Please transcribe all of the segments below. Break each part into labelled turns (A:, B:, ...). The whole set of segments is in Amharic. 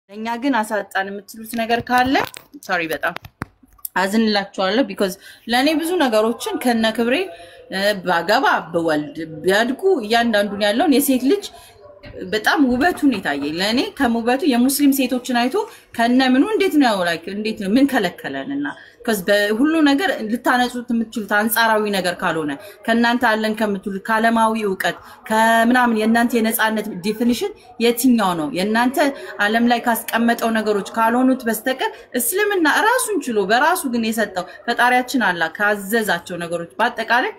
A: ለኛ ግን አሳጣን የምትሉት ነገር ካለ ሶሪ በጣም አዝንላችኋለሁ because ለኔ ብዙ ነገሮችን ከነ ክብሬ ባገባ በወልድ ቢያድጉ እያንዳንዱን ያለውን የሴት ልጅ በጣም ውበቱን ይታየኝ ለኔ ከውበቱ የሙስሊም ሴቶችን አይቶ ከነ ምኑ እንዴት ነው ላይክ እንዴት ነው ምን ከለከለንና because በሁሉ ነገር ልታነጹት የምትችሉት አንጻራዊ ነገር ካልሆነ ከናንተ አለን ከምትሉት ካለማዊ ዕውቀት ከምናምን የናንተ የነጻነት ዲፊኒሽን የትኛው ነው የናንተ ዓለም ላይ ካስቀመጠው ነገሮች ካልሆኑት በስተቀር እስልምና ራሱን ችሎ በራሱ ግን የሰጠው ፈጣሪያችን አላህ ካዘዛቸው ነገሮች በአጠቃላይ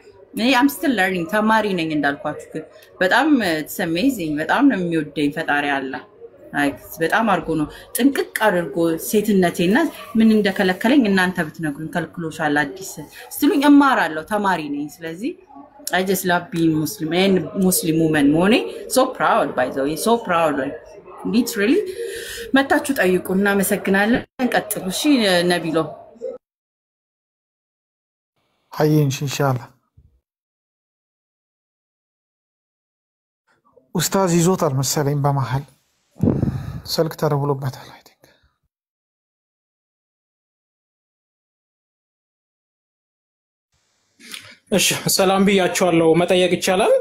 A: I'm still learning ተማሪ ነኝ እንዳልኳችሁ ግን በጣም it's amazing በጣም ነው የሚወደኝ ፈጣሪ አላህ like በጣም አርጎ ነው ጥንቅቅ አድርጎ ሴትነቴና ምን እንደከለከለኝ እናንተ ብትነግሩኝ ከልክሎሻል አዲስ ስትሉኝ እማራለሁ ተማሪ ነኝ ስለዚህ I just love being Muslim and Muslim woman ሆኔ so proud by the way so proud like literally መታችሁ ጠይቁና መሰግናለን እንቀጥሉ እሺ ነቢሎ
B: حيين إن شاء الله أستاذ يزوتر مسالين بمحل سلك تربلو بتاعه I think
C: እሺ ሰላም ብያችኋለሁ መጠየቅ ይቻላል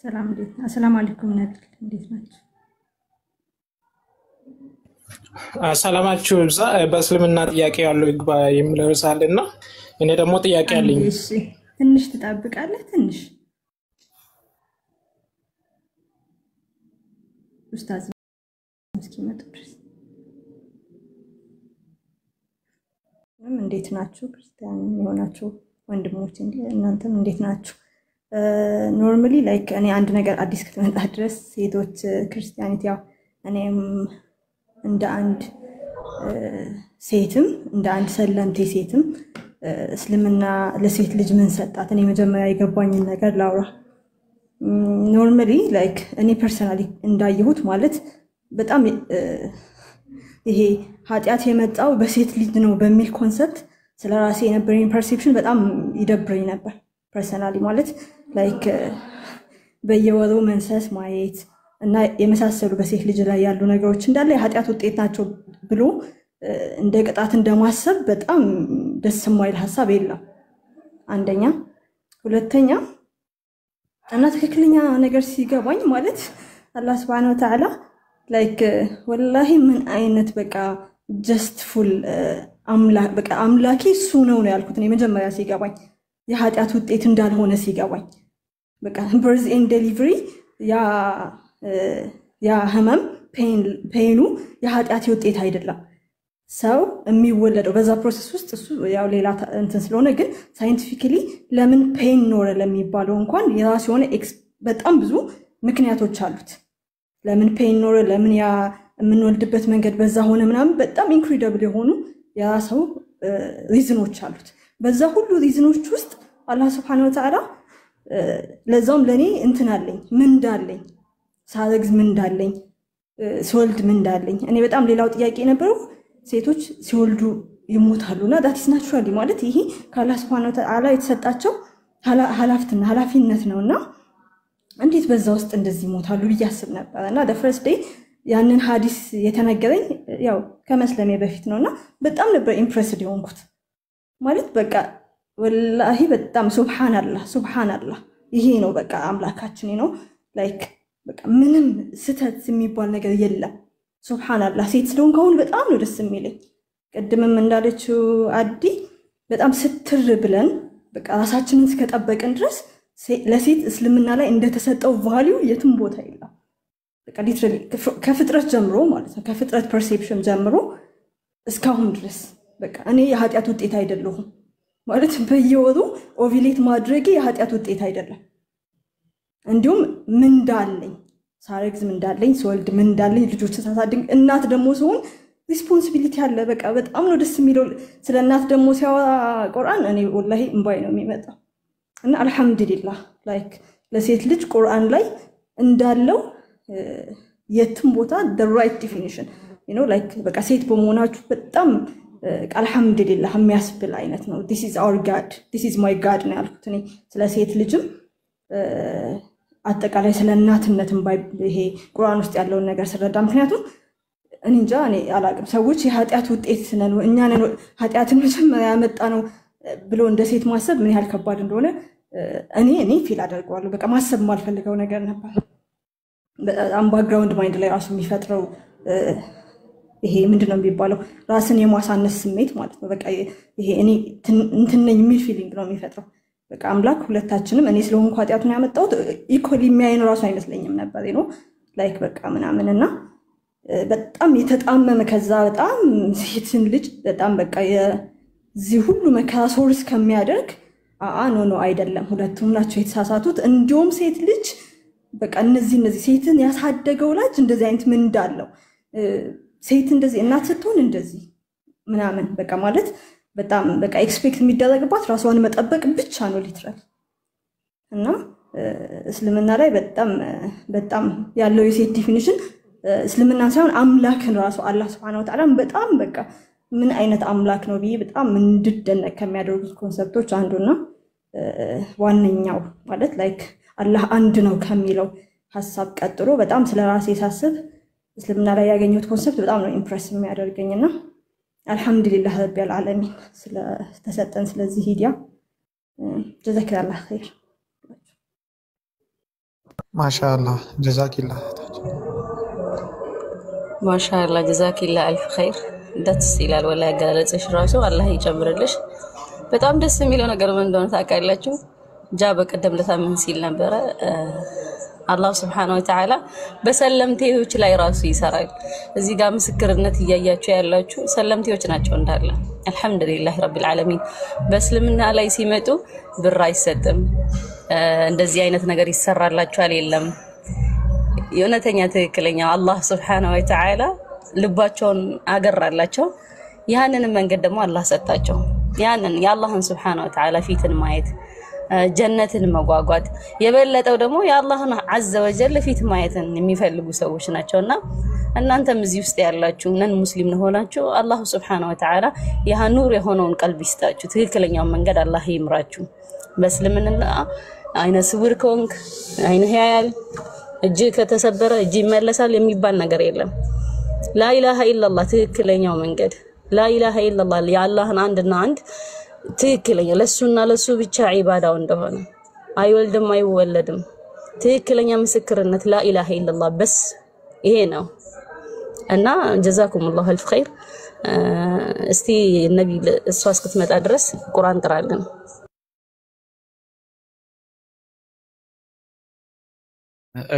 D: ሰላም እንዴት አሰላሙ አለይኩም ነብል እንዴት ናችሁ
C: ሰላማችሁ በእስልምና ጥያቄ ያለው ይግባ የሚለርሳልና እኔ ደግሞ ጥያቄ አለኝ
D: እሺ ትንሽ ተጣብቃለህ ትንሽ ኡስታዝ መስኪመጡ ድረስ እንዴት ናችሁ ክርስቲያን የሆናችሁ ወንድሞች እናንተም እንዴት ናችሁ ኖርማሊ ላይክ እኔ አንድ ነገር አዲስ ከተመጣ ድረስ ሴቶች ክርስቲያኒቲ ያው እኔም እንደ አንድ ሴትም እንደ አንድ ሰለምቴ ሴትም እስልምና ለሴት ልጅ ምን ሰጣት እኔ መጀመሪያ የገባኝ ነገር ላውራ ኖርማሊ ላይክ እኔ ፐርሰናሊ እንዳየሁት ማለት በጣም ይሄ ኃጢያት የመጣው በሴት ልጅ ነው በሚል ኮንሰፕት ስለራሴ የነበረኝ ፐርሰፕሽን በጣም ይደብረኝ ነበር ፐርሰናሊ ማለት ላይክ በየወሩ መንሰስ ማየት እና የመሳሰሉ በሴት ልጅ ላይ ያሉ ነገሮች እንዳለ የኃጢያት ውጤት ናቸው ብሎ እንደ ቅጣት እንደማሰብ በጣም ደስ የማይል ሐሳብ የለም አንደኛ ሁለተኛ እና ትክክለኛ ነገር ሲገባኝ ማለት አላህ Subhanahu Wa Ta'ala ላይክ ወላሂ ምን አይነት በቃ just full አምላክ በቃ አምላኬ እሱ ነው ያልኩት እኔ መጀመሪያ ሲገባኝ የኃጢያት ውጤት እንዳልሆነ ሲገባኝ በቃ birth and delivery ያ ህመም ፔኑ የኃጢያት ውጤት አይደለም ሰው የሚወለደው በዛ ፕሮሰስ ውስጥ እሱ ያው ሌላ እንትን ስለሆነ ግን ሳይንቲፊካሊ ለምን ፔን ኖረ ለሚባለው እንኳን የራሱ የሆነ በጣም ብዙ ምክንያቶች አሉት ለምን ፔን ኖረ ለምን ያ የምንወልድበት መንገድ በዛ ሆነ ምናምን በጣም ኢንክሬዲብል የሆኑ ያሰው ሪዝኖች አሉት በዛ ሁሉ ሪዝኖች ውስጥ አላህ Subhanahu Wa Ta'ala ለዛም ለኔ እንትን አለኝ ምን እንዳለኝ ሳረግዝ ምን እንዳለኝ ሲወልድ ምን እንዳለኝ እኔ በጣም ሌላው ጥያቄ ነበርው ሴቶች ሲወልዱ ይሞታሉና that is naturally ማለት ይሄ ከአላህ Subhanahu Wa Ta'ala የተሰጣቸው ኃላፊነት ነውና እንዴት በዛ ውስጥ እንደዚህ ይሞታሉ ብያስብ ነበርና the first day ያንን ሐዲስ የተነገረኝ ያው ከመስለሜ በፊት ነውና በጣም ነበር ኢምፕሬስድ የሆንኩት ማለት በቃ ወላሂ በጣም ሱብሃንአላህ ይሄ ነው በቃ አምላካችን ነው ላይክ በቃ ምንም ስተት የሚባል ነገር የለም ሱብሃንአላህ ሴት ስለሆንኩ አሁን በጣም ነው ደስ የሚለኝ ቀድመም እንዳለችው አዲ በጣም ስትር ብለን በቃ ራሳችንን እስከጠበቅን ድረስ ለሴት እስልምና ላይ እንደተሰጠው ቫልዩ የትም ቦታ የለም በቃ ሊትራሊ ከፍጥረት ጀምሮ ማለት ነው ከፍጥረት ፐርሰፕሽን ጀምሮ እስካሁን ድረስ በቃ እኔ የኃጢያት ውጤት አይደለሁም ማለት በየወሩ ኦቪሌት ማድረግ የኃጢያት ውጤት አይደለም እንዲሁም ምን እንዳለኝ ሳረግዝ ምን እንዳለኝ ስወልድ ምን እንዳለኝ ልጆች ተሳሳድግ እናት ደሞ ሲሆን ሪስፖንሲቢሊቲ አለ በቃ በጣም ነው ደስ የሚለው ስለ እናት ደሞ ሲያወራ ቁርአን እኔ ወላሂ እንባይ ነው የሚመጣው እና አልহামዱሊላህ ላይክ ለሴት ልጅ ቁርአን ላይ እንዳለው የትም ቦታ the right definition you know like በቃ ሴት በመሆናችሁ በጣም አልহামዱሊላህ የሚያስብል አይነት ነው this is our god this is my god ነው ያልኩት እኔ ስለ ሴት ልጅም አጠቃላይ ስለ እናትነትም ይሄ ቁርአን ውስጥ ያለውን ነገር ስረዳ ምክንያቱም እኔ እንጃ እኔ አላቅም ሰዎች የኃጢአት ውጤት ነን እኛ ነን ኃጢአትን መጀመሪያ ያመጣ ነው ብሎ እንደ ሴት ማሰብ ምን ያህል ከባድ እንደሆነ እኔ ፊል አደርገዋለሁ በቃ ማሰብ ማልፈልገው ነገር ነበር በጣም ባክግራውንድ ማይንድ ላይ ራሱ የሚፈጥረው ይሄ ምንድነው የሚባለው ራስን የማሳነስ ስሜት ማለት ነው በቃ ይሄ እኔ እንትን ነኝ የሚል ፊሊንግ ነው የሚፈጥረው በቃ አምላክ ሁለታችንም እኔ ስለሆንኩ ኃጢአቱን ያመጣሁት ኢኮሊ የሚያይን ራሱ አይመስለኝም ነበር ነው ላይክ በቃ ምናምንና በጣም የተጣመመ ከዛ በጣም ሴትን ልጅ በጣም በቃ የዚህ ሁሉ መከራ ሶርስ ከሚያደርግ ኖ አይደለም ሁለቱም ናቸው የተሳሳቱት እንዲሁም ሴት ልጅ በቃ እነዚህ ሴትን ያሳደገው ልጅ እንደዚህ አይነት ምን እንዳለው ሴት እንደዚህ እናት ስትሆን እንደዚህ ምናምን በቃ ማለት በጣም በቃ ኤክስፔክት የሚደረግባት ራስዋን መጠበቅ ብቻ ነው ሊትራል እና እስልምና ላይ በጣም ያለው የሴት ዲፊኒሽን እስልምና ሳይሆን አምላክን ራሱ አላህ Subhanahu Wa Ta'ala በጣም በቃ ምን አይነት አምላክ ነው ብዬ በጣም እንድደነቅ ከሚያደርጉት ኮንሰፕቶች አንዱና ዋነኛው ማለት ላይክ አላህ አንድ ነው ከሚለው ሐሳብ ቀጥሎ በጣም ስለራሴ ሳስብ እስልምና ላይ ያገኘሁት ኮንሰፕት በጣም ነው ኢምፕረስ የሚያደርገኝና አልহামዱሊላህ ረቢል ዓለሚን ስለተሰጠን ስለዚህ ሂዲያ ጀዛከላህ ኸይር
B: ማሻአላህ ጀዛኪላህ
E: ማሻአላህ ጀዛኪላህ አልፍ ኸይር ደስ ይላል ወላ ያገላለጽሽ ራሱ አላህ ይጨምርልሽ በጣም ደስ የሚለው ነገር ምን እንደሆነ ታውቃላችሁ ጃ በቀደም ለታምን ሲል ነበር አላህ Subhanahu Wa Ta'ala በሰለምቴዎች ላይ ራሱ ይሰራል እዚህ ጋር ምስክርነት እያያችሁ ያላችሁ ሰለምቴዎች ናቸው እንዳለ አልহামዱሊላህ ረቢል ዓለሚን በእስልምና ላይ ሲመጡ ብር አይሰጥም እንደዚህ አይነት ነገር ይሰራላችኋል የለም የእውነተኛ ትክክለኛ አላህ Subhanahu Wa Ta'ala ልባቸውን አገራላቸው ያንን መንገድ ደግሞ አላህ ሰጣቸው ያንን የአላህን Subhanahu Wa Ta'ala ፊትን ማየት ጀነትን መጓጓት የበለጠው ደግሞ የአላህን عز وجل ፊት ማየትን የሚፈልጉ ሰዎች ናቸውና እናንተም እዚህ ውስጥ ያላችሁ ነን ሙስሊም ሆናችሁ አላህ Subhanahu Wa Ta'ala ያ ኑር የሆነውን ቀልብ ይስጣችሁ ትክክለኛው መንገድ አላህ ይምራችሁ በእስልምና አይነ ስውር ከሆንክ አይነ ያያል እጅ ከተሰበረ እጅ ይመለሳል የሚባል ነገር የለም لا اله الا الله ትክክለኛው መንገድ لا اله الا الله የአላህን አንድና አንድ ትክክለኛ ለሱና ለሱ ብቻ ዒባዳው እንደሆነ አይወልድም አይወለድም ትክክለኛ ምስክርነት لا اله الا الله بس ይሄ ነው እና جزاكم الله الف خير እስቲ ነብይ እሷ እስክትመጣ ድረስ ቁርአን ቅራልን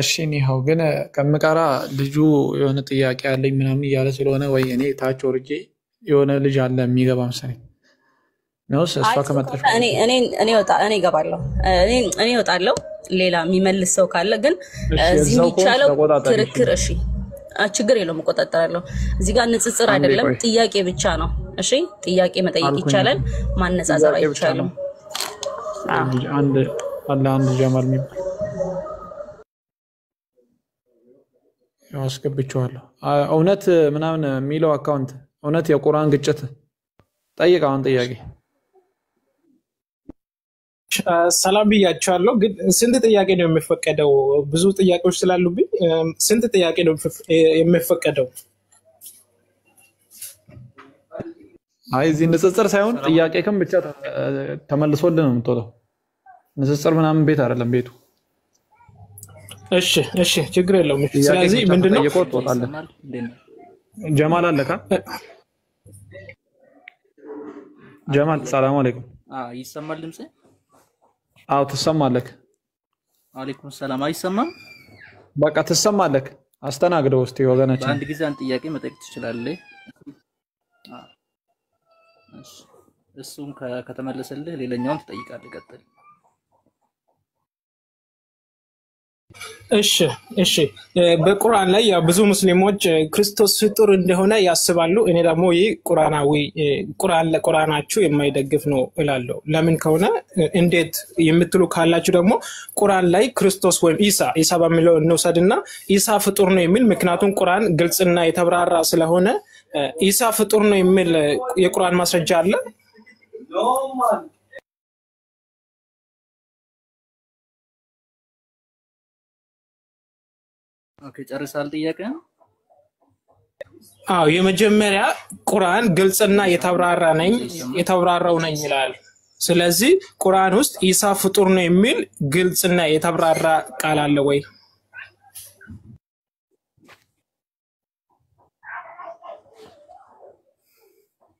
B: እሺ ነው ግን ከመቃራ ልጁ የሆነ ጥያቄ አለኝ ምናምን ያለ ስለሆነ ወይ እኔ ታች ወርጄ የሆነ ልጅ አለ የሚገባ መሰለኝ ነው እሷ ከመጣች
E: እኔ እገባለሁ እኔ እወጣለሁ ሌላ የሚመልስ ሰው ካለ ግን እዚህ የሚቻለው ክርክር እሺ ችግር የለውም እቆጣጠራለሁ እዚህ ጋር ንጽጽር አይደለም ጥያቄ ብቻ ነው እሺ ጥያቄ መጠየቅ ይቻላል ማነጻጸር አይቻልም አንድ ጀማል የሚባል
B: ያስገብቻለሁ እውነት ምናምን የሚለው አካውንት እውነት የቁርአን ግጭት ጠይቃውን ጥያቄ
C: ሰላም ብያችኋለሁ ግን ስንት ጥያቄ ነው የሚፈቀደው ብዙ ጥያቄዎች ስላሉብኝ ስንት ጥያቄ ነው የሚፈቀደው
B: አይ እዚህ ንጽጽር ሳይሆን ጥያቄ ከም ብቻ ተመልሶልን ነው የምትወጣው ንጽጽር ምናምን ቤት አይደለም ቤቱ
C: እሺ ችግር የለውም ስለዚህ ምንድነው
B: ጀማል አለካ ጀማል ሰላም አለይኩም
F: ይሰማል ድምጽ
B: አው ተሰማለክ
F: አለይኩም ሰላም አይሰማም
B: በቃ ተሰማለክ አስተናግደው እስቲ ወገናችን
F: አንድ ጊዜ አንድ ጥያቄ መጠየቅ ትችላለህ እሱም ከተመለሰልህ ሌላኛውን ትጠይቃለህ ቀጥል
C: እሺ በቁርአን ላይ ያ ብዙ ሙስሊሞች ክርስቶስ ፍጡር እንደሆነ ያስባሉ እኔ ደግሞ ይህ ቁርአን ለቁርአናችሁ የማይደግፍ ነው እላለሁ ለምን ከሆነ እንዴት የምትሉ ካላችሁ ደግሞ ቁርአን ላይ ክርስቶስ ወይም ኢሳ በሚለው እንውሰድና ኢሳ ፍጡር ነው የሚል ምክንያቱም ቁርአን ግልጽና የተብራራ ስለሆነ ኢሳ ፍጡር ነው የሚል የቁርአን ማስረጃ አለ
F: ኦኬ ጨርሳል ጥያቄ
C: አዎ የመጀመሪያ ቁርአን ግልጽና የተብራራው ነኝ ይላል ስለዚህ ቁርአን ውስጥ ኢሳ ፍጡር ነው የሚል ግልጽና የተብራራ ቃል አለ ወይ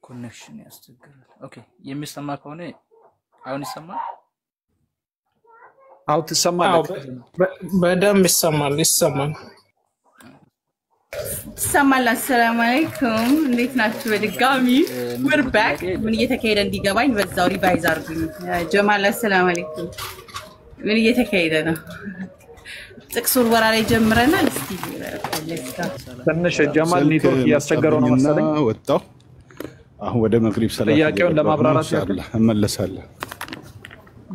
F: ኮኔክሽን ያስቸግራል ኦኬ የሚሰማ ከሆነ አሁን ይሰማል
B: አው ትሰማለህ
C: በደንብ ይሰማል
A: ሰማላ ሰላም አለይኩም እንዴት ናችሁ በድጋሚ we're back ምን እየተካሄደ እንዲገባኝ በዛው ሪቫይዝ አድርጉኝ ጀማል ሰላም አለይኩም ምን እየተካሄደ ነው ጥቅሱር ወራ ላይ ጀምረናል እስቲ
B: ትንሽ ጀማል ኔትወርክ ያስቸገረው ነው መሰለኝ
G: ወጣው አሁን ወደ መግሪብ ሰላም
B: ጥያቄውን ለማብራራት ያክል
G: እመለሳለሁ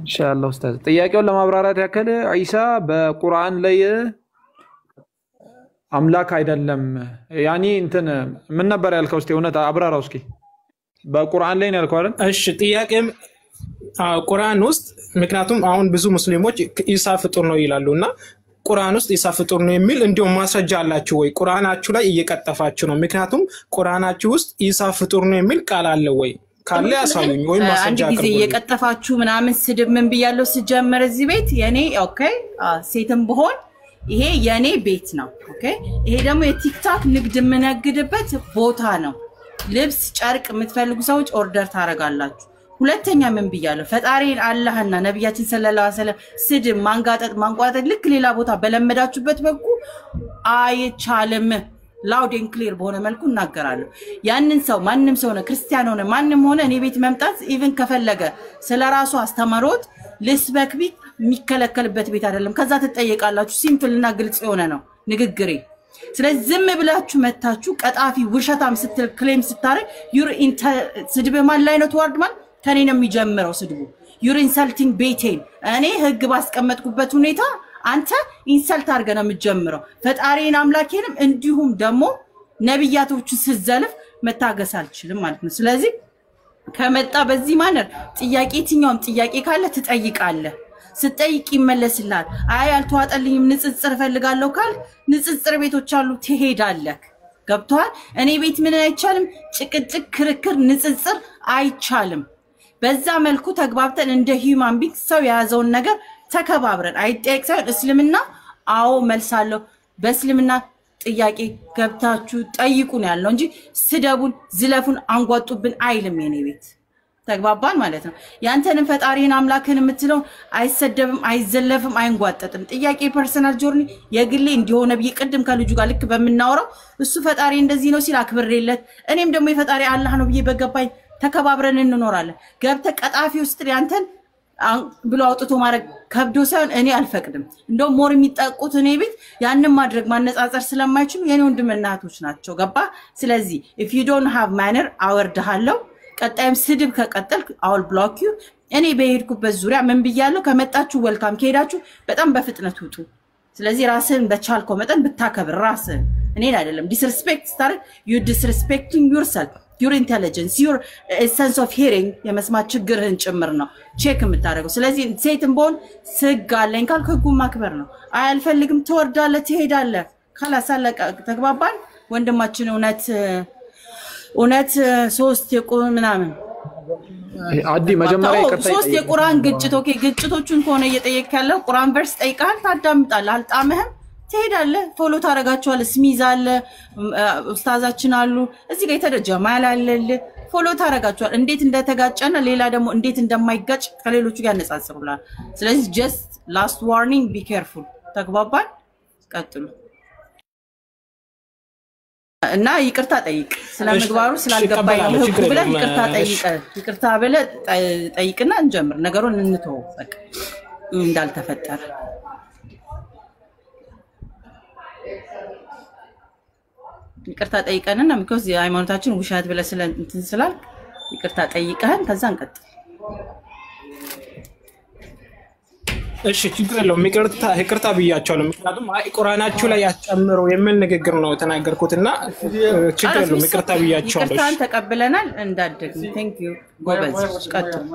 B: ኢንሻአላህ ኡስታዝ ጥያቄውን ለማብራራት ያክል ኢሳ በቁርአን ላይ አምላክ አይደለም ያኒ እንትን ምን ነበር ያልከው እስቲ እውነት አብራራው እስኪ በቁርአን ላይ ነው ያልከው አይደል
C: እሺ ጥያቄም ቁርአን ውስጥ ምክንያቱም አሁን ብዙ ሙስሊሞች ኢሳ ፍጡር ነው ይላሉና ቁርአን ውስጥ ኢሳ ፍጡር ነው የሚል እንዲሁም ማስረጃ አላችሁ ወይ ቁርአናችሁ ላይ እየቀጠፋችሁ ነው ምክንያቱም ቁርአናችሁ ውስጥ ኢሳ ፍጡር ነው የሚል ቃል አለ ወይ ካለ ያሳዩኝ ወይ ማስረጃ
A: አንድ ጊዜ እየቀጠፋችሁ ምናምን ስድብ ምን ብያለሁ ስጀምር እዚህ ቤት የኔ ኦኬ ሴትም በሆን ይሄ የኔ ቤት ነው ኦኬ ይሄ ደግሞ የቲክቶክ ንግድ የምነግድበት ቦታ ነው ልብስ ጨርቅ የምትፈልጉ ሰዎች ኦርደር ታረጋላችሁ ሁለተኛ ምን ብያለሁ ፈጣሪን አላህና ነብያችን ሰለላሁ ዐለይሂ ወሰለም ስድብ ማንቋጠጥ ልክ ሌላ ቦታ በለመዳችሁበት በኩ አይቻልም ላውድ ኤንድ ክሊር በሆነ መልኩ እናገራለሁ ያንን ሰው ማንንም ሰው ነው ክርስቲያን ሆነ ማንንም ሆነ እኔ ቤት መምጣት ኢቭን ከፈለገ ስለራሱ አስተማሮት ልስበክ ቢት የሚከለከልበት ቤት አይደለም ከዛ ተጠየቃላችሁ ሲምፕልና ግልጽ የሆነ ነው ንግግሬ ስለዚህ ዝም ብላችሁ መታችሁ ቀጣፊ ውሸታም ስትል ክሌም ስታረግ ዩር ስድብ ማን ላይ ነው ተዋርድማል ከኔ ነው የሚጀምረው ስድቡ ዩር ኢንሰልቲንግ ቤቴን እኔ ህግ ባስቀመጥኩበት ሁኔታ አንተ ኢንሰልት አድርገህ ነው የምትጀምረው ፈጣሪን አምላኬንም እንዲሁም ደግሞ ነብያቶቹን ስዘልፍ መታገስ አልችልም ማለት ነው ስለዚህ ከመጣ በዚህ ማነር ጥያቄ ትኛውም ጥያቄ ካለ ትጠይቃለህ ስትጠይቅ ይመለስልሃል አይ አልተዋጠልኝም ንጽጽር ፈልጋለሁ ካል ንጽጽር ቤቶች አሉ ትሄዳለህ ገብቷል እኔ ቤት ምን አይቻልም ጭቅጭቅ ክርክር ንጽጽር አይቻልም በዛ መልኩ ተግባብተን እንደ ሂዩማን ቢንግ ሰው ያዘውን ነገር ተከባብረን አይጠይቅ ሳይሆን እስልምና አዎ መልሳለሁ በእስልምና ጥያቄ ገብታችሁ ጠይቁን ያለው እንጂ ስደቡን ዝለፉን አንጓጡብን አይልም የኔ ቤት ተግባባን ማለት ነው ያንተንም ፈጣሪን አምላክን የምትለው አይሰደብም አይዘለፍም አይንጓጠጥም ጥያቄ ፐርሰናል ጆርኒ የግሌ እንዲሆነ በቅድም ከልጁ ጋር ልክ በመናወራው እሱ ፈጣሪ እንደዚህ ነው ሲል አክብሬለት እኔም ደግሞ የፈጣሪ አላህ ነው ብዬ በገባኝ ተከባብረን እንኖራለን ገብተ ቀጣፊ ውስጥ ያንተን ብሎ አውጥቶ ማድረግ ከብዶ ሳይሆን እኔ አልፈቅድም እንደው ሞር የሚጣቁት እኔ ቤት ያንን ማድረግ ማነጻጸር ስለማይችሉ የኔ ወንድምናቶች ናቸው ገባ ስለዚህ if you don't have manner አወርድሃለሁ ቀጣይም ስድብ ከቀጠልክ አውል ብሎክ ዩ እኔ በሄድኩበት ዙሪያ ምን ብያለሁ ከመጣችሁ ወልካም ከሄዳችሁ በጣም በፍጥነት ውጡ ስለዚህ ራስን በቻልከው መጠን ብታከብር ራስን እኔን አይደለም ዲስሪስፔክት ስታርት you disrespecting yourself your intelligence your sense of hearing የመስማት ችግርህን ጭምር ነው ቼክ የምታደርገው ስለዚህ ሴትም ቦን ስጋለኝ ካልኩ ህጉን ማክበር ነው አልፈልግም ትወርዳለህ ትሄዳለህ ካላሳለቀ ተግባባን ወንድማችን እውነት ሶስት የቁርአን ምናምን
B: አዲ መጀመሪያ ይቀርታ
A: ሶስት የቁርአን ግጭት ኦኬ ግጭቶቹን ከሆነ እየጠየቅ ያለው ቁርአን ቨርስ ጠይቃል ታዳምጣለህ አልጣመህም ትሄዳለህ ፎሎ ታረጋቸዋለህ ስሚዝ አለ ኡስታዛችን አሉ እዚህ ጋር የተደጀማል አለል ፎሎ ታረጋቸዋል እንዴት እንደተጋጨና ሌላ ደግሞ እንዴት እንደማይጋጭ ከሌሎቹ ጋር ነጻጽሩላል ስለዚህ just last warning be careful ተግባባን ቀጥሉ እና ይቅርታ ጠይቅ ስለምግባሩ ስላልገባኝ ነው ህጉ ብለ ይቅርታ ብለ ጠይቅና እንጀምር ነገሩን እንተው በቃ እንዳልተፈጠረ ይቅርታ ጠይቀንና because የሃይማኖታችን ውሻት ብለ እንትን ስላል ይቅርታ ጠይቀን ከዛ እንቀጥል
C: እሺ ችግር የለውም ይቅርታ ብያቸዋለሁ ምክንያቱም ቁርአናችሁ ላይ ያጨምሩ የሚል ንግግር ነው ተናገርኩትና ችግር የለውም ይቅርታ ብያቸዋለሁ
A: ይቅርታን ተቀበለናል እንዳደግን thank you ጎበዝ ቀጥል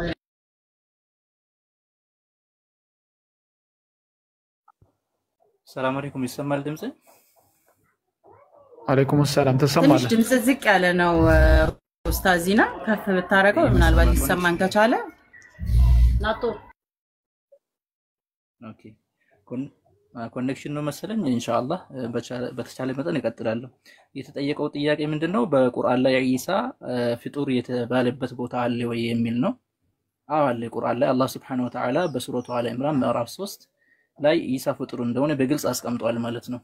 F: ሰላም አለይኩም ይሰማል ድምጽ
B: አለይኩም ሰላም
A: ትንሽ
B: ተሰማለ
A: ድምጽ ዝቅ ያለ ነው ኡስታዚና ከፍ ብታረገው ምናልባት ሊሰማን ከቻለ ናቶ
F: ኦኬ ኮኔክሽን ነው መሰለኝ ኢንሻአላህ በተቻለ መጠን እቀጥላለሁ የተጠየቀው ጥያቄ ምንድነው በቁርአን ላይ ኢሳ ፍጡር የተባለበት ቦታ አለ ወይ የሚል ነው አዎ አለ ቁርአን ላይ አላህ Subhanahu Wa Ta'ala በሱረቱ አለ ኢምራን ምዕራፍ 3 ላይ ኢሳ ፍጡር እንደሆነ በግልጽ አስቀምጧል ማለት ነው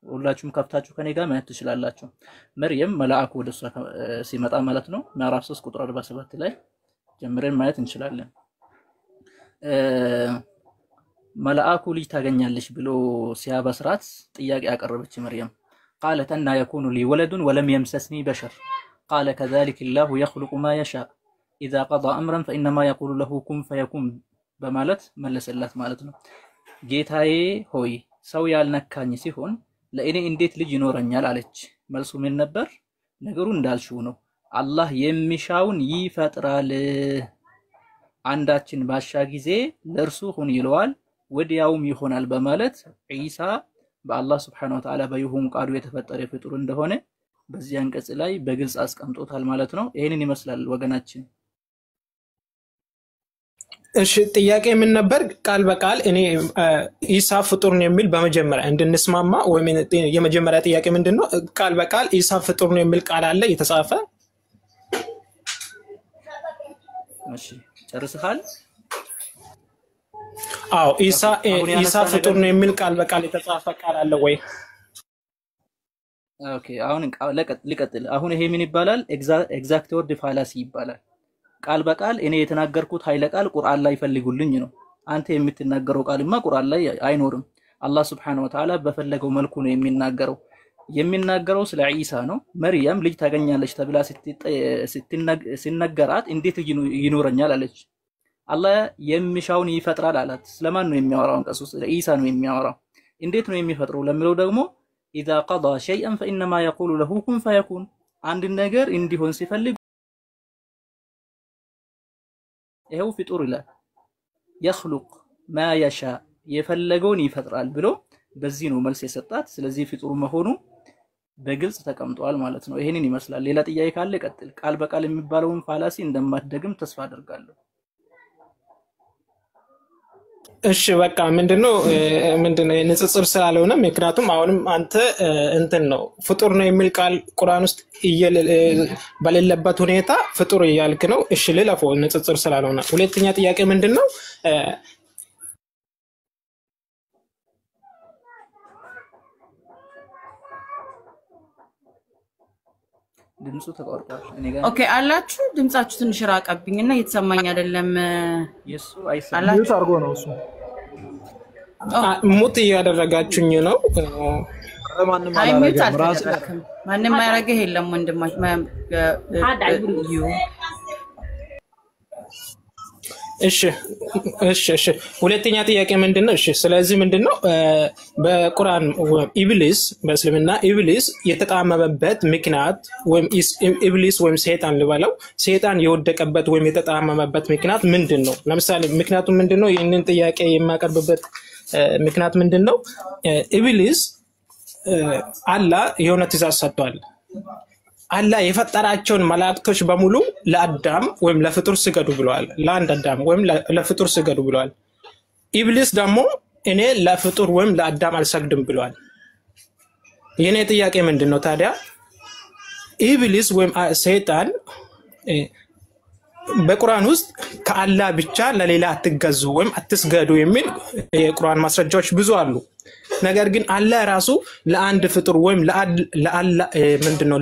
F: ሁላችሁም ከፍታችሁ ከኔ ጋር ማየት ትችላላችሁ መርየም መልአኩ ወደሷ ሲመጣ ማለት ነው ምዕራፍ 3 ቁጥር 47 ላይ ጀምረን ማየት እንችላለን መልአኩ ልጅ ታገኛለሽ ብሎ ሲያበስራት ጥያቄ ያቀረበች መርየም قالت أن يكون لي ولد ولم يمسسني بشر قال كذلك الله يخلق ما يشاء إذا قضى أمرا فإنما يقول له كن فيكون በማለት መለሰላት ማለት ነው ጌታዬ ሆይ ሰው ያልነካኝ ሲሆን ለእኔ እንዴት ልጅ ይኖረኛል አለች መልሱ ምን ነበር ነገሩ እንዳልሽው ነው አላህ የሚሻውን ይፈጥራል አንዳችን ባሻ ጊዜ ለርሱ ሁን ይለዋል ወዲያውም ይሆናል በማለት ኢሳ በአላህ Subhanahu Wa Ta'ala በይሁን ቃሉ የተፈጠረ ፍጡር እንደሆነ በዚህ አንቀጽ ላይ በግልጽ አስቀምጦታል ማለት ነው ይሄንን ይመስላል ወገናችን
C: እሺ ጥያቄ ምን ነበር ቃል በቃል እኔ ኢሳ ፍጡር ነው የሚል በመጀመሪያ እንድንስማማ ወይ የመጀመሪያ ጥያቄ ምንድነው ቃል በቃል ኢሳ ፍጡር ነው የሚል ቃል አለ የተጻፈ
F: እሺ ጨርሰሃል
C: አዎ ኢሳ ፍጡር ነው የሚል ቃል በቃል የተጻፈ ቃል አለ ወይ
F: ኦኬ አሁን ልቀጥል አሁን ይሄ ምን ይባላል ኤግዛክት ወርድ ፋላሲ ይባላል ቃል በቃል እኔ የተናገርኩት ኃይለ ቃል ቁርአን ላይ ፈልጉልኝ ነው አንተ የምትናገረው ቃልማ ቁርአን ላይ አይኖርም አላህ Subhanahu Wa Ta'ala በፈለገው መልኩ ነው የሚናገረው ስለ ኢሳ ነው መርየም ልጅ ታገኛለች ተብላ ሲነገራት እንዴት ይኖረኛል አለች አላህ የሚሻውን ይፈጥራል አላት ስለማን ነው የሚያወራው አንቀጹ ስለ ኢሳ ነው የሚያወራው እንዴት ነው የሚፈጥረው ለሚለው ደግሞ اذا قضى شيئا فانما يقول له كن فيكون አንድ ነገር እንዲሆን ሲፈልግ ይሄው ፍጡር ይላል يخلق ما يشاء የፈለገውን ይፈጥራል ብሎ በዚህ ነው መልስ የሰጣት ስለዚህ ፍጡር መሆኑ በግልጽ ተቀምጧል ማለት ነው ይሄንን ይመስላል ሌላ ጥያቄ ካለ ቀጥል ቃል በቃል የሚባለውን ፋላሲ እንደማትደግም ተስፋ አደርጋለሁ
C: እሺ በቃ ምንድነው ንጽጽር ስላልሆነ ምክንያቱም አሁንም አንተ እንትን ነው ፍጡር ነው የሚል ቃል ቁርአን ውስጥ በሌለበት ሁኔታ ፍጡር እያልክ ነው እሺ ለለፈው ንጽጽር ስላልሆነ ሁለተኛ ጥያቄ ምንድነው
F: ድምጹ ተቋርጧል እኔ ጋር
A: ኦኬ አላችሁ ድምጻችሁ ትንሽ ራቀብኝና እየተሰማኝ አይደለም
F: የሱ አይሰማም
B: ሚውት አድርጎ ነው እሱ
C: ሙት ያደረጋችሁኝ ነው
B: ማንንም
A: ሚውት
B: አላረጋም ራስ
A: አልተደረገም ማንንም ያረገህ የለም ወንድማችን
C: እሺ ሁለተኛ ጥያቄ ምንድነው እሺ ስለዚህ ምንድነው በቁርአን ኢብሊስ በእስልምና ኢብሊስ የተጣመመበት ምክንያት ወይም ኢብሊስ ወይም ሰይጣን ልበለው ሰይጣን የወደቀበት ወይም የተጣመመበት ምክንያት ምንድነው ለምሳሌ ምክንያቱ ምንድነው ይሄንን ጥያቄ የማቀርብበት ምክንያት ምንድነው ኢብሊስ አላህ የሆነ ትእዛዝ ሰጥቷል አላህ የፈጠራቸውን መላእክቶች በሙሉ ለአዳም ወይም ለፍጡር ስገዱ ብለዋል ለአንድ አዳም ወይም ለፍጡር ስገዱ ብለዋል ኢብሊስ ደግሞ እኔ ለፍጡር ወይም ለአዳም አልሰግድም ብለዋል የኔ ጥያቄ ምንድነው ታዲያ ኢብሊስ ወይም ሰይጣን በቁርአን ውስጥ ከአላህ ብቻ ለሌላ አትገዙ ወይም አትስገዱ የሚል የቁርአን ማስረጃዎች ብዙ አሉ ነገር ግን አላህ ራሱ ለአንድ ፍጡር ወይም ለአላህ ምንድነው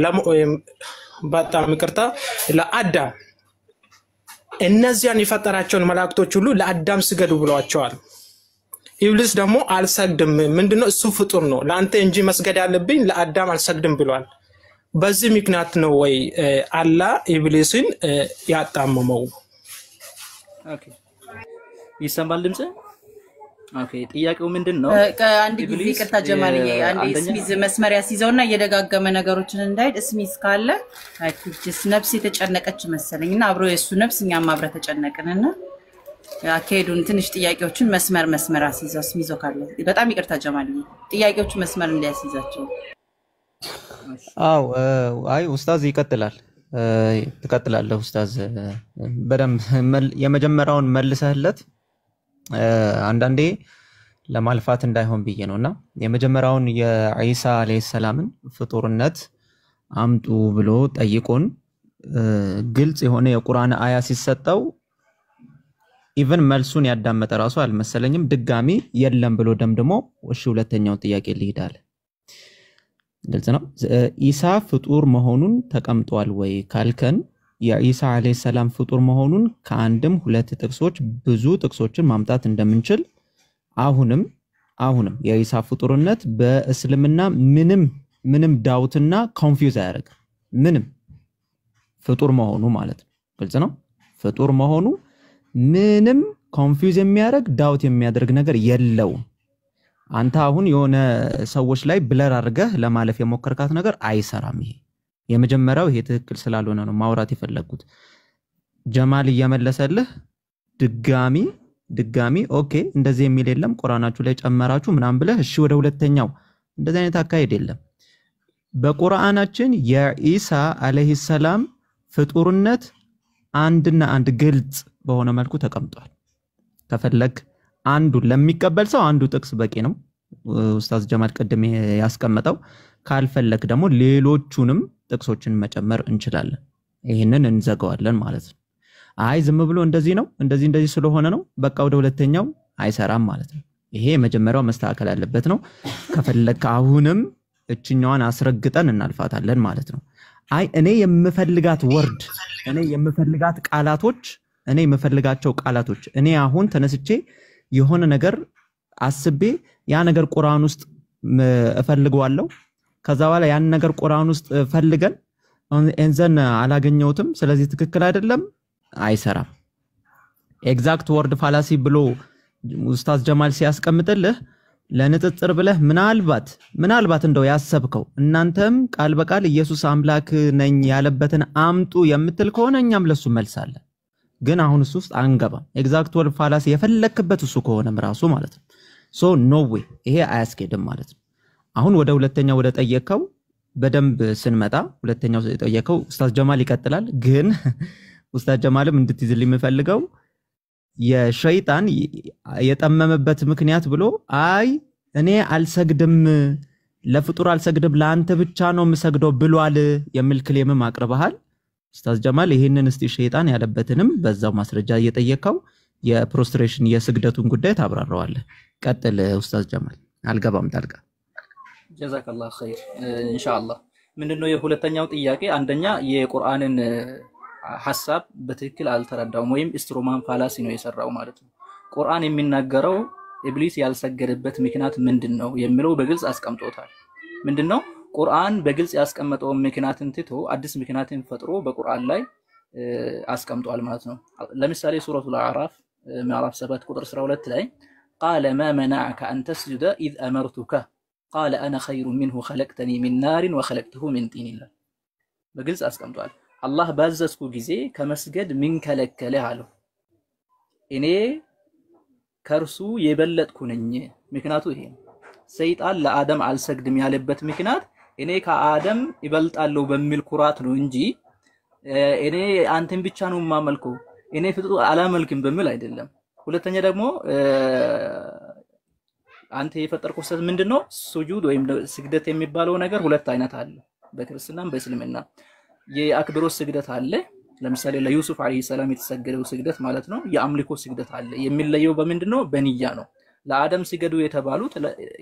C: በጣም ይቅርታ ለአዳም እነዚያን የፈጠራቸውን መላእክቶች ሁሉ ለአዳም ስገዱ ብለዋቸዋል ኢብሊስ ደግሞ አልሰግድም ምንድነው እሱ ፍጡር ነው ለአንተ እንጂ መስገድ ያለብኝ ለአዳም አልሰግድም ብለዋል በዚህ ምክንያት ነው ወይ አላህ ኢብሊስን ያጣመመው
F: ኦኬ ይሰማል ድምጽ ኦኬ ጥያቄው ምንድነው
A: አንድ ጊዜ ይቅርታ ጀማልዬ አንድ ስሚዝ መስመር ያስይዘውና እየደጋገመ ነገሮችን እንዳይድ ስሚዝ ካለ አይኩጅስ ነፍስ የተጨነቀች መሰለኝና አብሮ የሱ ነፍስ እኛም አብረ ተጨነቅንና ያከዱን ትንሽ ጥያቄዎችን መስመር አስይዘው ስሚዞ ካለ በጣም ይቅርታ ጀማልዬ ጥያቄዎችን መስመር እንዲያስይዛቸው
H: አው አይ ኡስታዝ ይቀጥላል ትቀጥላለህ ኡስታዝ በደንብ የመጀመሪያውን መልሰህለት አንዳንዴ ለማልፋት እንዳይሆን ብዬ ነውና የመጀመሪያውን የኢሳ አለይሂ ሰላምን ፍጡርነት አምጡ ብሎ ጠይቆን ግልጽ የሆነ የቁርአን አያ ሲሰጠው ኢቭን መልሱን ያዳመጠ ራሱ አልመሰለኝም ድጋሚ የለም ብሎ ደምድሞ እሺ ሁለተኛው ጥያቄ ልሂዳለ ግልጽ ነው ኢሳ ፍጡር መሆኑን ተቀምጧል ወይ ካልከን የኢሳ አለይሂ ሰላም ፍጡር መሆኑን ከአንድም ሁለት ጥቅሶች ብዙ ጥቅሶችን ማምጣት እንደምንችል አሁንም የኢሳ ፍጡርነት በእስልምና ምንም ዳውትና ኮንፊውዝ አያደርግም ምንም ፍጡር መሆኑ ማለት ነው ግልጽ ነው ፍጡር መሆኑ ምንም ኮንፊውዝ የሚያደርግ ዳውት የሚያደርግ ነገር የለውም አንተ አሁን የሆነ ሰዎች ላይ ብለር አድርገህ ለማለፍ የሞከርካት ነገር አይሰራም ይሄ የመጀመሪያው ይሄ ትክክል ስላልሆነ ነው ማውራት የፈለኩት ጀማል እየመለሰልህ ድጋሚ ኦኬ እንደዚህ የሚል የለም ቁርአናችሁ ላይ ጨመራችሁ ምናም ብለህ እሺ ወደ ሁለተኛው እንደዚህ አይነት አካሄድ የለም በቁርአናችን የኢሳ አለይሂ ሰላም ፍጡርነት አንድና አንድ ግልጽ በሆነ መልኩ ተቀምጧል ከፈለክ አንዱ ለሚቀበል ሰው አንዱ ጥቅስ በቂ ነው ኡስታዝ ጀማል ቀደም ያስቀመጠው ካልፈለክ ደግሞ ሌሎቹንም ጥቅሶችን መጨመር እንችላለን ይሄንን እንዘጋዋለን ማለት ነው አይ ዝም ብሎ እንደዚህ ነው እንደዚህ ስለሆነ ነው በቃ ወደ ሁለተኛው አይሰራም ማለት ነው ይሄ መጀመሪያው መስተካከል ያለበት ነው ከፈለክ አሁንም እችኛዋን አስረግጠን እናልፋታለን ማለት ነው አይ እኔ የምፈልጋት ወርድ እኔ የምፈልጋቸው ቃላቶች እኔ አሁን ተነስቼ የሆነ ነገር አስቤ ያ ነገር ቁርአን ውስጥ እፈልገዋለሁ ከዛ በኋላ ያን ነገር ቁርአን ውስጥ ፈልገን እንዘን አላገኘውትም ስለዚህ ትክክል አይደለም አይሰራም ኤግዛክት ወርድ ፋላሲ ብሎ ኡስታዝ ጀማል ሲያስቀምጥልህ ለንጥጥር ብለህ ምናልባት እንደው ያሰብከው እናንተም ቃል በቃል ኢየሱስ አምላክ ነኝ ያለበትን አምጡ የምትል ከሆነ እኛም ለሱ መልሳለን ግን አሁን እሱ ውስጥ አንገባም ኤግዛክት ወርድ ፋላሲ የፈለክበት እሱ ከሆነም ራሱ ማለት ነው ሶ ኖ ዌይ ይሄ አያስኬድም ማለት ነው አሁን ወደ ሁለተኛው ወደ ጠየቀው በደንብ ስንመጣ ሁለተኛው ጠየቀው ኡስታዝ ጀማል ይቀጥላል ግን ኡስታዝ ጀማልም እንድትይዝልኝ የምፈልገው የሸይጣን የጠመመበት ምክንያት ብሎ አይ እኔ አልሰግድም ለፍጡር አልሰግድም ለአንተ ብቻ ነው የምሰግደው ብሏል የሚል ክሌምም አቅርበሃል ኡስታዝ ጀማል ይሄንን እስቲ ሸይጣን ያለበትንም በዛው ማስረጃ እየጠየቀው የፕሮስትሬሽን የስግደቱን ጉዳይ ታብራራዋለህ ቀጥል ኡስታዝ ጀማል አልገባም ታልቃ
F: ጀዛከላሁ ኸይር ኢንሻአላህ ምንድነው የሁለተኛው ጥያቄ አንደኛ የቁርአንን ሐሳብ በትክክል አልተረዳውም ወይም ኢስትሮማን ፋላሲ ነው የሰራው ማለት ነው ቁርአን የሚናገረው ኢብሊስ ያልሰገደበት ምክንያት ምንድነው የሚለው በግልጽ አስቀምጦታል ምንድነው ቁርአን በግልጽ ያስቀመጠው ምክንያትን ትቶ አዲስ ምክንያትን ፈጥሮ በቁርአን ላይ አስቀምጧል ማለት ነው ለምሳሌ ሱረቱል አዕራፍ ምዕራፍ 7 ቁጥር 12 ላይ قال ما منعك أن تسجد إذ أمرتك قال أنا خير منه خلقتني من نار وخلقته من طين الله በግልጽ አስቀምጧል አላህ ባዘዝኩ ጊዜ ከመስገድ ምን ከለከለህ አለው እኔ ከርሱ የበለጥኩ ነኝ ምክንያቱ ይሄ ሰይጣን ለአደም አልሰግድም ያለበት ምክንያት እኔ ከአደም ይበልጣለሁ በሚል ኩራት ነው እንጂ እኔ አንተን ብቻ ነው ማመልከው እኔ ፍጡር አላመልክም በሚል አይደለም ሁለተኛ ደግሞ አንተ የፈጠርከው ሰት ምንድነው ሱጁድ ወይም ስግደት የሚባለው ነገር ሁለት አይነት አለ በክርስትናም በእስልምና የአክብሮት ስግደት አለ ለምሳሌ ለዩሱፍ አለይሂ ሰላም የተሰገደው ስግደት ማለት ነው የአምልኮ ስግደት አለ የሚለየው በምንድነው በንያ ነው ለአደም ሲገዱ የተባሉት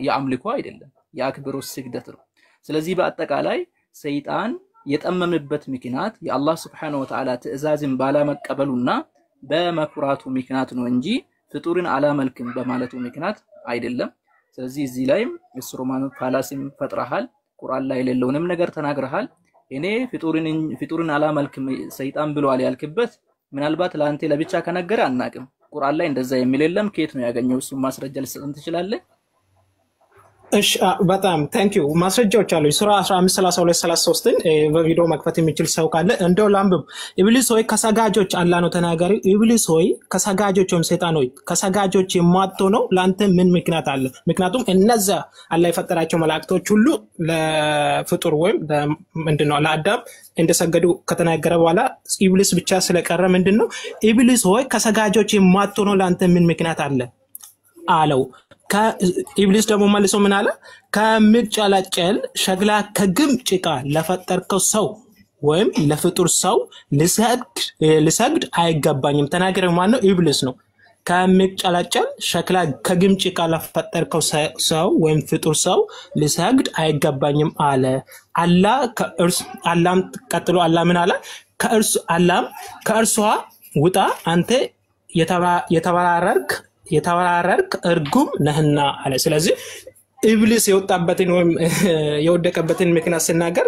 F: የአምልኮ አይደለም የአክብሮት ስግደት ነው ስለዚህ በአጠቃላይ ሰይጣን የጠመመበት ምክንያት የአላህ Subhanahu Wa Ta'ala ትእዛዝን ባለመቀበሉና በመኩራቱ ምክንያት ነው እንጂ ፍጡርን አላመልክም በማለቱ ምክንያት አይደለም ስለዚህ እዚህ ላይም ኢስሮማን ፋላሲም ፈጥረሃል ቁርአን ላይ የሌለውንም ነገር ተናግረሃል እኔ ፍጡርን አላመልክም ሰይጣን ብሏል ያልክበት ምናልባት ለአንተ ለብቻ ከነገረ አናቅም ቁርአን ላይ እንደዛ የሚል የለም ከየት ነው ያገኘው እሱ ማስረጃ ልሰጥን ትችላለህ
C: እሺ በጣም ታንክ ዩ ማስረጃዎች አሉ ሱራ 15:32-33 በቪዲዮ መክፈት የሚችል ሰው ካለ እንደው ላምብብ ኢብሊስ ሆይ ከሰጋጆች አላህ ነው ተናጋሪ ኢብሊስ ሆይ ከሰጋጆች ወይም ሰይጣን ሆይ ከሰጋጆች የማትሆነው ላንተ ምን ምክንያት አለ ምክንያቱም እነዛ አላህ የፈጠራቸው መላእክቶች ሁሉ ለፍጡር ወይም ምንድነው ለአዳም እንደሰገዱ ከተናገረ በኋላ ኢብሊስ ብቻ ስለቀረ ምንድነው ኢብሊስ ሆይ ከሰጋጆች የማትሆነው ላንተ ምን ምክንያት አለ አለው ኢብሊስ ደግሞ መልሶ ምን አለ ከሚጫላጨል ሸክላ ከግም ጭቃ ለፈጠርከው ሰው ወይም ለፍጡር ሰው ልሰግድ አይገባኝም ተናገረው ማን ነው ኢብሊስ ነው ከሚጫላጨል ሸክላ ከግም ጭቃ ለፈጠርከው ሰው ወይም ፍጡር ሰው ልሰግድ አይገባኝም አለ አላም ቀጥሎ አላህ ምን አለ ከእርሷ ውጣ አንተ የተባራረርክ እርጉም ነህና አለ ስለዚህ ኢብሊስ የወጣበትን ወይም የወደቀበትን ምክንያት ሲናገር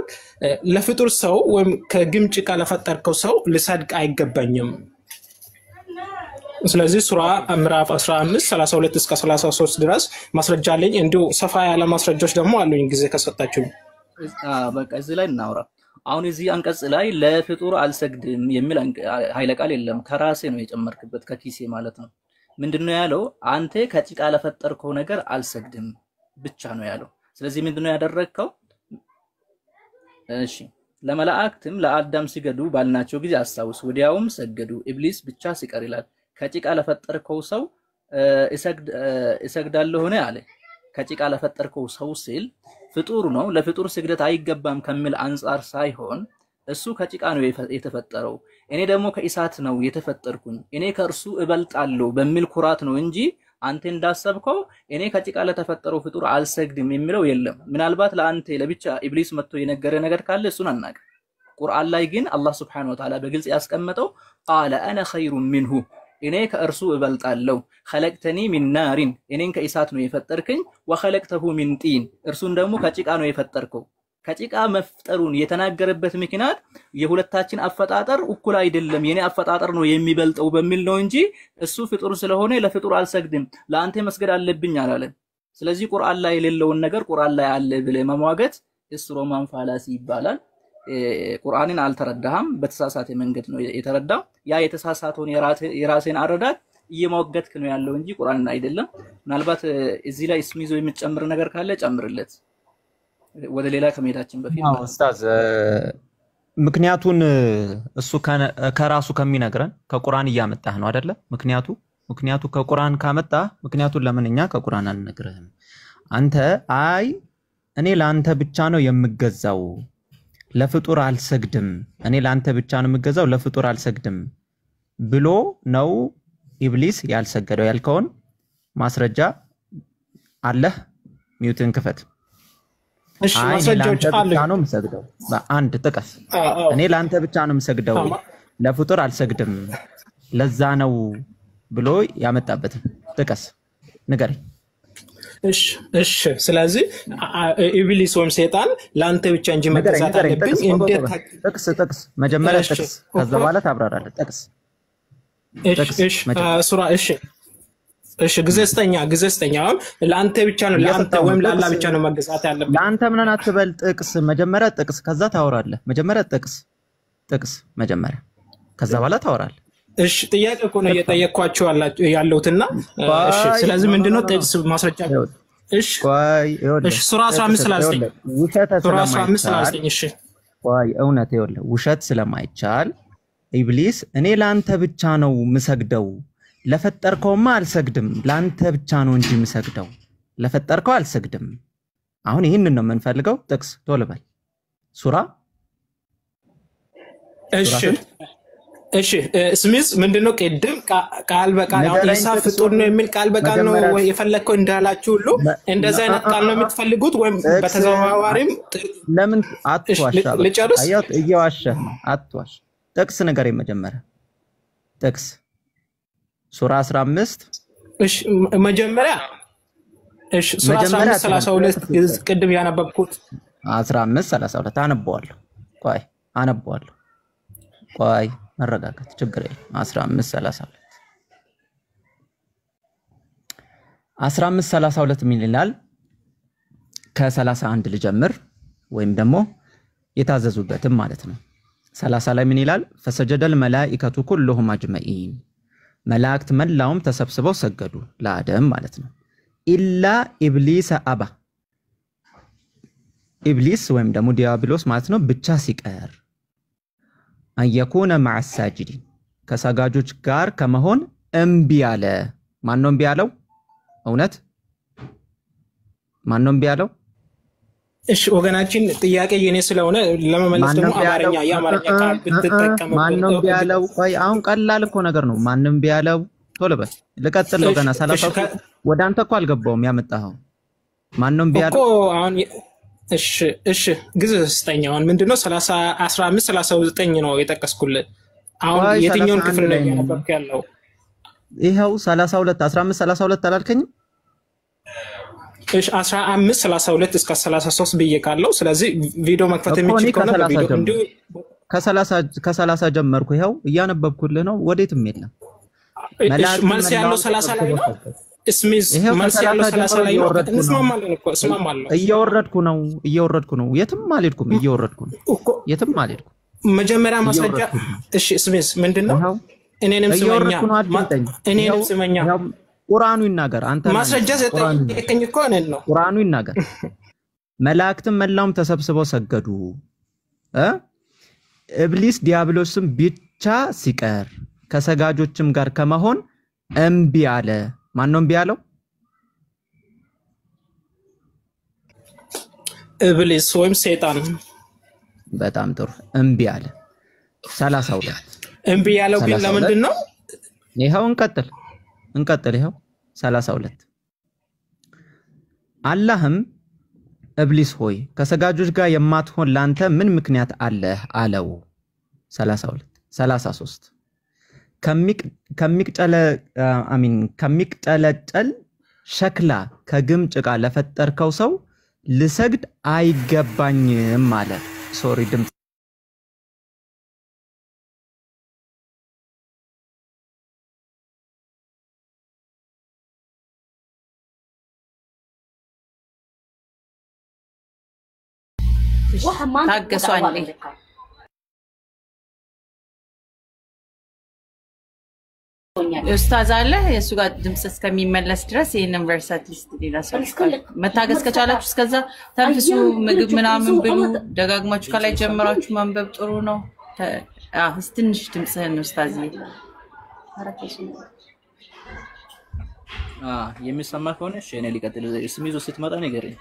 C: ለፍጡር ሰው ወይም ከግምጭ ቃል ለፈጠርከው ሰው ልሰግድ አይገባኝም ስለዚህ ሱራ ምዕራፍ 15:32-33 ድረስ ማስረጃ አለኝ እንዲሁ ሰፋ ያለ ማስረጃዎች ደግሞ አሉኝ ጊዜ ከሰጣችሁ
F: በቃ እዚህ ላይ እናውራ አሁን እዚህ አንቀጽ ላይ ለፍጡር አልሰግድም የሚል ኃይለ ቃል የለም ከራሴ ነው የጨመርክበት ከኪሴ ማለት ነው ምንድነው ያለው አንተ ከጭቃ ለፈጠርከው ነገር አልሰግድም ብቻ ነው ያለው ስለዚህ ምንድነው ያደረከው እሺ ለመላእክትም ለአዳም ሲገዱ ባልናቸው ጊዜ አስተውስ ወዲያውም ሰገዱ ኢብሊስ ብቻ ሲቀር ይላል ከጭቃ ለፈጠርከው ሰው እሰግዳለሁ ሆነ አለ ከጭቃ ለፈጠርከው ሰው ሲል ፍጡር ነው ለፍጡር ስግደት አይገባም ከሚል አንፃር ሳይሆን እሱ ከጭቃ ነው የተፈጠረው እኔ ደግሞ ከእሳት ነው የተፈጠርኩኝ እኔ ከእርሱ እበልጣለሁ በሚል ኩራት ነው እንጂ አንተ እንዳሰብከው እኔ ከጭቃ ለተፈጠረው ፍጡር አልሰግድም የሚለው የለም ምናልባት ለአንተ ለብቻ ኢብሊስ መጥቶ የነገረ ነገር ካለ እሱን አናቅ ቁርአን ላይ ግን አላህ Subhanahu Wa Ta'ala በግልጽ ያስቀመጠው ቃለ انا خير منه እኔ ከእርሱ እበልጣለሁ خلقتني من نار እኔን ከእሳት ነው የፈጠርከኝ وخلقته من طين እርሱን ደግሞ ከጭቃ ነው የፈጠርከው ከጭቃ መፍጠሩን የተናገረበት ምክንያት የሁለታችን አፈጣጠር እኩል አይደለም የኔ አፈጣጠር ነው የሚበልጠው በሚል ነው እንጂ እሱ ፍጡር ስለሆነ ለፍጡር አልሰግድም ለአንተ መስገድ አለብኝ አላለም ስለዚህ ቁርአን ላይ የሌለውን ነገር ቁርአን ላይ አለ ብለ መሟገት እስሮማን ፋላሲ ይባላል ቁርአንን አልተረዳህም በተሳሳተ መንገድ ነው የተረዳው ያ የተሳሳተውን የራሴን አረዳት እየማወገትክ ነው ያለው እንጂ ቁርአንን አይደለም ምናልባት እዚህ ላይ እስሚዞ የሚጨምር ነገር ካለ ጨምርለት ወደ ሌላ ከመሄዳችን በፊት
H: ኡስታዝ ምክንያቱን እሱ ከራሱ ከሚነግረን ከቁርአን ያመጣህ ነው አይደለ ምክንያቱ ከቁርአን ካመጣ ምክንያቱን ለምንኛ ከቁርአን አንነግርህም አንተ አይ እኔ ላንተ ብቻ ነው የምገዛው ለፍጡር አልሰግድም እኔ ላንተ ብቻ ነው የምገዛው ለፍጡር አልሰግድም ብሎ ነው ኢብሊስ ያልሰገደው ያልከውን ማስረጃ አለህ ሚውትን ክፈት
C: እሺ ማስረጃዎች አሉ
H: ነው የምሰግደው በአንድ ጥቀስ እኔ ላንተ ብቻ ነው የምሰግደው ለፍጡር አልሰግድም ለዛ ነው ብሎ ያመጣበት ጥቀስ ንገረኝ
C: እሺ ስለዚህ ኢብሊስ ወይም ሰይጣን ላንተ ብቻ እንጂ መገዛት አለብኝ እንዴት
H: ጥቅስ መጀመሪያ ጥቅስ ከዛ በኋላ ታብራራለህ ጥቅስ
C: እሺ ሱራ እሺ ግዘስተኛ ላንተ ብቻ ነው ላንተ ወይም ላላ ብቻ ነው መገዛት ያለብኝ
H: ላንተ ምንን አትበል ጥቅስ መጀመሪያ ጥቅስ ከዛ ታወራለህ መጀመሪያ ጥቅስ መጀመሪያ ከዛ በኋላ ታወራለህ
C: እሺ ጥያቄ እኮ ነው እየጠየቅኳችሁ ያለውትና እሺ ስለዚህ ምንድነው ጥቅስ ማስረጃ እሺ እሺ ሱራ 15:39 ሱራ 15:39 እሺ
H: እውነት ይኸውልህ ውሸት ስለማይቻል ኢብሊስ እኔ ላንተ ብቻ ነው ምሰግደው ለፈጠርከውማ አልሰግድም ላንተ ብቻ ነው እንጂ ምሰግደው ለፈጠርከው አልሰግድም አሁን ይሄንን ነው የምንፈልገው ጥቅስ ቶሎ በል ሱራ
C: እሺ ስሚዝ ምንድነው ቀደም ቃል በቃል ኢሳ ፍጡር ነው የሚል ቃል በቃል ነው የፈለከው እንዳላችሁ ሁሉ እንደዛ አይነት ቃል ነው የምትፈልጉት ወይም በተዘዋዋሪም
H: ለምን አትዋሻ አያት እየዋሸ አትዋሽ ጥቅስ ነገር የመጀመሪያ ጥቅስ ሱራ 15
C: እሺ መጀመሪያ እሺ ሱራ 15:32 ቅድም ያነበብኩት
H: 15:32 አነባዋለሁ ቆይ መረጋጋት ችግር የለም 15:32 ምን ይላል ከ31 ልጀምር ወይም ደግሞ የታዘዙበትም ማለት ነው 30 ላይ ምን ይላል ፈሰጀደል መላኢከቱ ኩሉሁም አጅመኢን መላእክት መላውም ተሰብስበው ሰገዱ ለአደም ማለት ነው ኢላ ኢብሊስ አባ ኢብሊስ ወይም ደግሞ ዲያብሎስ ማለት ነው ብቻ ሲቀር አየኩነ ማዕ ሳጅዲን ከሰጋጆች ጋር ከመሆን እምቢ አለ ማን ነው እምቢ ያለው እውነት ማን ነው እምቢ ያለው
C: እሺ ወገናችን ጥያቄ የኔ ስለሆነ ለመመለስ ደግሞ አማርኛ የአማርኛ ቃል ብትጠቀሙ
H: ማን ነው እምቢ ያለው ቆይ አሁን ቀላል እኮ ነገር ነው ማን ነው እምቢ ያለው ቶሎ በል ልቀጥል ወገና 30 ወደ አንተ እኮ አልገባውም ያመጣኸው ማን ነው እምቢ ያለው
C: እኮ አሁን እሺ ግዝ ስጠኛውን ምንድነው 30 15 39 ነው የጠቀስኩልህ አሁን የትኛውን ክፍል ላይ ያነበብክ ያለው
H: ይሄው 32 15 32 አላልከኝም
C: እሺ 15 32 እስከ 33 ብዬ ካለው ስለዚህ ቪዲዮ መክፈት የሚችል ከሆነ ቪዲዮ እንዴ
H: ከ30 ጀመርኩ ይሄው እያነበብኩልህ ነው ወዴትም የለም
C: መልስ ያለው 30 ላይ ነው እስሚዝ መልስ ያለው 30 ላይ ነው እንስማማለን እኮ እስማማለሁ እየወረድኩ ነው የትም አልሄድኩም እየወረድኩ ነው የትም አልሄድኩም መጀመሪያ ማስረጃ እሺ እስሚዝ ምንድነው እኔንም ስመኛ
H: ቁርአኑ ይናገር አንተ
C: ማስረጃ ዘጠኝ እኮ ነው
H: ቁርአኑ ይናገር መላእክትም መላውም ተሰብስበው ሰገዱ ኢብሊስ ዲያብሎስም ብቻ ሲቀር ከሰጋጆችም ጋር ከመሆን እምቢ አለ ማን ነው እምቢ ያለው
C: ኢብሊስ ወይም ሰይጣን
H: በጣም ጥሩ እምቢ አለ 32
C: እምቢ ያለው ግን ለምንድን ነው
H: ይሄው እንቀጥል ይሄው 32 አላህም ኢብሊስ ሆይ ከሰጋጆች ጋር የማትሆን ላንተ ምን ምክንያት አለህ አለው 32 33 ከሚቅጨለጨል ሸክላ ከግም ጭቃ ለፈጠርከው ሰው ልሰግድ አይገባኝም አለ ሶሪ ድምጽ
A: ታገሷል ኡስታዝ አለ የሱ ጋር ድምጽ እስከሚመለስ ድረስ ይሄንን ቨርሳት ሊስት ሊላሰው መታገስ ከቻላችሁ እስከዛ ተንፍሱ ምግብ ምናምን ብሉ ደጋግማችሁ ከላይ ጀምራችሁ ማንበብ ጥሩ ነው ትንሽ ድምጽህን ኡስታዝ
F: የሚሰማ ከሆነ እሺ እኔ ሊቀጥል ስሚዞ ስትመጣ ነገርኝ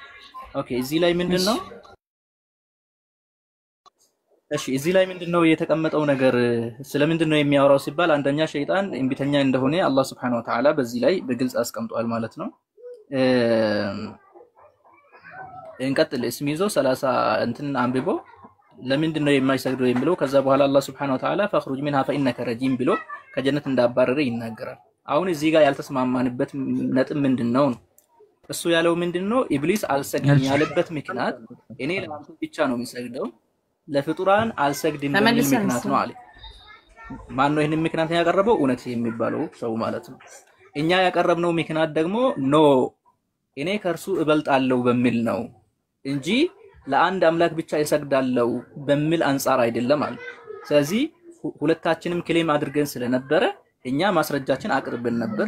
F: ኦኬ እዚህ ላይ ምንድነው እሺ እዚህ ላይ ምንድነው የተቀመጠው ነገር ስለምንድነው የሚያወራው ሲባል አንደኛ ሸይጣን እንቢተኛ እንደሆነ አላህ Subhanahu Wa Ta'ala በዚህ ላይ በግልጽ አስቀምጧል ማለት ነው እንቀጥል እስሚዞ 30 እንትን አንብቦ ለምንድነው የማይሰግደው የሚለው ከዛ በኋላ አላህ Subhanahu Wa Ta'ala فخرج منها فإنك رجيم ብሎ ከጀነት እንዳባረረ ይናገራል አሁን እዚህ ጋር ያልተስማማንበት ነጥብ ምንድነው እሱ ያለው ምንድነው ኢብሊስ አልሰግድም ያለበት ምክንያት እኔ ለአንተ ብቻ ነው የሚሰግደው ለፍጡራን አልሰግድም በሚል ምክንያት ነው አለ ማን ነው ይሄን ምክንያት ያቀረበው እውነት የሚባለው ሰው ማለት ነው እኛ ያቀረብነው ምክንያት ደግሞ ኖ እኔ ከርሱ እበልጣለሁ በሚል ነው እንጂ ለአንድ አምላክ ብቻ ይሰግዳለሁ በሚል አንፃር አይደለም አለ ስለዚህ ሁለታችንም ክሌም አድርገን ስለነበረ እኛ ማስረጃችን አቅርበን ነበር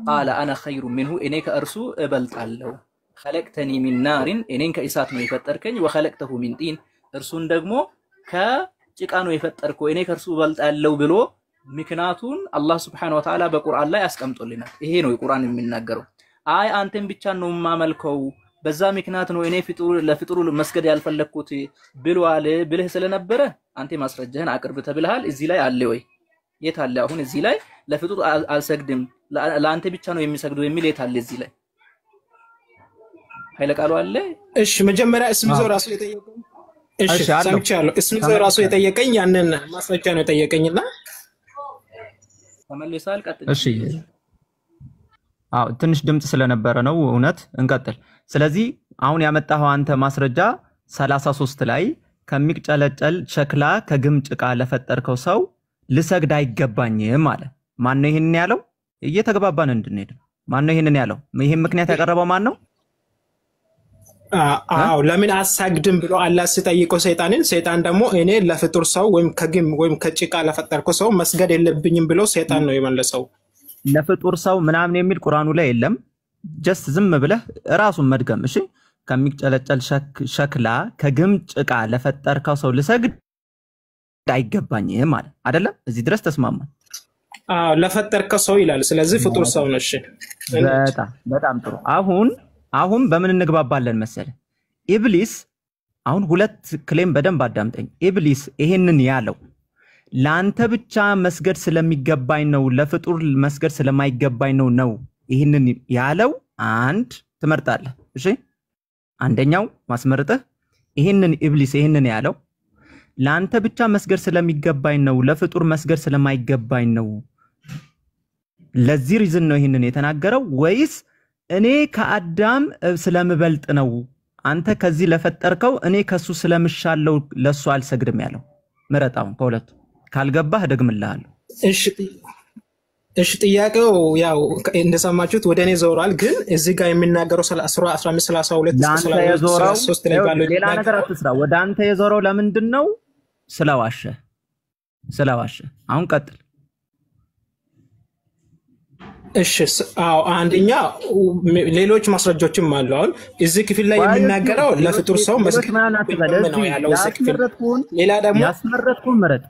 F: قال انا خير منه እኔ ከእርሱ እበልጣለሁ خلقتني من نار እኔን ከእሳት ነው የፈጠርከኝ وخلقته من طين እርሱን ደግሞ ከጭቃ ነው የፈጠርከው እኔ ከርሱ እበልጣለሁ ብሎ ምክንያቱን አላህ Subhanahu Wa Ta'ala በቁርአን ላይ አስቀምጦልናል ይሄ ነው የቁርአን የሚናገረው አይ አንተን ብቻ ነው ማመልከው በዛ ምክንያት ነው እኔ ለፍጡሩ መስገድ ያልፈለኩት ብሏል ብለህ ስለነበረ አንተ ማስረጃህን አቅርብ ተብለሃል እዚህ ላይ አለ ወይ የት አለ አሁን እዚህ ላይ ለፍጡር አልሰግድም ለአንተ ብቻ ነው የሚሰግደው የሚል የት አለ እዚህ ላይ ኃይለ ቃሉ አለ
C: እሺ መጀመሪያ እስሚዞ ራሱ የጠየቀው እሺ ሰምቻለሁ እስሚዞ ራሱ የጠየቀኝ ያንን ማስረጃ ነው የጠየቀኝና
F: ተመልሳል ቀጥል
H: እሺ ትንሽ ድምጽ ስለነበረ ነው እውነት እንቀጥል ስለዚህ አሁን ያመጣው አንተ ማስረጃ 33 ላይ ከሚቅጨለጨል ሸክላ ከግም ጭቃ ለፈጠርከው ሰው ልሰግድ አይገባኝም አለ ማን ነው ይሄን ያለው እየተግባባን እንድንሄድ ማን ነው ይሄንን ያለው ይሄን ምክንያት ያቀረበው ማን ነው
C: አዎ ለምን አሳግድም ብሎ አላህ ሲጠይቀው ሰይጣን ደግሞ እኔ ለፍጡር ሰው ወይም ከጭቃ ለፈጠርከው ሰው መስገድ የለብኝም ብሎ ሰይጣን ነው የመለሰው።
H: ለፍጡር ሰው ምናምን የሚል ቁርአኑ ላይ የለም። ጀስት ዝም ብለህ ራሱን መድገም እሺ። ከሚጨለጨል ሸክላ ከግም ጭቃ ለፈጠርከው ሰው ልሰግድ አይገባኝም ማለት አይደለም። እዚህ ድረስ ተስማማን።
C: ለፈጠርከው ሰው ይላል። ስለዚህ ፍጡር ሰው ነው። እሺ
H: በጣም ጥሩ። አሁን በምን እንግባባለን መሰለ? ኢብሊስ አሁን ሁለት ክሌም በደንብ አዳምጠኝ። ኢብሊስ ይሄንን ያለው ላንተ ብቻ መስገድ ስለሚገባኝ ነው፣ ለፍጡር መስገድ ስለማይገባኝ ነው ይሄንን ያለው። አንድ ትመርጣለህ እሺ። አንደኛው ማስመርጠህ ይሄንን ኢብሊስ ይሄንን ያለው ላንተ ብቻ መስገድ ስለሚገባኝ ነው፣ ለፍጡር መስገድ ስለማይገባኝ ነው፣ ለዚህ ሪዝን ነው ይሄንን የተናገረው፣ ወይስ እኔ ከአዳም ስለምበልጥ ነው አንተ ከዚህ ለፈጠርከው እኔ ከሱ ስለምሻለው ለሱ አልሰግድም ያለው? ምረጣው ከሁለቱ። ካልገባህ ደግምልሃለሁ። እሺ
C: ጥያቄው ያው እንደሰማችሁት ወደ እኔ ዞሯል። ግን እዚህ ጋር የሚናገረው 1532 33 ላይ ባለው
H: ሌላ ነገር አትስራ። ወደ አንተ የዞረው ለምንድን ነው? ስለዋሸ። አሁን ቀጥል።
C: እሺ አንደኛ ሌሎች ማስረጃዎችም አሉ። አሁን እዚህ ክፍል ላይ የሚናገረው ለፍጡር ሰው መስገድ ነው ያለው። ሌላ ደግሞ
H: ያስመረጥኩን ምረጥ።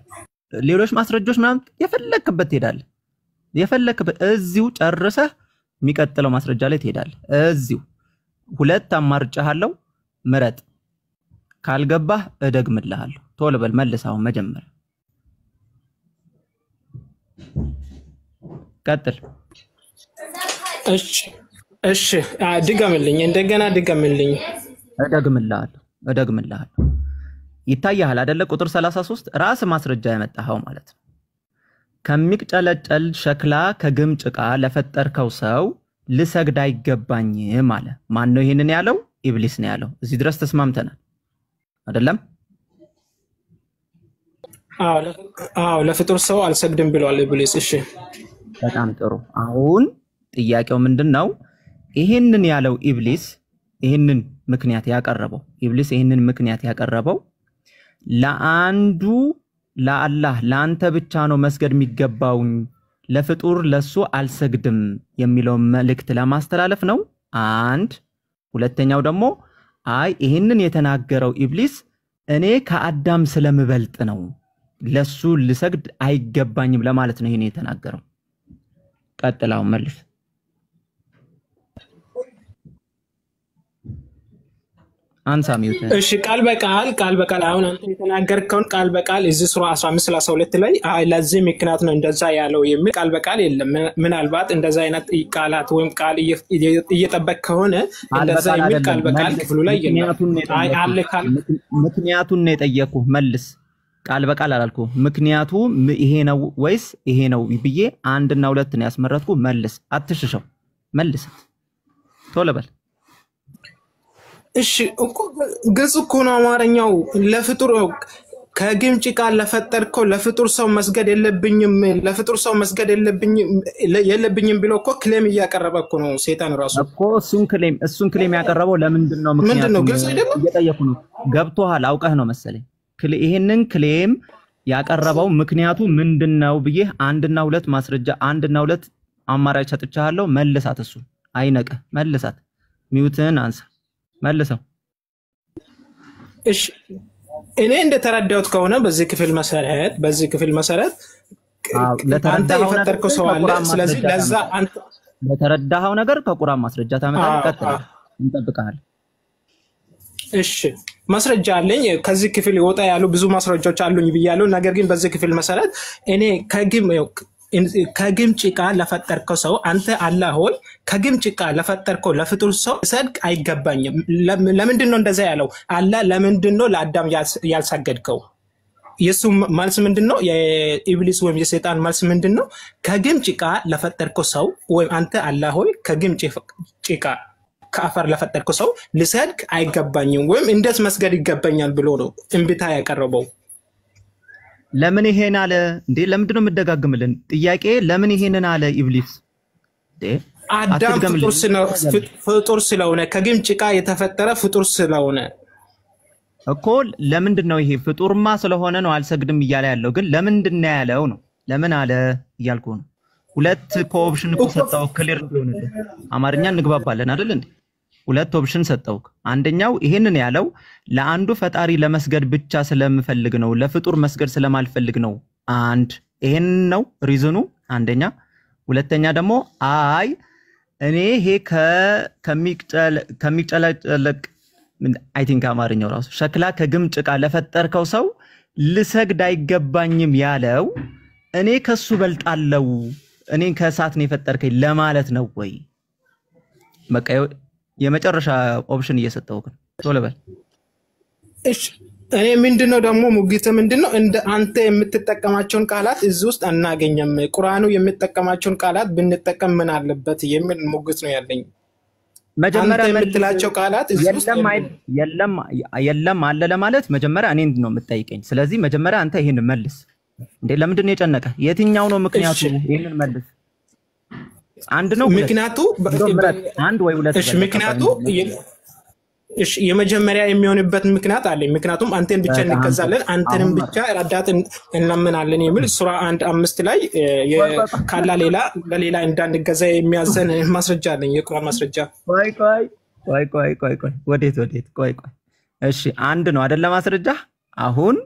H: ሌሎች ማስረጃዎች ምናምን የፈለክበት ትሄዳለህ። የፈለክበት እዚሁ ጨርሰህ የሚቀጥለው ማስረጃ ላይ ትሄዳለህ። እዚሁ ሁለት አማርጫለሁ፣ ምረጥ። ካልገባህ እደግምልሃለሁ። ቶሎ በል መልስ። አሁን መጀመር ቀጥል።
C: እሺ ድገምልኝ፣ እንደገና ድገምልኝ።
H: እደግምልሃለሁ። ይታያል አይደለ? ቁጥር 33 ራስ ማስረጃ ያመጣኸው ማለት ነው። ከሚጨለጨል ሸክላ ከግም ጭቃ ለፈጠርከው ሰው ልሰግድ አይገባኝም አለ። ማን ነው ይሄንን ያለው? ኢብሊስ ነው ያለው። እዚህ ድረስ ተስማምተናል አይደለም?
C: ለፍጡር ሰው አልሰግድም ብሏል ኢብሊስ። እሺ
H: በጣም ጥሩ። አሁን ጥያቄው ምንድነው? ይሄንን ያለው ኢብሊስ ይሄንን ምክንያት ያቀረበው ለአንዱ ለአላህ ለአንተ ብቻ ነው መስገድ የሚገባው፣ ለፍጡር ለሱ አልሰግድም የሚለው መልእክት ለማስተላለፍ ነው። አንድ ሁለተኛው ደግሞ ይሄንን የተናገረው ኢብሊስ እኔ ከአዳም ስለምበልጥ ነው ለሱ ልሰግድ አይገባኝም ለማለት ነው ይሄን የተናገረው። ቀጥላው መልስ። አንሳሚው
C: እሺ ቃል በቃል አሁን አንተ የተናገርከውን ቃል በቃል እዚህ ሱራ 1532 ላይ ለዚህ ምክንያት ነው እንደዛ ያለው የሚል ቃል በቃል የለም። ምናልባት እንደዛ አይነት ቃላት ወይም ቃል እየጠበቅ ከሆነ እንደዛ የሚል ቃል በቃል ክፍሉ ላይ
H: ምክንያቱን ነው የጠየኩህ። መልስ። ቃል በቃል አላልኩ። ምክንያቱ ይሄ ነው ወይስ ይሄ ነው ብዬ አንድና ሁለት ነው ያስመረጥኩ። መልስ። አትሽሸው። መልስ። ቶሎ በል።
C: እሺ እኮ ግልጽ እኮ ነው አማርኛው። ለፍጡር ከግም ጭቃ ለፈጠርከው ለፍጡር ሰው መስገድ የለብኝም፣ ለፍጡር ሰው መስገድ የለብኝም ብሎ እኮ ክሌም እያቀረበ እኮ ነው ሰይጣን ራሱ
H: እኮ። እሱን ክሌም ያቀረበው ለምንድን ነው? ምክንያቱም
C: ግልጽ አይደለም።
H: እየጠየኩ ነው። ገብቶሃል? አውቀህ ነው መሰለኝ። ይሄንን ክሌም ያቀረበው ምክንያቱ ምንድነው ብዬ አንድና ሁለት ማስረጃ አንድና ሁለት አማራጭ ሰጥቻለሁ። መልሳት። እሱ አይነቀህ። መልሳት። ሚውትን አንሳ። መልሰው።
C: እሺ እኔ እንደተረዳሁት ከሆነ በዚህ ክፍል መሰረት አንተ የፈጠርከው ሰው አለ። ስለዚህ ለዛ አንተ
H: ለተረዳኸው ነገር ከቁርአን ማስረጃ ታመጣለህ። ቀጥል፣ እንጠብቅሃለን።
C: እሺ ማስረጃ አለኝ። ከዚህ ክፍል ይወጣ ያሉ ብዙ ማስረጃዎች አሉኝ ብያለሁ። ነገር ግን በዚህ ክፍል መሰረት እኔ ከግም ጭቃ ለፈጠርከው ሰው አንተ አላህ ሆይ ከግም ጭቃ ለፈጠርከው ለፍጡር ሰው ሰግድ አይገባኝም። ለምንድን ነው እንደዛ ያለው? አላህ ለምንድን ነው ለአዳም ያልሰገድከው? የሱ መልስ ምንድነው? የኢብሊስ ወይም የሰይጣን መልስ ምንድነው? ከግም ጭቃ ለፈጠርከው ሰው ወይም አንተ አላህ ሆይ ከግም ጭቃ ከአፈር ለፈጠርከው ሰው ልሰግድ አይገባኝም ወይም እንዴት መስገድ ይገባኛል ብሎ ነው እንብታ ያቀረበው።
H: ለምን ይሄን አለ እንዴ? ለምንድን ነው የምደጋግምልን ጥያቄ? ለምን ይሄንን አለ ኢብሊስ?
C: አዳም ፍጡር ስለሆነ ከግም ጭቃ የተፈጠረ ፍጡር ስለሆነ
H: እኮ ለምንድን ነው ይሄ ፍጡርማ ስለሆነ ነው አልሰግድም እያለ ያለው? ግን ለምንድን ነው ያለው ነው? ለምን አለ እያልኩ ነው። ሁለት ኦፕሽን እኮ ሰጣው ክሊር እንደሆነ አማርኛ እንግባባለን አይደል እንዴ? ሁለት ኦፕሽን ሰጣው። አንደኛው ይሄንን ያለው ለአንዱ ፈጣሪ ለመስገድ ብቻ ስለምፈልግ ነው፣ ለፍጡር መስገድ ስለማልፈልግ ነው። አንድ ይሄን ነው ሪዝኑ አንደኛ። ሁለተኛ ደግሞ አይ እኔ ይሄ ከሚጨለቅ አይ ቲንክ አማርኛው ራሱ ሸክላ ከግም ጭቃ ለፈጠርከው ሰው ልሰግድ አይገባኝም ያለው እኔ ከሱ በልጣለው እኔን ከእሳት ነው የፈጠርከኝ ለማለት ነው ወይ? በቃ የመጨረሻ ኦፕሽን እየሰጠውክ ነው። ቶሎ በል።
C: እሺ እኔ ምንድነው ደግሞ ሙግት ምንድነው እንደ አንተ የምትጠቀማቸውን ቃላት እዚህ ውስጥ አናገኘም። ቁርአኑ የምትጠቀማቸውን ቃላት ብንጠቀም ምን አለበት የሚል ሙግት ነው ያለኝ። መጀመሪያ የምትላቸው ቃላት እዚህ ውስጥ
H: የለም አለ ለማለት መጀመሪያ እኔን ነው የምትጠይቀኝ። ስለዚህ መጀመሪያ አንተ ይሄን መልስ። እንዴ ለምንድን ነው የጨነቀ? የትኛው ነው ምክንያቱ? ይሄንን መልስ። አንድ ነው
C: ምክንያቱ
H: አንድ ወይ ሁለት?
C: እሺ ምክንያቱ እሺ የመጀመሪያ የሚሆንበት ምክንያት አለ። ምክንያቱም አንተን ብቻ እንከዛለን አንተንም ብቻ ረዳት እንለምናለን የሚል ሱራ 1:5 ላይ ካላ ሌላ ለሌላ እንዳንገዛ የሚያዘን ማስረጃ አለ። የቁርአን ማስረጃ።
H: ቆይ ወዴት ቆይ እሺ አንድ ነው አይደል ማስረጃ? አሁን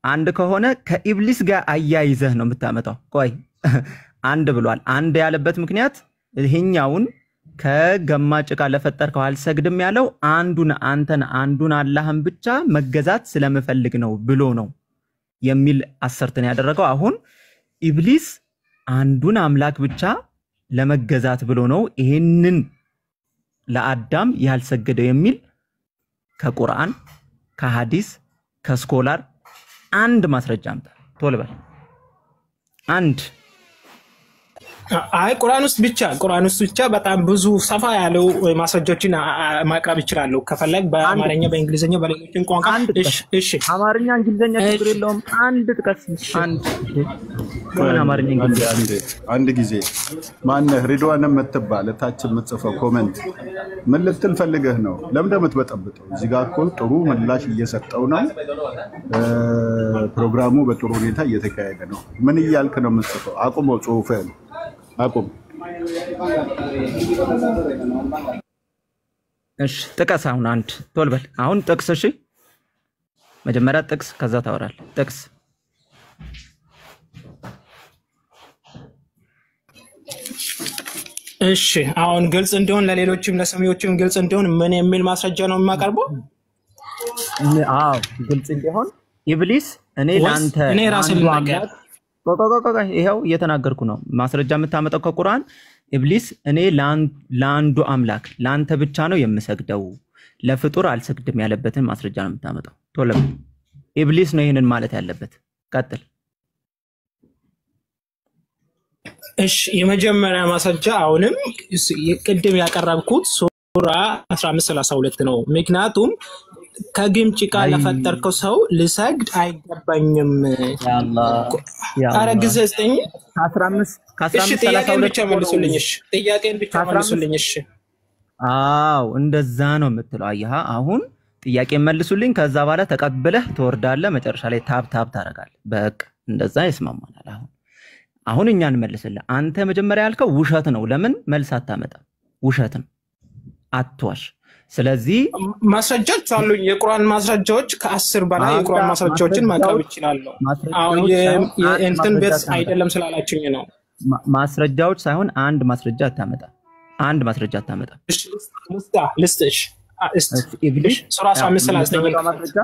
H: አንድ ከሆነ ከኢብሊስ ጋር አያይዘህ ነው የምታመጣው። ቆይ አንድ ብሏል። አንድ ያለበት ምክንያት ይሄኛውን ከገማ ጭቃ ለፈጠርከው አልሰግድም ያለው አንዱን አላህን ብቻ መገዛት ስለምፈልግ ነው ብሎ ነው የሚል አሰርተን ያደረገው። አሁን ኢብሊስ አንዱን አምላክ ብቻ ለመገዛት ብሎ ነው ይሄንን ለአዳም ያልሰገደው የሚል ከቁርአን ከሐዲስ ከስኮላር አንድ ማስረጃ አምጣ። ቶሎ በል አንድ።
C: አይ ቁርአን ውስጥ ብቻ በጣም ብዙ ሰፋ ያለው ማስረጃዎችን ማቅረብ ይችላል። ከፈለግ በአማርኛ በእንግሊዘኛ በሌሎችም ቋንቋ እሺ
H: አማርኛ እንግሊዘኛ ችግር የለውም። አንድ ጥቀስ። አማርኛ እንግሊዘኛ
G: አንድ ጊዜ ማነህ ሪድዋን የምትባል ታች የምትጽፈው ኮሜንት ምን ልትል ፈልገህ ነው? ለምን የምትበጠብጠው? እዚህ ጋር እኮ ጥሩ ምላሽ እየሰጠው ነው። ፕሮግራሙ በጥሩ ሁኔታ እየተካሄደ ነው። ምን እያልክ ነው የምትጽፈው? አቁመው ጽሁፍህን አቁም።
H: እሺ ጥቀስ። አሁን አንድ ቶሎ በል። አሁን ጥቅስ። እሺ መጀመሪያ ጥቅስ ከዛ ታወራለህ። ጥቅስ።
C: እሺ አሁን ግልጽ እንዲሆን ለሌሎችም ለሰሚዎችም ግልጽ እንዲሆን ምን የሚል ማስረጃ ነው የማቀርበው?
H: አዎ ግልጽ እንዲሆን ኢብሊስ እኔ ራሴን ልናገር ይሄው እየተናገርኩ ነው። ማስረጃ የምታመጣው ከቁርአን ኢብሊስ እኔ ለአንዱ አምላክ ለአንተ ብቻ ነው የምሰግደው ለፍጡር አልሰግድም ያለበትን ማስረጃ ነው የምታመጣው። ቶሎ ኢብሊስ ነው ይሄንን ማለት ያለበት። ቀጥል።
C: እሺ የመጀመሪያ ማስረጃ አሁንም ቅድም ያቀረብኩት ሱራ 15:32 ነው። ምክንያቱም ከግም ጭቃ ለፈጠርከው ሰው ልሰግድ አይገባኝም። አረ ጊዜ ስጠኝ። 15 ጥያቄን ብቻ መልሱልኝ። እሺ ጥያቄን ብቻ መልሱልኝ። እሺ
H: አዎ እንደዛ ነው የምትለው። አየህ አሁን ጥያቄን መልሱልኝ፣ ከዛ በኋላ ተቀብለህ ትወርዳለህ፣ መጨረሻ ላይ ታብ ታረጋለህ። በቃ እንደዛ ይስማማናል። አሁን እኛ እንመልስልህ። አንተ መጀመሪያ ያልከው ውሸት ነው። ለምን መልስ አታመጣም? ውሸት ነው፣ አትዋሽ። ስለዚህ
C: ማስረጃዎች አሉኝ። የቁርአን ማስረጃዎች ከ10 በላይ የቁርአን ማስረጃዎችን ማቅረብ ይችላል። አሁን የእንትን ቤት አይደለም ስላላችሁኝ ነው።
H: ማስረጃዎች ሳይሆን አንድ ማስረጃ አታመጣ። እሺ
C: ልስጥሽ። ሱራ 15:39
H: ማስረጃ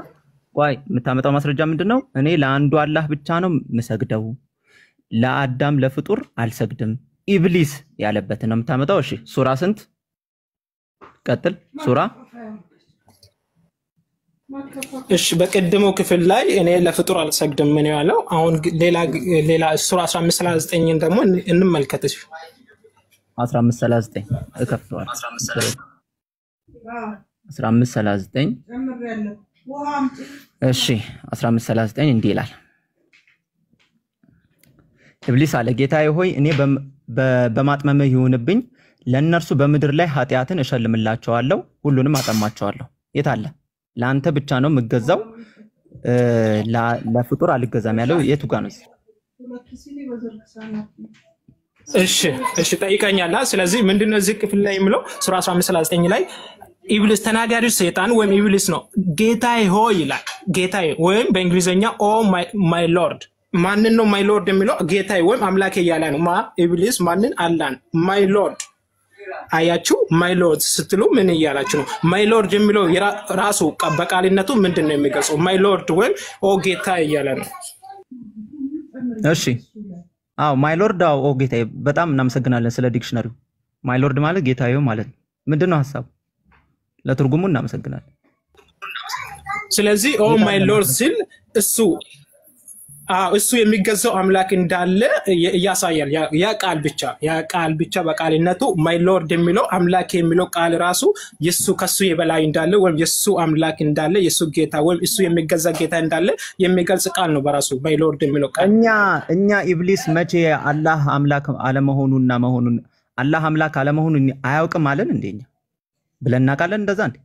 H: ቆይ የምታመጣው ማስረጃ ምንድነው? እኔ ለአንዱ አላህ ብቻ ነው የምሰግደው ለአዳም ለፍጡር አልሰግድም ኢብሊስ ያለበትን ነው የምታመጣው። እሺ ሱራ ስንት? ቀጥል። ሱራ
C: እሺ በቀደመው ክፍል ላይ እኔ ለፍጡር አልሰግድም ምን ያለው። አሁን ሌላ ሱራ 15:39 ደግሞ እንመልከት። እሺ
H: 15:39 እከፍተዋል። 15:39 እሺ 15:39 እንዲህ ይላል። ኢብሊስ አለ ጌታዬ ሆይ እኔ በማጥመምህ ይሁንብኝ ለነርሱ በምድር ላይ ኃጢአትን እሸልምላቸዋለሁ ሁሉንም አጠማቸዋለሁ። የት አለ? ለአንተ ብቻ ነው የምገዛው ለፍጡር አልገዛም ያለው የቱ ጋር ነው?
C: እሺ ጠይቀኛላ። ስለዚህ ምንድነው እዚህ ክፍል ላይ የሚለው ሱራ 15:9 ላይ ኢብሊስ ተናጋሪው ሰይጣን ወይም ኢብሊስ ነው ጌታዬ ሆይ ይላል። ጌታዬ ወይም በእንግሊዘኛ ኦ ማይ ሎርድ። ማንን ነው ማይ ሎርድ የሚለው? ጌታዬ ወይም አምላኬ እያለ ነው። ኢብሊስ ማንን? አላህን ማይ ሎርድ። አያችሁ ማይ ሎርድ ስትሉ ምን እያላችሁ ነው? ማይ ሎርድ የሚለው ራሱ በቃልነቱ ምንድነው የሚገልጸው? ማይ ሎርድ ወይም ኦ ጌታዬ እያለ ነው።
H: እሺ ማይ ሎርድ ኦ ጌታዬ። በጣም እናመሰግናለን ስለ ዲክሽነሪው። ማይ ሎርድ ማለት ጌታዬው ማለት ነው። ምንድነው ሐሳቡ? ለትርጉሙ እናመሰግናለን።
C: ስለዚህ ኦ ማይ ሎርድ ሲል እሱ የሚገዛው አምላክ እንዳለ ያሳያል። ያ ቃል ብቻ በቃልነቱ ማይ ሎርድ የሚለው አምላክ የሚለው ቃል ራሱ የሱ ከሱ የበላይ እንዳለ ወይም የሱ አምላክ እንዳለ የሱ ጌታ ወይም እሱ የሚገዛ ጌታ እንዳለ የሚገልጽ ቃል ነው በራሱ ማይ ሎርድ የሚለው ቃል።
H: እኛ ኢብሊስ መቼ አላህ አምላክ አለመሆኑና መሆኑን አላህ አምላክ አለመሆኑን አያውቅም አለን እንደኛ ብለን እናውቃለን? እንደዛ እንዴ?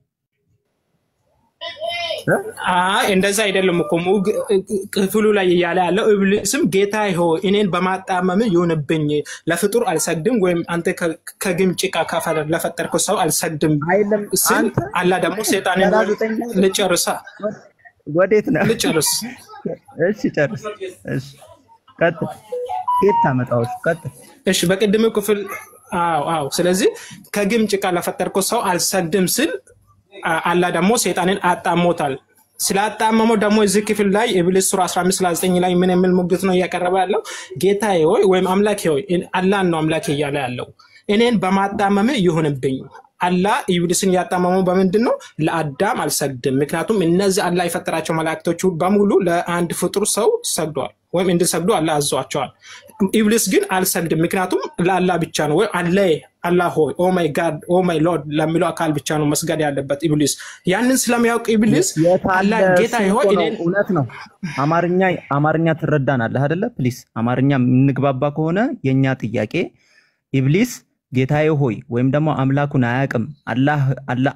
C: እንደዛ አይደለም እኮ ክፍሉ ላይ እያለ ያለው ኢብሊስም ጌታዬ ሆይ እኔን በማጣመም ይሁንብኝ ለፍጡር አልሰግድም ወይም አንተ ከግም ጭቃ ካፈር ለፈጠርከው ሰው አልሰግድም ሲል አላህ ደግሞ ሰይጣንን ልጨርሳ
H: ወዴት ነው
C: ልጨርስ?
H: እሺ ጨርስ። እሺ ቀጥል። የት ታመጣው? ቀጥል።
C: እሺ በቅድሙ ክፍል ስለዚህ ከግም ጭቃ ለፈጠርከው ሰው አልሰግድም ሲል አላህ ደግሞ ሰይጣንን አጣሞታል። ስላጣመመው ደግሞ እዚህ ክፍል ላይ ኢብሊስ ሱራ 15:9 ላይ ምን የሚል ሙግት ነው እያቀረበ ያለው? ጌታዬ ሆይ ወይም አምላኬ ሆይ አላህን ነው አምላኬ እያለ ያለው እኔን በማጣመም ይሁንብኝ። አላህ ኢብሊስን ያጣመመው በምንድን ነው? ለአዳም አልሰግድም። ምክንያቱም እነዚህ አላህ የፈጠራቸው መላእክቶቹ በሙሉ ለአንድ ፍጡር ሰው ሰግደዋል ወይም እንዲሰግዱ አላህ አዟቸዋል። ኢብሊስ ግን አልሰግድም፣ ምክንያቱም ለአላህ ብቻ ነው ወይ አላህ ሆይ ኦ ማይ ጋድ ኦ ማይ ሎርድ ለሚለው አካል ብቻ ነው መስገድ ያለበት ኢብሊስ። ያንን ስለሚያውቅ ኢብሊስ አላህ ጌታዬ ሆይ እኔን
H: እውነት ነው። አማርኛ ትረዳናለህ አይደለ? ፕሊስ አማርኛ የምንግባባ ከሆነ የኛ ጥያቄ ኢብሊስ ጌታዬ ሆይ ወይም ደግሞ አምላኩን አያውቅም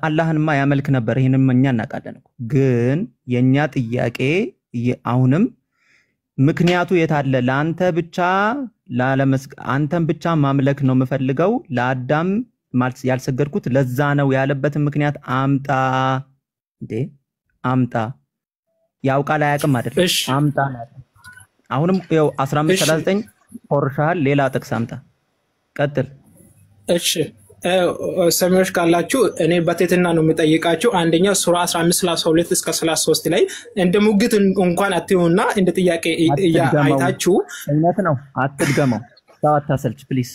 H: አላህንማ ያመልክ ነበር። ይሄንን እኛ እናውቃለን። ግን የኛ ጥያቄ አሁንም ምክንያቱ የታለ? ለአንተ ብቻ አንተን ብቻ ማምለክ ነው የምፈልገው ለአዳም ማለት ያልሰገድኩት ለዛ ነው ያለበትን ምክንያት አምጣ እንዴ አምጣ። ያውቃል አያውቅም አይደል? አምጣ። አሁንም ያው 15:39 ቆርሻል። ሌላ ጥቅስ አምጣ። ቀጥል።
C: እሺ ሰሚዎች ካላችሁ እኔ በትህትና ነው የምጠይቃችሁ። አንደኛ ሱራ 15:32 እስከ 33 ላይ እንደ ሙግት እንኳን አትዩና እንደ ጥያቄ አይታችሁ
H: እውነት ነው። አትድገመው። ሰው አታሰልች ፕሊስ።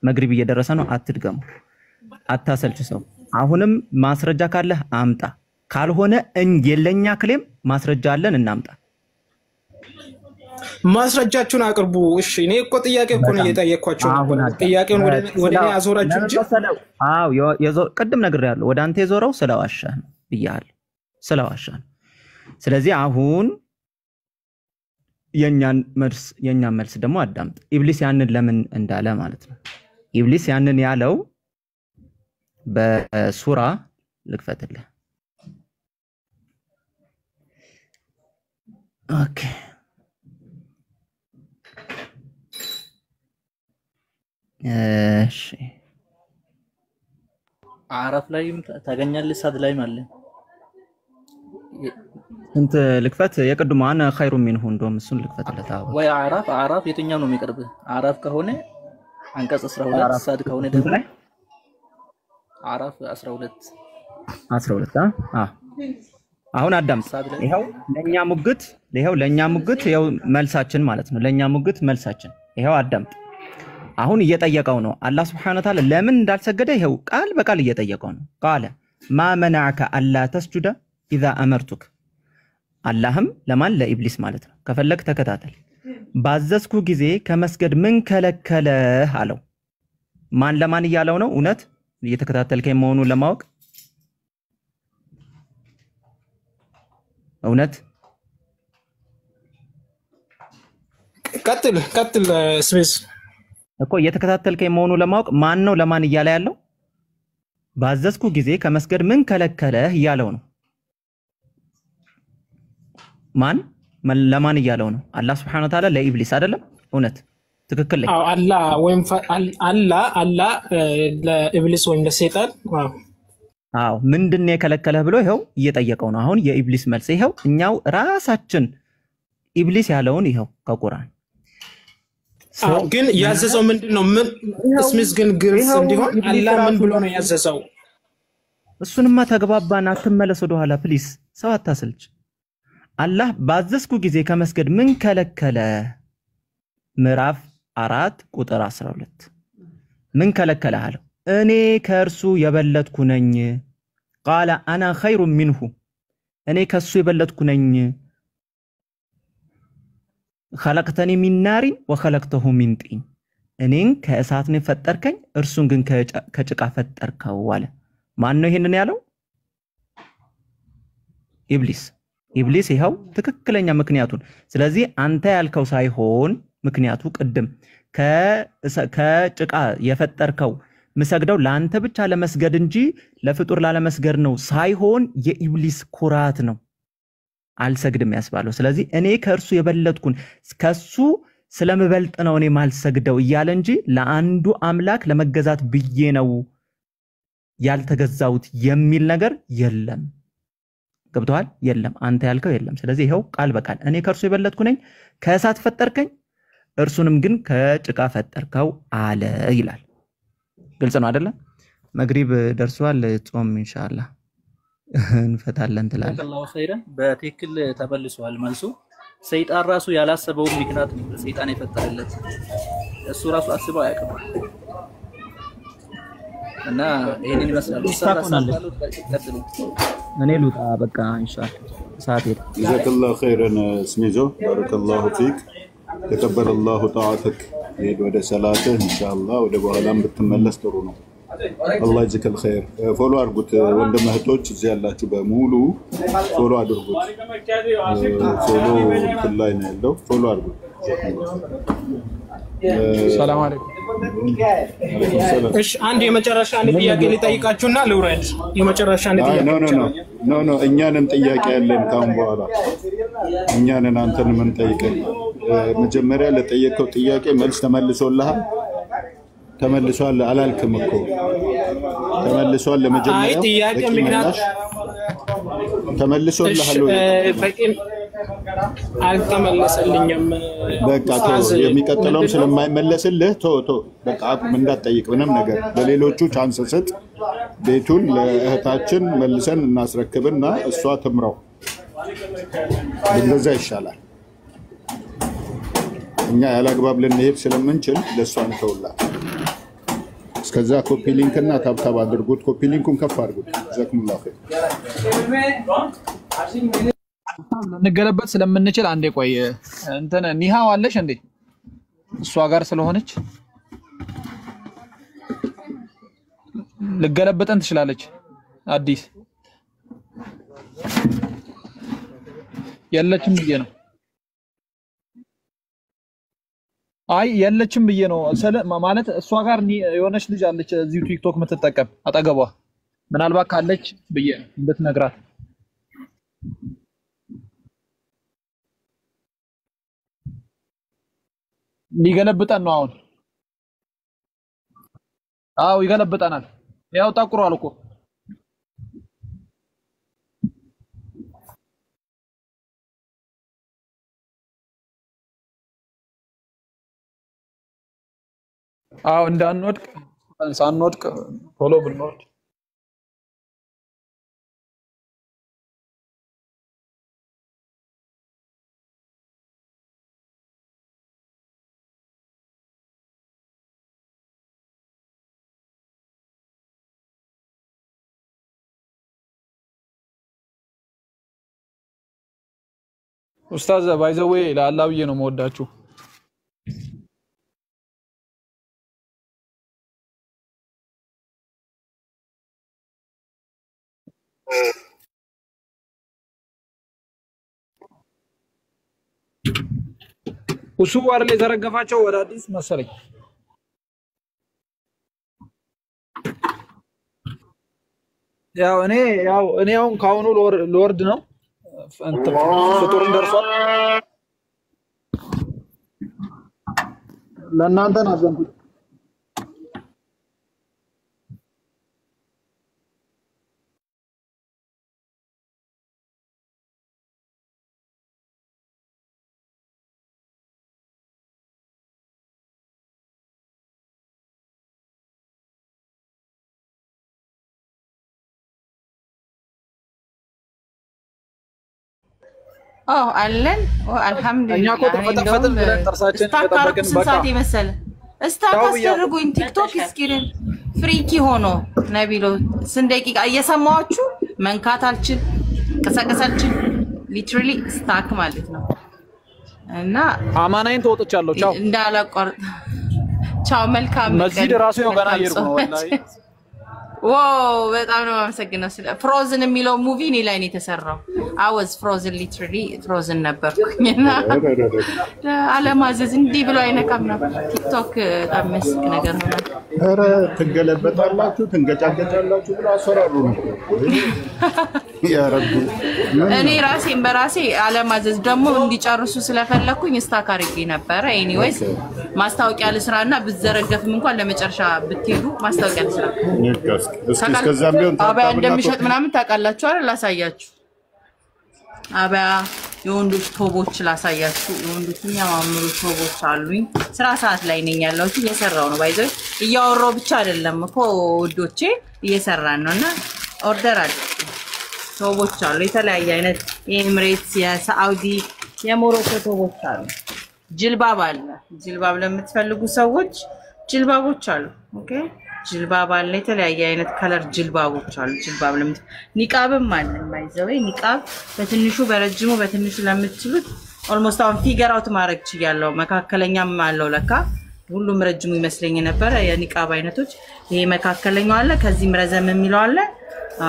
H: መግሪብ እየደረሰ ነው። አትድገመው። አታሰልች ሰው። አሁንም ማስረጃ ካለ አምጣ። ካልሆነ የለኛ ክሌም ማስረጃ አለን እናምጣ።
C: ማስረጃችሁን አቅርቡ። እሺ እኔ እኮ ጥያቄ እኮ ነው እየጠየቅኳችሁ። ጥያቄውን ወደ እኔ አዞራችሁ እንጂ
H: ቅድም ነግሬያለሁ። ወደ አንተ የዞረው ስለዋሻህ ነው ብያለሁ። ስለዋሻህ ነው። ስለዚህ አሁን የኛን መልስ ደግሞ አዳምጥ። ኢብሊስ ያንን ለምን እንዳለ ማለት ነው። ኢብሊስ ያንን ያለው በሱራ ልክፈትልህ። ኦኬ እሺ
F: አራፍ ላይም ታገኛለህ፣ ሳድ ላይም አለ።
H: እንት ልክፈት የቅድሙ አነ ኸይሩ ሚንሁ እንደውም እሱን ልክፈትለት።
F: ወይ አራፍ የትኛው ነው የሚቀርብ? አራፍ ከሆነ አንቀጽ 12፣ ሳድ ከሆነ ደግሞ አራፍ 12
H: አሁን አዳም ይሄው ለኛ ሙግት ይሄው መልሳችን ማለት ነው። ለኛ ሙግት መልሳችን ይሄው አዳምጥ። አሁን እየጠየቀው ነው አላህ Subhanahu Wa Ta'ala ለምን እንዳልሰገደ ይሄው ቃል በቃል እየጠየቀው ነው። ቃለ ማ منعك الا تسجد اذا امرتك። አላህም ለማን ለኢብሊስ ማለት ነው። ከፈለክ ተከታተል። ባዘዝኩ ጊዜ ከመስገድ ምን ከለከለህ አለው። ማን ለማን እያለው ነው? እውነት እየተከታተልከኝ መሆኑን ለማወቅ እውነት
C: ቀጥል ስፔስ
H: እኮ እየተከታተልከኝ መሆኑ ለማወቅ ማን ነው ለማን እያለ ያለው? ባዘዝኩ ጊዜ ከመስገድ ምን ከለከለህ እያለው ነው። ማን ለማን እያለው ነው? አላህ Subhanahu Wa Ta'ala ለኢብሊስ አይደለም? እውነት ትክክል ላይ
C: አላህ ወይም አላህ ለኢብሊስ ወይም ለሰይጣን
H: አዎ ምንድነው የከለከለህ ብሎ ይሄው እየጠየቀው ነው። አሁን የኢብሊስ መልስ ይሄው እኛው ራሳችን ኢብሊስ ያለውን ይሄው ከቁርአን
C: ግን ያዘዘው ምንድነው? ምን እስሚስ ግን ግልጽ እንዲሆን አላህ ምን ብሎ ነው ያዘዘው?
H: እሱንማ ተግባባን። አትመለስ ወደ ኋላ ፕሊስ፣ ሰው አታስልች። አላህ ባዘዝኩ ጊዜ ከመስገድ ምን ከለከለ? ምዕራፍ 4 ቁጥር 12 ምን ከለከለ አለው? እኔ ከእርሱ የበለጥኩ ነኝ። ቃለ አና ኸይሩ ሚንሁ እኔ ከሱ የበለጥኩ ነኝ። خلقتني من نار وخلقته من طين እኔን ከእሳት ነው ፈጠርከኝ እርሱን ግን ከጭቃ ፈጠርከው አለ። ማን ነው ይሄንን ያለው? ኢብሊስ ይሄው ትክክለኛ ምክንያቱን። ስለዚህ አንተ ያልከው ሳይሆን ምክንያቱ ቅድም ከጭቃ የፈጠርከው መስገደው ላንተ ብቻ ለመስገድ እንጂ ለፍጡር ላለመስገድ ነው ሳይሆን የኢብሊስ ኩራት ነው አልሰግድም ያስባለው። ስለዚህ እኔ ከእርሱ የበለጥኩን ከሱ ስለምበልጥ ነው እኔ ማልሰግደው እያለ እንጂ ለአንዱ አምላክ ለመገዛት ብዬ ነው ያልተገዛውት የሚል ነገር የለም። ገብቷል? የለም። አንተ ያልከው የለም። ስለዚህ ይሄው ቃል በቃል እኔ ከእርሱ የበለጥኩ ነኝ፣ ከእሳት ፈጠርከኝ፣ እርሱንም ግን ከጭቃ ፈጠርከው አለ ይላል። ግልጽ ነው አይደለ? መግሪብ ደርሷል። ጾም ኢንሻአላህ እንፈታለን ትላለህ።
F: አላሁ ኸይረን በትክክል ተመልሷል መልሱ። ሰይጣን ራሱ ያላሰበው ምክንያት ነው ሰይጣን የፈጠረለት እሱ ራሱ አስበው አያውቅም። እና ይሄንን ይመስላል።
H: እኔ ልውጣ በቃ ኢንሻአላህ ሰዓት ሄደ።
G: ጀዛከላሁ ኸይረን ስሚዞ ባረከላሁ ፊክ ተቀበለላሁ ጣዓተክ። ሄድ ወደ ሰላትህ ኢንሻአላህ ወደ በኋላም ብትመለስ ጥሩ ነው። አላህ ይጀከል ኸይር። ፎሎ አድርጉት ወንድም እህቶች እዚህ ያላችሁ በሙሉ ፎሎ አድርጉት። ፎሎ ላይ ነው ያለው። ፎሎ አድርጉት።
B: ሰላም አለይኩም።
C: እሺ አንድ የመጨረሻ ጥያቄ ልጠይቃችሁና ልውረድ። የመጨረሻ ጥያቄ
G: ኖ እኛንን ጥያቄ ያለን ካሁን በኋላ እኛንን አንተን ምን ጠይቀኝ። መጀመሪያ ለጠየቀው ጥያቄ መልስ ተመልሶልሃል? ተመልሷል አላልክም እኮ ተመልሷል። ለመጀመሪያ
C: ጥያቄ ምክንያት
G: ተመልሶልሃል
C: በቂ አልተመለሰልኝም።
G: በቃ የሚቀጥለውም ስለማይመለስልህ ቶ በቃ አቁም፣ እንዳትጠይቅ ምንም ነገር። ለሌሎቹ ቻንስ ስጥ። ቤቱን ለእህታችን መልሰን እናስረክብና እሷ ትምራው። እንደዛ ይሻላል። እኛ ያላግባብ ልንሄድ ስለምንችል ለሷ እንተውላት። እስከዛ ኮፒ ሊንክ እና ታብታብ አድርጉት። ኮፒ ሊንኩን ከፍ አድርጉት። ጀዛኩሙላሁ ኸይር።
B: እንገለበት ስለምንችል አንዴ ቆይ እንትን ኒሃው አለሽ እንዴ? እሷ ጋር ስለሆነች ልገለበጠን ትችላለች። አዲስ የለችም ብዬ ነው። አይ የለችም ብዬ ነው ማለት እሷ ጋር የሆነች ልጅ አለች እዚሁ ቲክቶክ የምትጠቀም አጠገቧ፣ ምናልባት ካለች ብዬ እንድትነግራት። ሊገለብጠን ነው አሁን። አዎ ይገለብጠናል። ያው ጠቁሯል እኮ አዎ እንዳንወድቅ ሳንወድቅ ቶሎ ብንወርድ ኡስታዝ ባይዘዌ ለአላህ ብዬ ነው የምወዳችሁ። እሱ አይደል የዘረገፋቸው ወደ አዲስ መሰለኝ። ያው እኔ አሁን ካሁኑ ሎርድ ነው እንትን ፍጡርን ደርሷል ለእናንተ ናዘንኩት
A: አለን
B: እኛ እኮ ተፈጠፈጥን ብለን ጥርሳችን ተጠበቅን በቃ
A: እስታክ አስደርጉኝ ቲክቶክ ስክሪን ፍሪኪ ሆኖ ነቢሎ ስንት ደቂቃ እየሰማችሁ መንካት አልችል ቀሰቀሳችሁ ሊትራሊ ስታክ ማለት ነው እና
B: አማናይን ተወጥቻለሁ ቻው
A: እንዳላቋርጥ ቻው መልካም
B: መስጂድ ራሱ ነው ገና እየሄድኩ ነው ወላሂ
A: ዋው በጣም ነው አመሰግናለሁ ስለ ፍሮዝን የሚለው ሙቪ እኔ ላይ ነው የተሰራው I was frozen literally frozen ነበርኩኝና አለማዘዝ እንዲህ ብሎ አይነካም ነበር ቲክቶክ በጣም መስክ ነገር ሆነ
G: ኧረ ትገለበጣላችሁ ትንገጫገጫላችሁ ብሎ አሰራሩ ነው ያ ረቢ
A: እኔ ራሴን በራሴ አለማዘዝ ደግሞ እንዲጨርሱ ስለፈለኩኝ ስታክ አድርጌ ነበር ኤኒዌይስ ማስታወቂያ ለስራና ብዘረገፍም እንኳን ለመጨረሻ ብትሄዱ ማስታወቂያ ለስራ
G: እስከዛም ቢሆን
A: አባያ እንደሚሸጥ ምናምን ታውቃላችሁ አይደል ላሳያችሁ አባያ የወንዶች ቶቦች ላሳያችሁ የወንዶች የሚያማምሩ ቶቦች አሉኝ ስራ ሰዓት ላይ ነኝ ያለሁት እየሰራው ነው ባይዘው እያወራው ብቻ አይደለም እኮ ወዶቼ እየሰራን ነውና ኦርደር አለ ቶቦች አሉ የተለያየ አይነት የኤምሬትስ የሳውዲ የሞሮኮ ቶቦች አሉ ጅልባብ አለ ጅልባብ ለምትፈልጉ ሰዎች ጅልባቦች አሉ ኦኬ ጅልባብ አለ የተለያየ አይነት ከለር ጅልባቦች አሉ ጅልባብ ኒቃብም አለ ባይዘው ኒቃብ በትንሹ በረጅሙ በትንሹ ለምትችሉት ኦልሞስት አሁን ፊገር አውት ማድረግ ይችላልው መካከለኛም አለው ለካ ሁሉም ረጅሙ ይመስለኝ ነበር የኒቃብ አይነቶች ይሄ መካከለኛው አለ ከዚህም ረዘም የሚለው አለ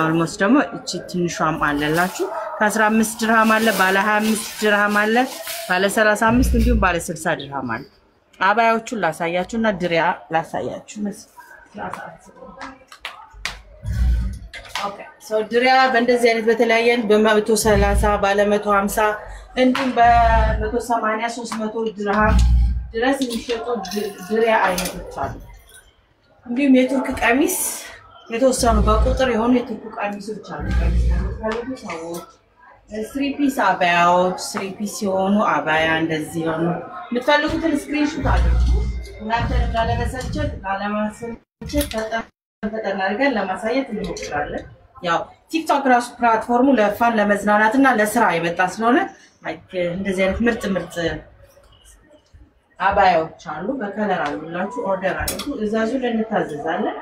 A: ኦልሞስት ደግሞ እቺ ትንሿም አለላችሁ ከ15 ድርሃም አለ ባለ 25 ድርሃም አለ ባለ 35 እንዲሁም ባለ 60 ድርሃም አለ አባያዎቹን ላሳያችሁና ድሪያ ላሳያችሁ ኦኬ ሶ ድሪያ በእንደዚህ አይነት በተለያየ በ130 ባለ 150 እንዲሁም በ180 300 ድርሃም ድረስ የሚሸጡ ድሪያ አይነቶች አሉ እንዲሁም የቱርክ ቀሚስ የተወሰኑ በቁጥር የሆኑ የቱርክ ቀሚሶች አሉ ቀሚሶች 3 ፒስ አባያዎች 3 ፒስ የሆኑ አባያ እንደዚህ ሆኖ የምትፈልጉትን ስክሪንሾት አድርጉ እናንተ እንዳለመሰልቸት አድርገን ለማሳየት እንሞክራለን ያው ቲክቶክ ራሱ ፕላትፎርሙ ለፋን ለመዝናናትና ለስራ የመጣ ስለሆነ እንደዚህ አይነት ምርጥ አባያዎች አሉ በከለር አሉላችሁ ኦርደር አድርጉ እዛዙ ለእንታዘዛለን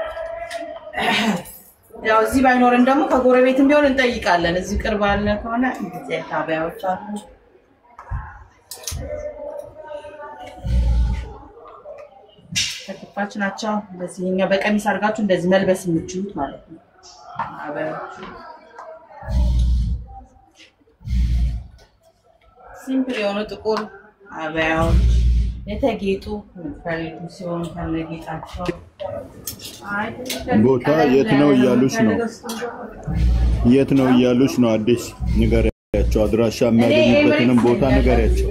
A: ያው እዚህ ባይኖርን ደግሞ ከጎረቤትም ቢሆን እንጠይቃለን እዚህ ቅርብ አለ ከሆነ እንደዚህ አባያዎች አሉ ተከፋች ናቸው በዚህኛ በቀሚስ አድርጋችሁ እንደዚህ መልበስ የምትችሉት ማለት ነው አባያዎች ሲምፕል የሆኑ ጥቁር አባያዎች የተጌጡ ፈልጉ ሲሆን ከነጌጣቸው
G: ቦታ የት ነው እያሉሽ ነው አዲስ ንገሪያቸው አድራሻ የሚያገኙበትንም ቦታ ንገሪያቸው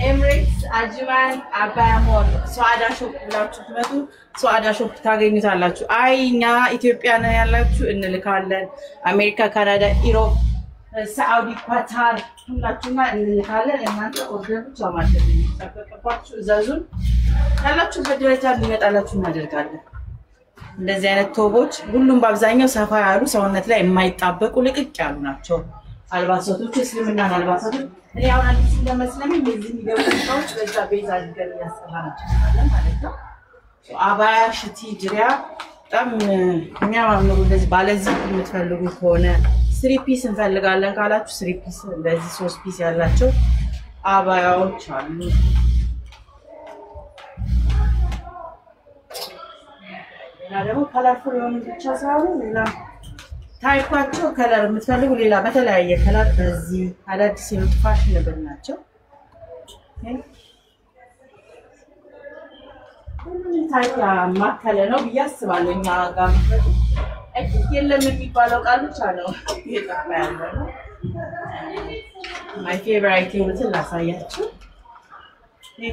A: ኤምሬትስ አጅማን አባያሞል ሷዳ ሾፕ ብላችሁ ትመጡ ሷዳ ሾፕ ታገኙታላችሁ አይኛ ኢትዮጵያ ነው ያላችሁ እንልካለን አሜሪካ ካናዳ ኢሮፕ ሳውዲ ኳታር ሁላችሁማ እንልካለን እናንተ ኦርደር ብቻ ማለት ነው ተፈቀባችሁ እዛዙን ያላችሁ በደረጃ እንዲመጣላችሁ እናደርጋለን እንደዚህ አይነት ቶቦች ሁሉም በአብዛኛው ሰፋ ያሉ ሰውነት ላይ የማይጣበቁ ልቅቅ ያሉ ናቸው አልባሳቶች እስልምና አልባሳቶች እኔ አሁን አዲስ ለመስለምን በዚህ የሚገቡ ሰዎች በዛ ቤዛ አድርገን ያሰራናቸው ማለት ነው አባያ ሽቲ ድሪያ በጣም የሚያማምሩ እንደዚህ ባለዚህ የምትፈልጉ ከሆነ 3 ፒስ እንፈልጋለን ካላችሁ 3 ፒስ እንደዚህ 3 ፒስ ያላቸው አባያዎች አሉ ሌላ ደግሞ ከለርፉል የሆኑ ብቻ ሳይሆኑ ሌላ ታይፓቸው ከለር የምትፈልጉ ሌላ በተለያየ ከለር በዚህ አዳዲስ የመጡ ፋሽነብል ናቸው ሁሉም ታይፕ ማከለ ነው ብዬ አስባለሁ እኛ ጋር የለም የሚባለው ቃል ብቻ ነው እየጠፋ ያለው። ማይ ፌቨራይት የሆኑትን ላሳያችሁ።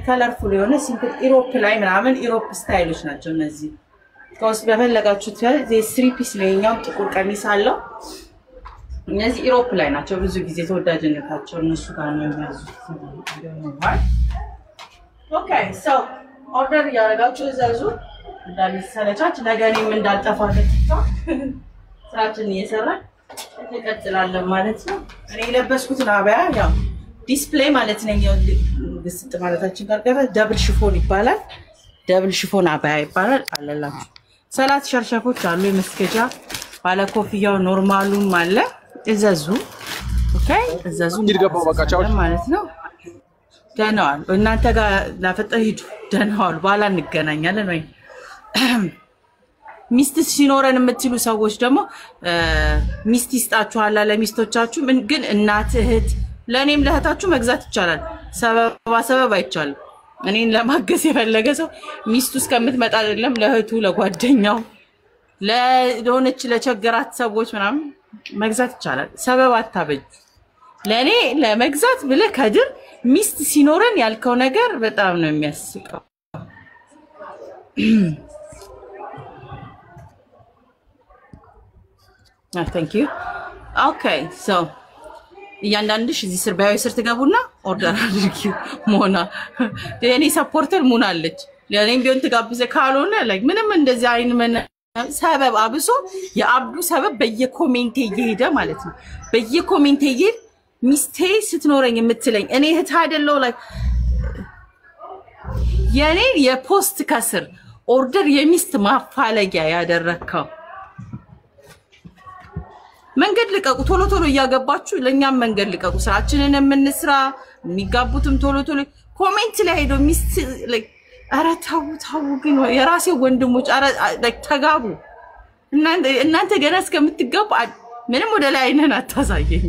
A: ከለርፉል የሆነ ሲምፕል ኢሮፕ ላይ ምናምን ኢሮፕ ስታይሎች ናቸው እነዚህ። ከውስጥ በፈለጋችሁት ስሪ ፒስ ለኛው ጥቁር ቀሚስ አለው። እነዚህ ኢሮፕ ላይ ናቸው ብዙ ጊዜ ተወዳጅነታቸው እነሱ ጋር ነው የሚያዙት። ኦኬ ሶ ኦርደር ያደረጋችሁ እዛዙ እንዳልሰለቻች ነገኔም እንዳልጠፋለት ስራችን እየሰራን እንቀጥላለን ማለት ነው። እኔ የለበስኩትን አባያ ያው ዲስፕሌይ ማለት ነው ግስጥ ማለታችን ጋር ደብል ሽፎን ይባላል። ደብል ሽፎን አባያ ይባላል አለላችሁ። ሰላት ሸርሸፎች አሉ የመስገጃ ባለ ኮፍያው ኖርማሉም አለ። እዛዙ ኦኬ እዛዙ
B: ይድገባው በቃ ቻው
A: ማለት ነው። ደህናዋል እናንተ ጋር ላፈጠ ሂዱ ደህናዋል በኋላ እንገናኛለን ወይ ሚስት ሲኖረን የምትሉ ሰዎች ደግሞ ሚስት ይስጣችኋል ለሚስቶቻችሁ ግን እናት እህት ለኔም ለእህታችሁ መግዛት ይቻላል። ሰበብ አይቻልም። እኔን ለማገዝ የፈለገ ሰው ሚስቱ እስከምትመጣ አይደለም ለእህቱ ለጓደኛው ለሆነች ለቸገራት ሰዎች ምናምን መግዛት ይቻላል። ሰበብ አታበጁ። ለኔ ለመግዛት ብለ ከድር ሚስት ሲኖረን ያልከው ነገር በጣም ነው የሚያስቀው። Thank you. Okay, so እያንዳንድሽ እዚህ ስር ባዩ ስር ትገቡና ኦርደር አድርጊው። ሞና ለኔ ሰፖርተር ሞና አለች። ለኔም ቢሆን ትጋብዘ ካልሆነ like ምንም እንደዚህ አይን ሰበብ አብሶ የአብዱ ሰበብ በየኮሜንቴ እየሄደ ማለት ነው። በየኮሜንቴ እየሄደ ሚስቴ ስትኖረኝ የምትለኝ እኔ እህት አይደለው like የኔ የፖስት ከስር ኦርደር የሚስት ማፋለጊያ ያደረከው መንገድ ልቀቁ። ቶሎ ቶሎ ያጋባችሁ ለኛም መንገድ ልቀቁ። ስራችንን የምንስራ የሚጋቡትም ቶሎ ቶሎ ኮሜንት ላይ ሄዶ ሚስት like አረ ታው ግን የራሴ ወንድሞች አረ ተጋቡ። እናንተ ገና እስከምትጋቡ ምንም ወደ ላይ አይነን አታሳየኝ።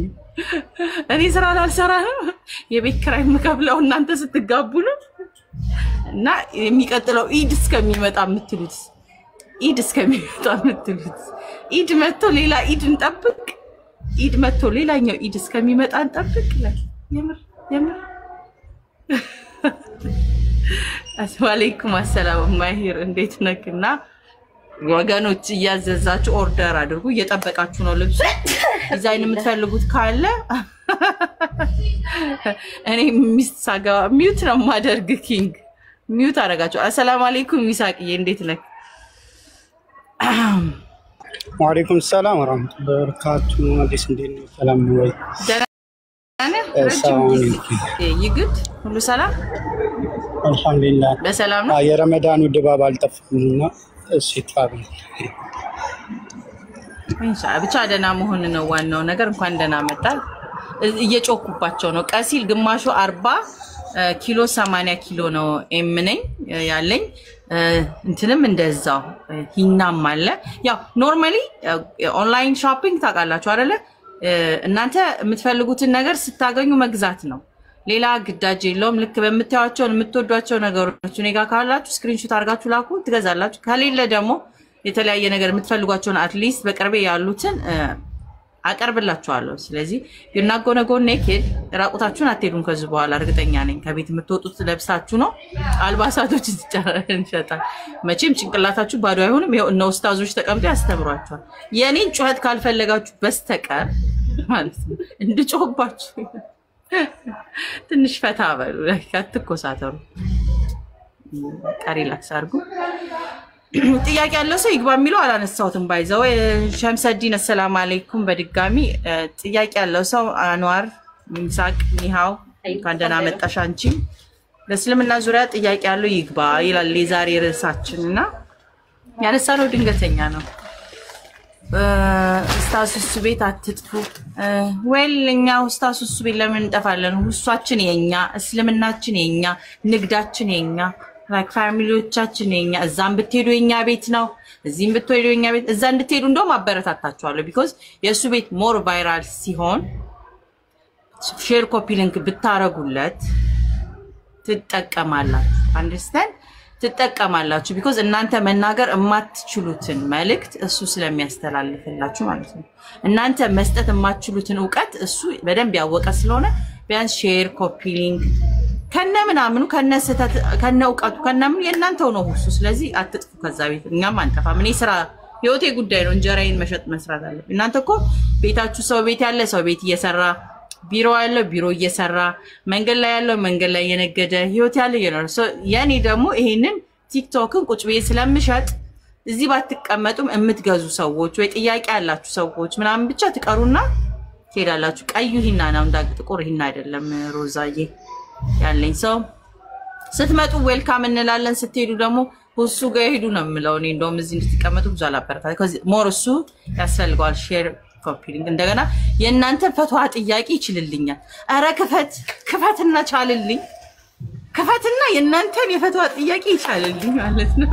A: እኔ ስራ ላልሰራ የቤት ኪራይ መከፍለው እናንተ ስትጋቡ ነው። እና የሚቀጥለው ኢድ እስከሚመጣ የምትሉት ኢድ እስከሚመጣ የምትሉት ኢድ መጥቶ ሌላ ኢድ እንጠብቅ። ኢድ መጥቶ ሌላኛው ኢድ እስከሚመጣ እንጠብቅ። የምር አሰላሙአለይኩም አሰላሙ ማሂር እንዴት ነክና ወገኖች እያዘዛችሁ ኦርደር አድርጉ። እየጠበቃችሁ ነው ልብስ ዲዛይን የምትፈልጉት ካለ እኔ ሚስት ሳጋ ሚውት ነው ማደርግ ኪንግ ሚውት አረጋችሁ። አሰላሙአለይኩም ሚሳቅዬ እንዴት ነክ?
I: ወአለይኩም ሰላም ወራህመቱላሂ ወበረካቱ። እንዴት ነው? ሰላም ነው ወይ? ይግድ ሁሉ ሰላም
J: አልሐምዱሊላህ
A: በሰላም ነው።
J: የረመዳኑ ድባብ አልጠፋምና እሺ ታብ
A: ኢንሻአላህ ብቻ ደህና መሆን ነው ዋናው ነገር። እንኳን ደህና መጣል። እየጮኩባቸው ነው። ቀሲል ግማሹ 40 ኪሎ 80 ኪሎ ነው ኤምነኝ ያለኝ እንትንም እንደዛው ሂናም አለ። ያው ኖርማሊ ኦንላይን ሾፒንግ ታውቃላችሁ አይደለ? እናንተ የምትፈልጉትን ነገር ስታገኙ መግዛት ነው። ሌላ ግዳጅ የለውም። ልክ በመታያቸው የምትወዷቸው ነገሮች እኔ ጋር ካላችሁ ስክሪንሾት አድርጋችሁ ላኩ ትገዛላችሁ። ከሌለ ደግሞ የተለያየ ነገር የምትፈልጓቸውን አትሊስት በቅርቤ ያሉትን አቀርብላችኋለሁ። ስለዚህ የናጎነጎን ኔኬድ ራቁታችሁን አትሄዱም ከዚህ በኋላ እርግጠኛ ነኝ። ከቤት የምትወጡት ለብሳችሁ ነው። አልባሳቶች እንሸጣለን። መቼም ጭንቅላታችሁ ባዶ አይሆንም። ይሄው እነ ኡስታዞች ተቀምጠው ያስተምሯችኋል። የኔን ጩኸት ካልፈለጋችሁ በስተቀር ማለት ነው እንድጮህባችሁ ትንሽ ፈታ በሉ። አትኮሳተሩ። ሪላክስ አድርጉ። ጥያቄ ያለው ሰው ይግባ የሚለው አላነሳውትም። ባይዘው ሸምሰዲን ሰላም አለይኩም በድጋሚ ጥያቄ ያለው ሰው አንዋር ሚሳቅ ኒሃው ካንደና መጣሽ አንቺ በእስልምና ዙሪያ ጥያቄ ያለው ይግባ ይላል የዛሬ ርዕሳችንና ያነሳነው ድንገተኛ ነው። ኡስታዝ ቤት አትጥፉ ወልኛ ኡስታዝ ቤት ለምን እንጠፋለን? ሁሳችን የኛ እስልምናችን የኛ ንግዳችን የኛ ፋሚሊዎቻችን የኛ እዛም ብትሄዱ የኛ ቤት ነው። እዚህም ብትሄዱ የኛ ቤት እዛ እንድትሄዱ እንደውም አበረታታችኋለሁ። ቢኮዝ የሱ ቤት ሞር ቫይራል ሲሆን ሼር ኮፒ ሊንክ ብታረጉለት ትጠቀማላችሁ። አንደርስታንድ ትጠቀማላችሁ because እናንተ መናገር የማትችሉትን መልእክት እሱ ስለሚያስተላልፍላችሁ ማለት ነው እናንተ መስጠት የማትችሉትን ዕውቀት እሱ በደንብ ያወቀ ስለሆነ ቢያንስ ሼር ኮፒ ሊንክ ከነ ምናምኑ ከነ ሰተት ከነ ዕውቀቱ ከነም የእናንተው ነው እሱ ስለዚህ አትጥፉ ከዛ ቤት እኛም አንጠፋም እኔ ስራ ህይወቴ ጉዳይ ነው እንጀራዬን መሸጥ መስራት አለ እናንተ እኮ ቤታችሁ ሰው ቤት ያለ ሰው ቤት እየሰራ ቢሮ ያለ ቢሮ እየሰራ መንገድ ላይ ያለው መንገድ ላይ የነገደ ህይወት ያለ ይኖር ያኔ ደግሞ ይሄንን ቲክቶክን ቁጭ ብዬ ስለምሸጥ እዚህ ባትቀመጡም እምትገዙ ሰዎች ወይ ጥያቄ ያላችሁ ሰዎች ምናምን ብቻ ትቀሩና ትሄዳላችሁ ቀዩ ሂና ነው እንዳግ ጥቁር ሂና አይደለም ሮዛዬ ያለኝ ሰው ስትመጡ ዌልካም እንላለን ስትሄዱ ደግሞ ሁሱ ጋር ሄዱ ነው የምለው እኔ እንደውም እዚህ እንድትቀመጡ ብዙ አላበረታታ because more እሱ ያስፈልጋል ሼር ኮፒ ሊንክ እንደገና የእናንተ ፈትዋ ጥያቄ ይችልልኛል አረ ክፈትና ቻልልኝ ክፈትና የእናንተን የፈትዋ ጥያቄ ይቻልልኝ ማለት ነው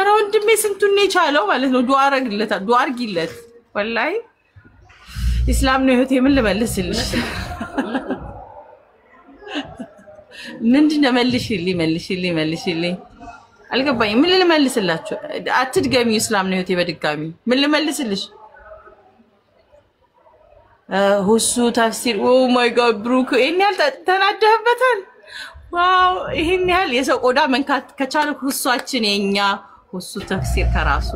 A: አረ ወንድሜ ስንቱን ነው የቻለው ማለት ነው ዱዓ አርጊለት ወላሂ ኢስላም ነው ህይወቴ ምን ልመልስልሽ ምንድነው መልሽልኝ አልገባኝ ምን ልመልስላችሁ አትድገሚ ኢስላም ነው ህይወቴ በድጋሚ ምን ልመልስልሽ ሁሱ ተፍሲር ኦ ማይ ጋድ ብሩክ እኔ ተናደህበታል ዋው ይሄን ያህል የሰው ቆዳ መንካት ከቻለ ሁሷችን የኛ ሁሱ ተፍሲር ከራሱ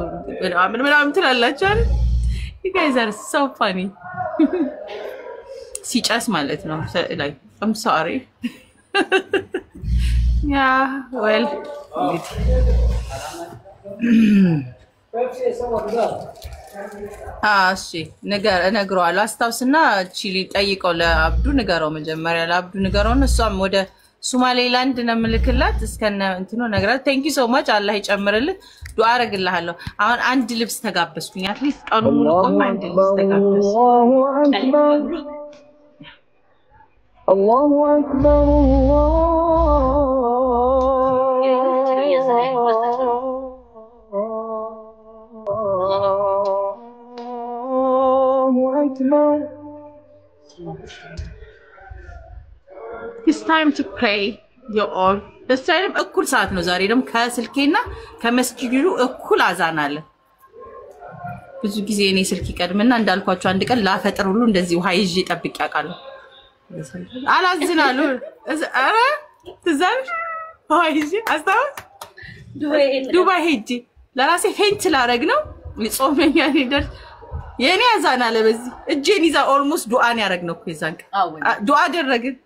A: ምንም ትላላችሁ አይደል you guys are so funny ሲጫስ ማለት ነው like I'm sorry yeah well እሺ ነግረዋለሁ አስታውስና ቺሊ ጠይቀው ለአብዱ ንገረው መጀመሪያ ለአብዱ ንገረው እሷም ወደ ሶማሌላንድ ነው ምልክላት እስከነ እንትኑ ነግራት thank you so much አላህ ይጨምርልህ ዱዓ አረግልሃለሁ አሁን አንድ ልብስ ተጋበስኩኝ አትሊስት ቀኑ ሙሉ ቆም አንድ ልብስ ተጋበስ
K: الله أكبر الله أكبر
A: It's time to pray you all በስተይም እኩል ሰዓት ነው ዛሬ ደም ከስልኬና ከመስጊዱ እኩል አዛን አለ ብዙ ጊዜ እኔ ስልክ ይቀድምና እንዳልኳችሁ አንድ ቀን ላፈጥር ሁሉ እንደዚህ ውሃ ይዤ ጠብቅ ያቃለሁ አላዝናሉ አረ ትዛም ወይዚ አስታው ዱባይ ሄጂ ለራሴ ፌንት ላረግ ነው ጾመኛ ሊደር የኔ አዛና ለበዚህ እጄን ይዛ ኦልሞስት ዱአን ያረግ ነው ከዛን ዱአ አደረግን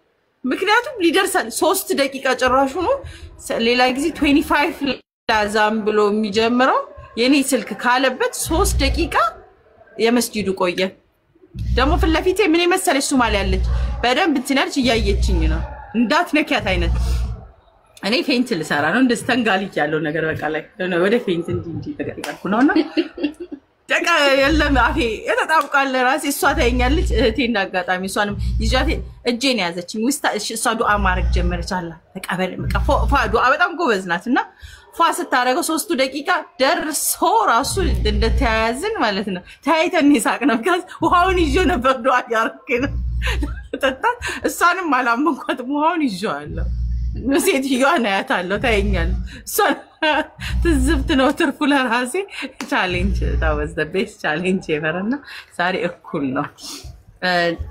A: ምክንያቱም ሊደርሳል 3 ደቂቃ ጨራሹ ነው ሌላ ጊዜ 25 ላዛም ብሎ የሚጀምረው የኔ ስልክ ካለበት 3 ደቂቃ የመስጂዱ ቆየ ደሞ ፍለፊቴ ምን መሰለሽ ሶማሊያ አለች በደንብ እንትናልሽ ያያየችኝ ነው እንዳትነኪያት አይነት እኔ ፌንት ልሰራ ነው እንደስተንጋልክ ያለው ነገር በቃ ላይ ወደ ፌንት እንጂ ተቀጥቃልኩ ነውና ደቃ የለም አፌ የተጣብቃለ ራሴ እሷ ታየኛለች እህቴ እንዳጋጣሚ እሷንም ይጃቴ እጄን ያዘችኝ ውስጥ እሷ ዱዓ ማረግ ጀመረች አላ ተቀበል ፋ ዱዓ በጣም ጎበዝ ናትና ፋ ስታረገው 3 ደቂቃ ደርሶ ራሱ እንደተያያዝን ማለት ነው ታይተን ይሳቅ ነው ጋዝ ውሃውን ይዞ ነበር ዱዓ ያረከነ ተጣ እሷንም አላመንኳት ውሃውን ይዞአለሁ ሴትዮዋ ናያታለሁ ታየኛል እሷ ትዝብት ነው ትርፉ ለራሴ ቻሌንጅ ታወዝ the best ቻሌንጅ ኤቨርና ዛሬ እኩል ነው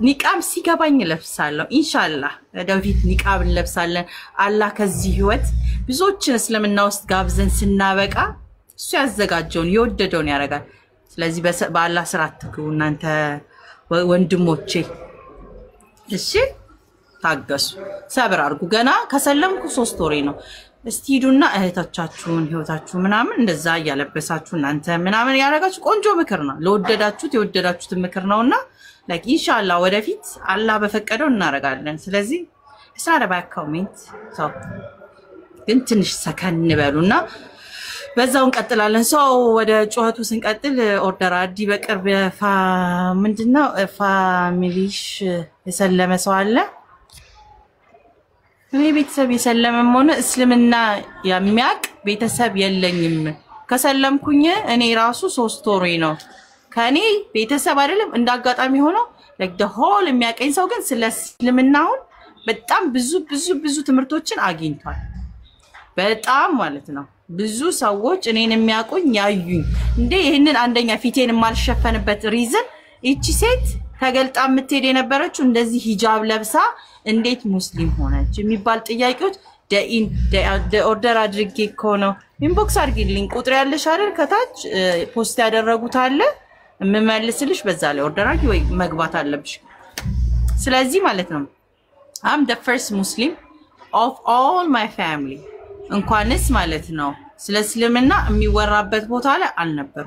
A: ኒቃብ ሲገባኝ ለብሳለሁ ኢንሻአላህ ወደፊት ኒቃብ እንለብሳለን አላህ ከዚህ ህይወት ብዙዎችን እስልምና ውስጥ ጋብዘን ስናበቃ እሱ ያዘጋጀውን የወደደውን ያረጋል ስለዚህ በአላህ ስራ አትግቡ እናንተ ወንድሞቼ እሺ ታገሱ ሰብር አርጉ ገና ከሰለምኩ 3 ወሬ ነው እስቲ ሂዱና እህቶቻችሁን ህይወታችሁ ምናምን እንደዛ ያለበሳችሁ እናንተ ምናምን ያረጋችሁ ቆንጆ ምክር ነው ለወደዳችሁት የወደዳችሁት ምክር ነውና like ኢንሻአላህ ወደፊት አላህ በፈቀደው እናረጋለን ስለዚህ እስራራ ኮሜንት ሶ ግን ትንሽ ሰከን በሉና በዛው እንቀጥላለን ሰው ወደ ጩኸቱ ስንቀጥል ኦርደር አዲ በቅርብ ምንድነው ፋሚሊሽ የሰለመ ሰው አለ እኔ ቤተሰብ የሰለመም ሆነ እስልምና የሚያቅ ቤተሰብ የለኝም ከሰለምኩኝ እኔ ራሱ 3 ወሬ ነው ከኔ ቤተሰብ አይደለም እንዳጋጣሚ ሆኖ like the whole የሚያቀኝ ሰው ግን ስለ እስልምናውን በጣም ብዙ ትምህርቶችን አግኝቷል። በጣም ማለት ነው ብዙ ሰዎች እኔን የሚያቆኝ ያዩኝ እንዴ ይሄንን አንደኛ ፊቴን ማልሸፈንበት ሪዝን እቺ ሴት ተገልጣ የምትሄድ የነበረችው እንደዚህ ሂጃብ ለብሳ እንዴት ሙስሊም ሆነች የሚባል ጥያቄዎች ኦርደር አድርጌ እኮ ነው ኢንቦክስ አድርጊልኝ ቁጥር ያለሽ አይደል ከታች ፖስት ያደረጉት አለ እመመልስልሽ በዛ ላይ ኦርደር አድርጊ ወይ መግባት አለብሽ። ስለዚህ ማለት ነው I'm the first Muslim of all my family እንኳንስ ማለት ነው ስለ እስልምና የሚወራበት ቦታ ላይ አልነበር።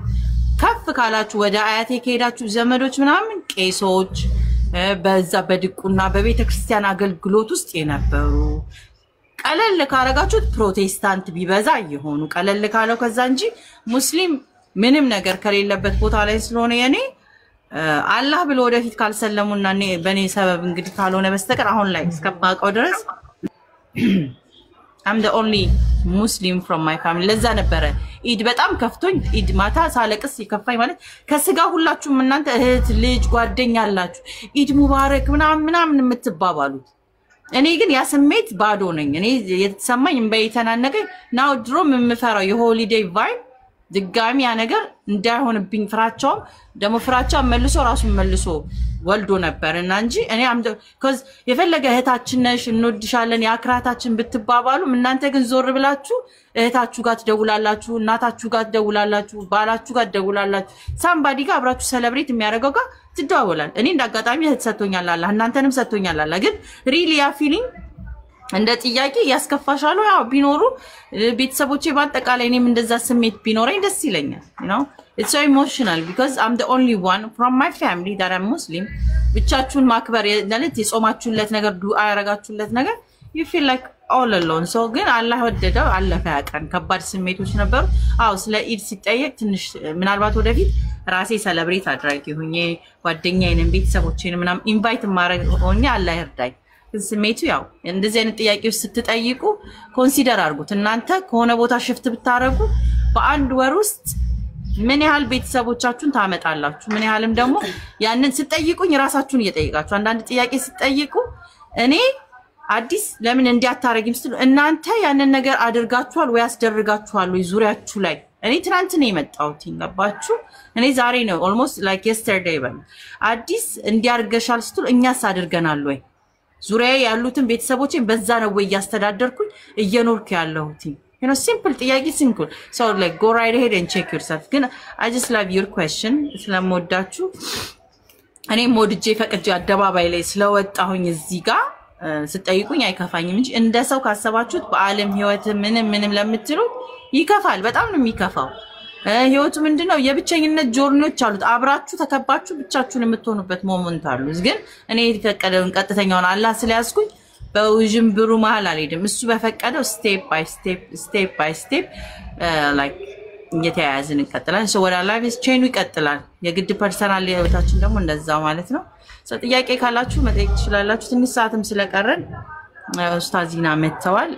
A: ከፍ ካላችሁ ወደ አያቴ ከሄዳችሁ ዘመዶች ምናምን ቄሶች በዛ በድቁና በቤተ ክርስቲያን አገልግሎት ውስጥ የነበሩ ቀለል ካረጋችሁት ፕሮቴስታንት ቢበዛ ይሆኑ ቀለል ካለው ከዛ እንጂ ሙስሊም ምንም ነገር ከሌለበት ቦታ ላይ ስለሆነ የኔ አላህ ብሎ ወደፊት ካልሰለሙና በኔ ሰበብ እንግዲህ ካልሆነ በስተቀር አሁን ላይ እስከማውቀው ድረስ I'm the only Muslim from my family ለዛ ነበረ ኢድ በጣም ከፍቶኝ ኢድ ማታ ሳለቅስ ይከፋኝ ማለት ከስጋ ሁላችሁም እናንተ እህት ልጅ ጓደኛ አላችሁ ኢድ ሙባረክ ምናምን የምትባባሉት እኔ ግን ያ ስሜት ባዶ ነኝ። እኔ የተሰማኝ እንበይተናነገኝ ናው ድሮም የምፈራው የሆሊዴይ ቫይብ ድጋሚ ያ ነገር እንዳይሆንብኝ ፍራቻው ደሞ ፍራቻው መልሶ ራሱን መልሶ ወልዶ ነበርና እንጂ እኔ cuz የፈለገ እህታችን ነሽ እንወድሻለን ያክራታችን ብትባባሉ እናንተ ግን ዞር ብላችሁ እህታችሁ ጋር ትደውላላችሁ እናታችሁ ጋር ትደውላላችሁ ባላችሁ ጋር ትደውላላችሁ ሳምባዲ ጋር አብራችሁ ሴሌብሬት የሚያደርገው ጋር ትደዋወላል። እኔ እንዳጋጣሚ እህት ሰጥቶኛል አላህ እናንተንም ሰጥቶኛል አላህ ግን ሪሊ ያ ፊሊንግ እንደ ጥያቄ ያስከፋሻሉ ያው ቢኖሩ ቤተሰቦቼ ባጠቃላይ እኔም እንደዛ ስሜት ቢኖረኝ ደስ ይለኛል you know it's so emotional because I'm the only one from my family that I'm Muslim ብቻችሁን ማክበር ማለት የጾማችሁለት ነገር ዱአ ያረጋችሁለት ነገር you feel like all alone so ግን አላህ ወደደው አለፈ ያቀን ከባድ ስሜቶች ነበሩ። አው ስለ ኢድ ሲጠየቅ ትንሽ ምናልባት ወደፊት ራሴ ሴሌብሬት አድርጌ ሆኜ ጓደኛዬንም ቤተሰቦቼንም ምናምን ኢንቫይት ማድረግ ሆኜ አላህ ይርዳኝ። ስሜቱ ያው እንደዚህ አይነት ጥያቄዎች ስትጠይቁ ኮንሲደር አድርጉት እናንተ ከሆነ ቦታ ሽፍት ብታረጉ በአንድ ወር ውስጥ ምን ያህል ቤተሰቦቻችሁን ታመጣላችሁ ምን ያህልም ደግሞ ያንን ስትጠይቁኝ ራሳችሁን እየጠይቃችሁ አንዳንድ ጥያቄ ስትጠይቁ እኔ አዲስ ለምን እንዲያታረጊም ስትሉ እናንተ ያንን ነገር አድርጋችኋል ወይ አስደርጋችኋል ወይ ዙሪያችሁ ላይ እኔ ትናንት ነው የመጣሁት ይገባችሁ እኔ ዛሬ ነው almost like yesterday በል አዲስ እንዲያርገሻል ስትሉ እኛስ አድርገናል ወይ ዙሪያ ያሉትን ቤተሰቦቼን በዛ ነው ወይ ያስተዳደርኩኝ እየኖርኩ ያለሁት you know simple ጥያቄ simple so like go right ahead and check yourself ግን I just love your question ስለምወዳችሁ እኔ ሞድጄ ፈቅጄ አደባባይ ላይ ስለወጣሁኝ እዚህ ጋር ስጠይቁኝ አይከፋኝም እንጂ እንደ ሰው ካሰባችሁት በአለም ህይወት ምንም ለምትሉ ይከፋል በጣም ነው የሚከፋው። ህይወቱ ምንድነው የብቸኝነት ጆርኒዎች አሉት አብራችሁ ተከባችሁ ብቻችሁን የምትሆኑበት ሞመንት አሉ ግን እኔ የተፈቀደውን ቀጥተኛውን አላህ ስለያዝኩኝ በውጅንብሩ መሃል አልሄድም እሱ በፈቀደው ስቴፕ ባይ ስቴፕ ላይክ እየተያያዝን እንቀጥላለን so what our life is chain ይቀጥላል የግድ ፐርሰናል ህይወታችን ደግሞ እንደዛው ማለት ነው። so ጥያቄ ካላችሁ መጠየቅ ትችላላችሁ ትንሽ ሰዓትም ስለቀረን ኡስታዚና መተዋል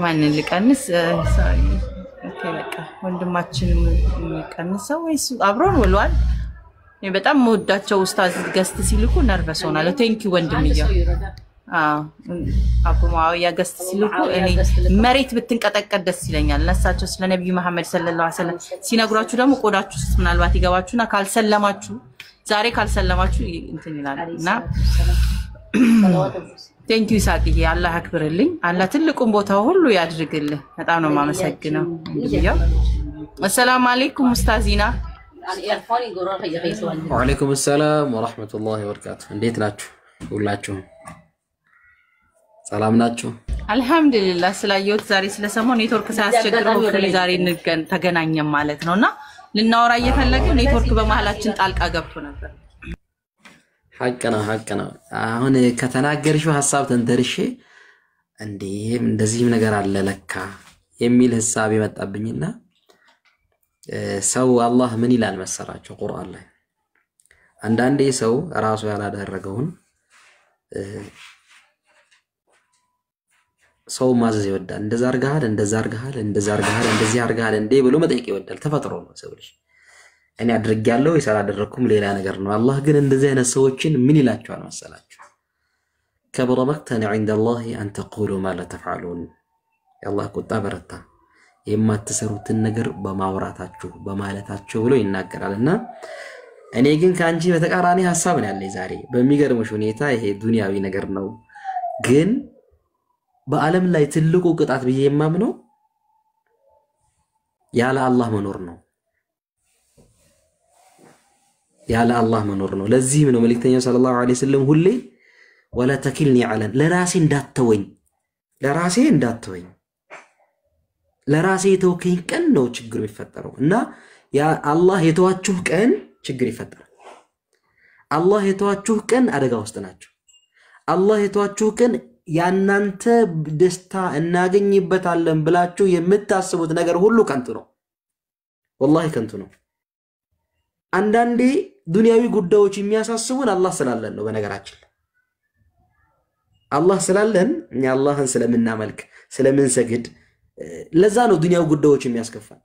A: ማንን ልቀንስ sorry ለካ ወንድማችን ቀንሰው ወይስ አብሮን ወልዋል በጣም ወዳቸው ኡስታዝ ገስት ሲልኩ ነርቨስ ሆናለሁ ቴንክ ዩ ወንድምዬ አቁማው ያ ገስት ሲልኩ እኔ መሬት ብትንቀጠቀጥ ደስ ይለኛል ለሳቸው ስለ ነብዩ መሐመድ ሰለላሁ ዐለይሂ ወሰለም ሲነግሯችሁ ደግሞ ቆዳችሁ ውስጥ ምናልባት ይገባችሁና ካልሰለማችሁ ዛሬ ካልሰለማችሁ እንትን ይላልና ቴንክ ዩ ሳቂዬ አላህ ያክብርልኝ አላህ ትልቁን ቦታ ሁሉ ያድርግልህ በጣም ነው ማመሰግነው እንግዲያው السلام عليكم ኡስታዚና
K: وعليكم السلام ورحمة الله وبركاته እንዴት ናችሁ ሁላችሁም ሰላም ናችሁ
A: አልহামዱሊላህ ስላየሁት ዛሬ ስለሰማው ኔትወርክ ሳያስቸግረው ዛሬ ተገናኘን ማለት ነውና ልናወራ እየፈለግን ኔትወርክ በመሃላችን ጣልቃ ገብቶ ነበር
K: ሐቀና አሁን ከተናገርሽው ሐሳብ ተንተርሼ እንደዚህም ነገር አለ ለካ የሚል ሐሳብ ይመጣብኝና ሰው አላህ ምን ይላል መሰራቸው ቁርአን ላይ አንዳንዴ ሰው ራሱ ያላደረገውን ሰው ማዘዝ ይወዳል እንደዛ አርጋሃል እንደዚህ አርጋሃል እንዴ ብሎ መጠየቅ ይወዳል ተፈጥሮ ነው ሰው ልጅ እኔ አድርጌያለሁ ይሰራ አደረኩም ሌላ ነገር ነው አላህ ግን እንደዚህ አይነት ሰዎችን ምን ይላቸዋል መሰላችሁ كبر مقتا عند الله أن تقولوا ما لا تفعلون يا الله كنت برتا يما تسروت النجر بماوراتاتشو بمالاتاتشو ولو يناقر لنا እኔ ግን ካንቺ በተቃራኒ ሐሳብ ነው ያለኝ ዛሬ በሚገርምሽ ሁኔታ ይሄ ዱንያዊ ነገር ነው ግን በአለም ላይ ትልቁ ቅጣት ብዬ የማምነው ያለ አላህ መኖር ነው ያለ አላህ መኖር ነው ለዚህም ነው መልእክተኛው ሰለላሁ ዐለይሂ ወሰለም ሁሌ ولا تكلني على ለራሴ እንዳትተወኝ ለራሴ የተወከኝ ቀን ነው ችግር የሚፈጠረው እና ያ አላህ የተዋችሁ ቀን ችግር ይፈጠራል አላህ የተዋችሁ ቀን አደጋ ውስጥ ናቸው አላህ የተዋችሁ ቀን ያናንተ ደስታ እናገኝበታለን ብላችሁ የምታስቡት ነገር ሁሉ ከንቱ ነው والله ከንቱ ነው አንዳንዴ ዱንያዊ ጉዳዮች የሚያሳስቡን አላህ ስላለን ነው በነገራችን አላህ ስላለን እኛ አላህን ስለምናመልክ ስለምንሰግድ ለዛ ነው ዱንያዊ ጉዳዮች የሚያስከፋን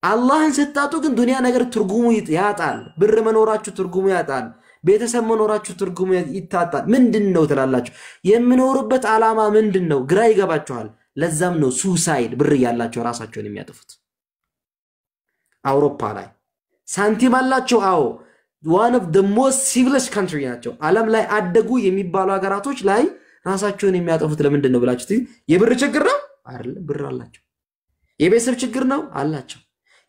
K: አላህን ስታጡ ግን ዱንያ ነገር ትርጉሙ ያጣል ብር መኖራችሁ ትርጉሙ ያጣል ቤተሰብ መኖራችሁ ትርጉሙ ይታጣል ምንድነው ትላላችሁ የምኖርበት ዓላማ ምንድነው ግራ ይገባችኋል ለዛም ነው ሱሳይድ ብር ያላችሁ ራሳቸውን የሚያጠፉት አውሮፓ ላይ ሳንቲም አላችሁ አዎ one of the most civilized country ናቸው ዓለም ላይ አደጉ የሚባሉ ሀገራቶች ላይ ራሳቸውን የሚያጠፉት ለምንድነው ብላችሁ የብር ችግር ነው አይደል ብር አላችሁ የቤተሰብ ችግር ነው አላችሁ